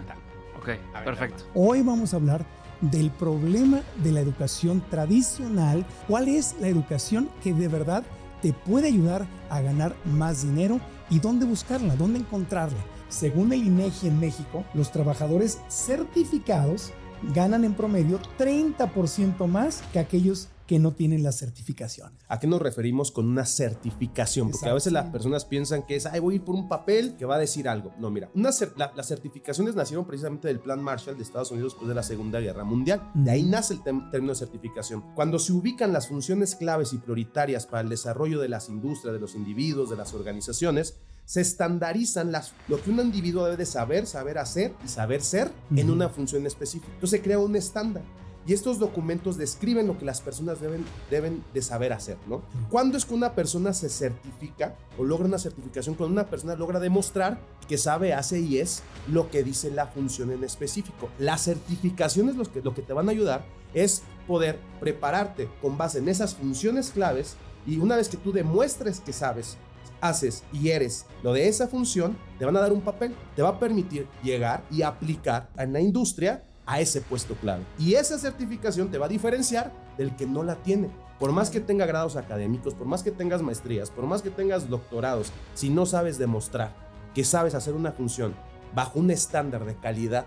Speaker 5: Ok, perfecto.
Speaker 7: Hoy vamos a hablar del problema de la educación tradicional. ¿Cuál es la educación que de verdad te puede ayudar a ganar más dinero y dónde buscarla, dónde encontrarla? Según el INEGI en México, los trabajadores certificados ganan en promedio 30% más que aquellos que no tienen la certificación.
Speaker 8: ¿A qué nos referimos con una certificación? Porque a veces las personas piensan que es, voy a ir por un papel que va a decir algo. No, mira, las certificaciones nacieron precisamente del Plan Marshall de Estados Unidos después de la Segunda Guerra Mundial. De ahí nace el término de certificación. Cuando se ubican las funciones claves y prioritarias para el desarrollo de las industrias, de los individuos, de las organizaciones, se estandarizan lo que un individuo debe de saber hacer y saber ser en una función específica. Entonces se crea un estándar. Y estos documentos describen lo que las personas deben de saber hacer, ¿no? ¿Cuándo es que una persona se certifica o logra una certificación? Cuando una persona logra demostrar que sabe, hace y es lo que dice la función en específico. Las certificaciones lo que te van a ayudar es poder prepararte con base en esas funciones claves, y una vez que tú demuestres que sabes, haces y eres lo de esa función, te van a dar un papel, te va a permitir llegar y aplicar en la industria a ese puesto clave. Y esa certificación te va a diferenciar del que no la tiene. Por más que tenga grados académicos, por más que tengas maestrías, por más que tengas doctorados, si no sabes demostrar que sabes hacer una función bajo un estándar de calidad,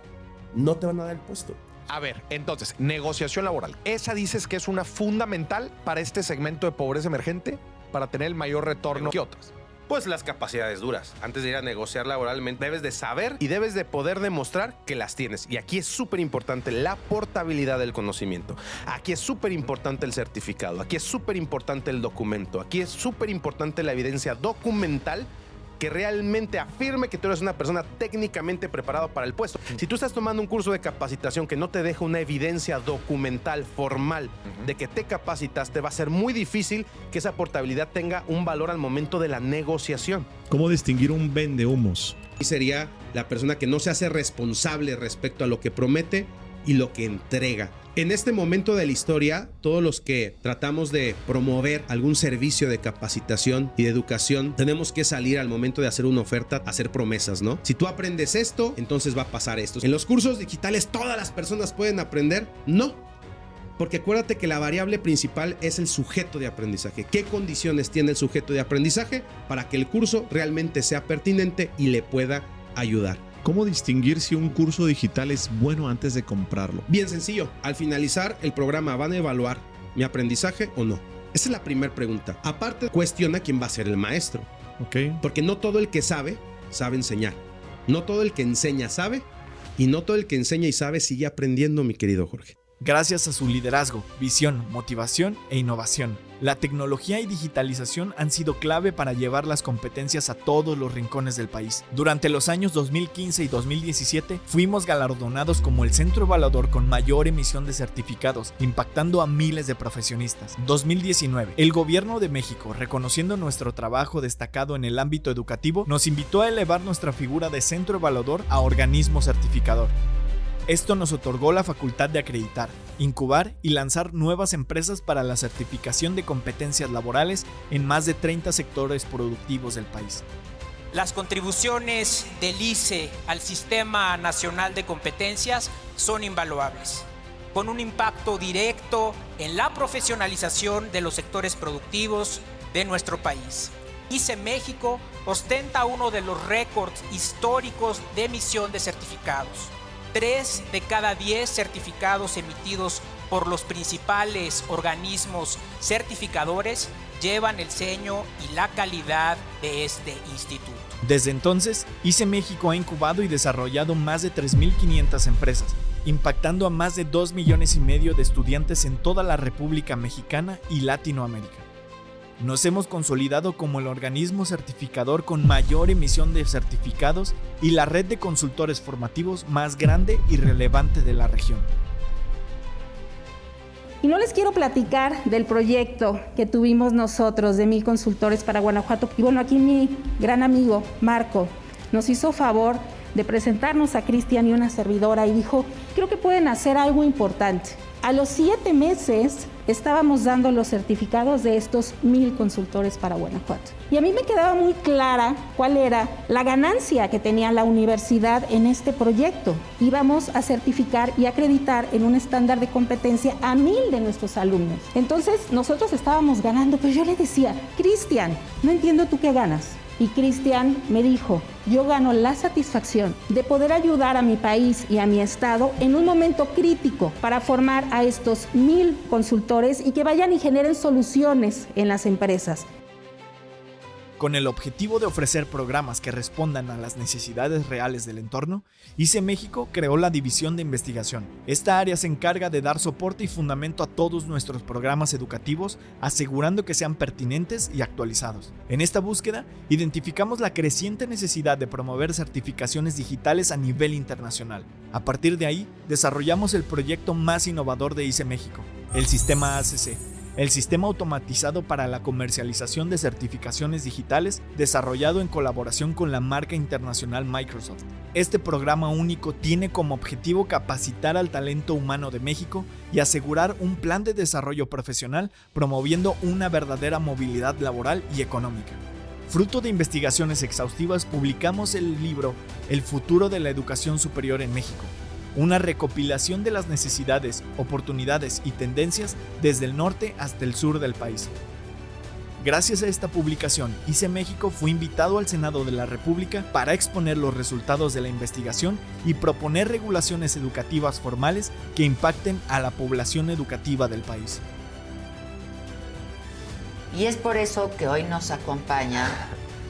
Speaker 8: no te van a dar el puesto.
Speaker 9: A ver, entonces, negociación laboral. ¿Esa dices que es una fundamental para este segmento de pobreza emergente para tener el mayor retorno que otras?
Speaker 6: Pues las capacidades duras. Antes de ir a negociar laboralmente, debes de saber y debes de poder demostrar que las tienes. Y aquí es súper importante la portabilidad del conocimiento. Aquí es súper importante el certificado. Aquí es súper importante el documento. Aquí es súper importante la evidencia documental que realmente afirme que tú eres una persona técnicamente preparada para el puesto. Si tú estás tomando un curso de capacitación que no te deja una evidencia documental, formal, de que te capacitaste, va a ser muy difícil que esa portabilidad tenga un valor al momento de la negociación.
Speaker 10: ¿Cómo distinguir un vendehumos?
Speaker 8: Y sería la persona que no se hace responsable respecto a lo que promete y lo que entrega. En este momento de la historia, todos los que tratamos de promover algún servicio de capacitación y de educación, tenemos que salir al momento de hacer una oferta, a hacer promesas, ¿no? Si tú aprendes esto, entonces va a pasar esto. En los cursos digitales, ¿todas las personas pueden aprender? No. Porque acuérdate que la variable principal es el sujeto de aprendizaje. ¿Qué condiciones tiene el sujeto de aprendizaje para que el curso realmente sea pertinente y le pueda ayudar?
Speaker 10: ¿Cómo distinguir si un curso digital es bueno antes de comprarlo?
Speaker 8: Bien sencillo. Al finalizar el programa, ¿van a evaluar mi aprendizaje o no? Esa es la primera pregunta. Aparte, cuestiona quién va a ser el maestro.
Speaker 10: Okay.
Speaker 8: Porque no todo el que sabe enseñar. No todo el que enseña sabe. Y no todo el que enseña y sabe sigue aprendiendo, mi querido Jorge.
Speaker 4: Gracias a su liderazgo, visión, motivación e innovación, la tecnología y digitalización han sido clave para llevar las competencias a todos los rincones del país. Durante los años 2015 y 2017 fuimos galardonados como el centro evaluador con mayor emisión de certificados, impactando a miles de profesionistas. 2019, el gobierno de México, reconociendo nuestro trabajo destacado en el ámbito educativo, nos invitó a elevar nuestra figura de centro evaluador a organismo certificador. Esto nos otorgó la facultad de acreditar, incubar y lanzar nuevas empresas para la certificación de competencias laborales en más de 30 sectores productivos del país.
Speaker 11: Las contribuciones del ICE al Sistema Nacional de Competencias son invaluables, con un impacto directo en la profesionalización de los sectores productivos de nuestro país. ICE México ostenta uno de los récords históricos de emisión de certificados. 3 de cada 10 certificados emitidos por los principales organismos certificadores llevan el sello y la calidad de este instituto.
Speaker 4: Desde entonces, ICE México ha incubado y desarrollado más de 3.500 empresas, impactando a más de 2,5 millones de estudiantes en toda la República Mexicana y Latinoamérica. Nos hemos consolidado como el organismo certificador con mayor emisión de certificados y la red de consultores formativos más grande y relevante de la región.
Speaker 12: Y no les quiero platicar del proyecto que tuvimos nosotros de 1,000 consultores para Guanajuato. Y bueno, aquí mi gran amigo Marco nos hizo favor de presentarnos a Cristian y una servidora y dijo, creo que pueden hacer algo importante. A los 7 meses estábamos dando los certificados de estos 1,000 consultores para Guanajuato. Y a mí me quedaba muy clara cuál era la ganancia que tenía la universidad en este proyecto. Íbamos a certificar y acreditar en un estándar de competencia a 1,000 de nuestros alumnos. Entonces nosotros estábamos ganando, pero yo le decía, Cristian, no entiendo tú qué ganas. Y Cristian me dijo, yo gano la satisfacción de poder ayudar a mi país y a mi estado en un momento crítico para formar a estos 1,000 consultores y que vayan y generen soluciones en las empresas.
Speaker 4: Con el objetivo de ofrecer programas que respondan a las necesidades reales del entorno, ICE México creó la División de Investigación. Esta área se encarga de dar soporte y fundamento a todos nuestros programas educativos, asegurando que sean pertinentes y actualizados. En esta búsqueda, identificamos la creciente necesidad de promover certificaciones digitales a nivel internacional. A partir de ahí, desarrollamos el proyecto más innovador de ICE México, el Sistema ACC. El sistema automatizado para la comercialización de certificaciones digitales desarrollado en colaboración con la marca internacional Microsoft. Este programa único tiene como objetivo capacitar al talento humano de México y asegurar un plan de desarrollo profesional promoviendo una verdadera movilidad laboral y económica. Fruto de investigaciones exhaustivas, publicamos el libro El futuro de la educación superior en México, una recopilación de las necesidades, oportunidades y tendencias desde el norte hasta el sur del país. Gracias a esta publicación, ICE México fue invitado al Senado de la República para exponer los resultados de la investigación y proponer regulaciones educativas formales que impacten a la población educativa del país.
Speaker 13: Y es por eso que hoy nos acompaña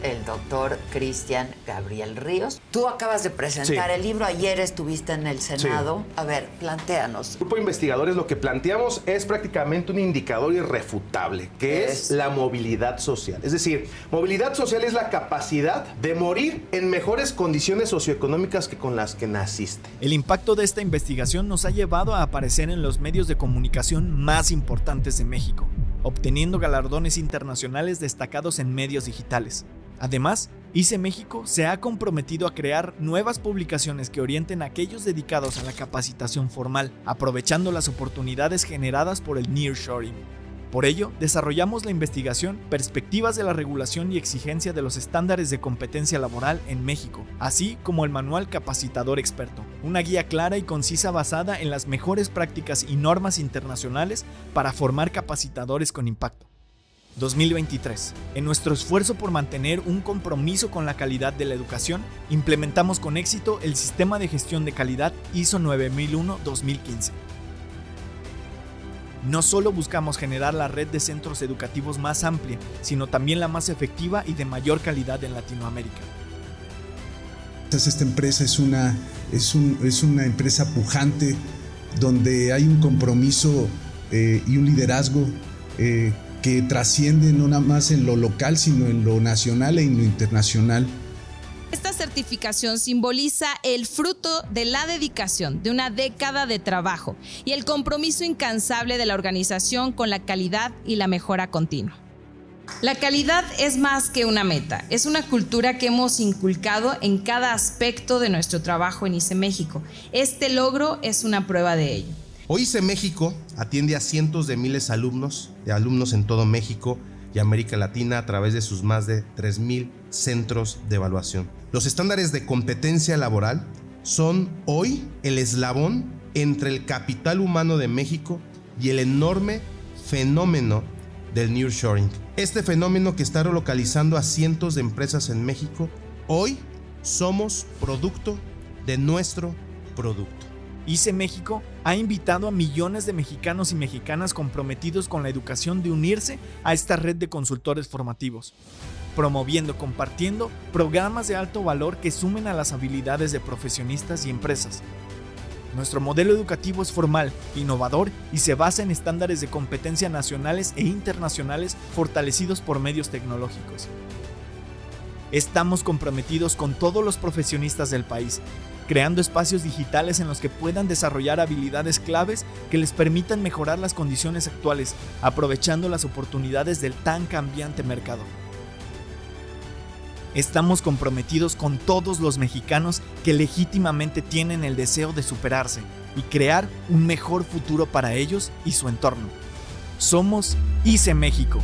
Speaker 13: el doctor Cristian Gabriel Ríos. Tú acabas de presentar el libro, ayer estuviste en el Senado. A ver, plantéanos.
Speaker 6: El grupo de investigadores lo que planteamos es prácticamente un indicador irrefutable, que es la movilidad social. Es decir, movilidad social es la capacidad de morir en mejores condiciones socioeconómicas que con las que naciste.
Speaker 4: El impacto de esta investigación nos ha llevado a aparecer en los medios de comunicación más importantes de México, obteniendo galardones internacionales destacados en medios digitales. Además, ICE México se ha comprometido a crear nuevas publicaciones que orienten a aquellos dedicados a la capacitación formal, aprovechando las oportunidades generadas por el nearshoring. Por ello, desarrollamos la investigación Perspectivas de la regulación y exigencia de los estándares de competencia laboral en México, así como el Manual Capacitador Experto, una guía clara y concisa basada en las mejores prácticas y normas internacionales para formar capacitadores con impacto. 2023. En nuestro esfuerzo por mantener un compromiso con la calidad de la educación, implementamos con éxito el Sistema de Gestión de Calidad ISO 9001-2015. No solo buscamos generar la red de centros educativos más amplia, sino también la más efectiva y de mayor calidad en Latinoamérica.
Speaker 14: Esta empresa es una empresa pujante, donde hay un compromiso y un liderazgo que trasciende no nada más en lo local, sino en lo nacional e en lo internacional.
Speaker 15: Esta certificación simboliza el fruto de la dedicación de una década de trabajo y el compromiso incansable de la organización con la calidad y la mejora continua. La calidad es más que una meta, es una cultura que hemos inculcado en cada aspecto de nuestro trabajo en ICE México. Este logro es una prueba de ello.
Speaker 8: Hoy ICE México atiende a cientos de miles de alumnos en todo México y América Latina a través de sus más de 3,000 centros de evaluación. Los estándares de competencia laboral son hoy el eslabón entre el capital humano de México y el enorme fenómeno del nearshoring. Este fenómeno que está relocalizando a cientos de empresas en México, hoy somos producto de nuestro producto.
Speaker 4: ICE México ha invitado a millones de mexicanos y mexicanas comprometidos con la educación de unirse a esta red de consultores formativos, promoviendo, compartiendo programas de alto valor que sumen a las habilidades de profesionistas y empresas. Nuestro modelo educativo es formal, innovador y se basa en estándares de competencia nacionales e internacionales fortalecidos por medios tecnológicos. Estamos comprometidos con todos los profesionistas del país, creando espacios digitales en los que puedan desarrollar habilidades claves que les permitan mejorar las condiciones actuales, aprovechando las oportunidades del tan cambiante mercado. Estamos comprometidos con todos los mexicanos que legítimamente tienen el deseo de superarse y crear un mejor futuro para ellos y su entorno. Somos ICE México.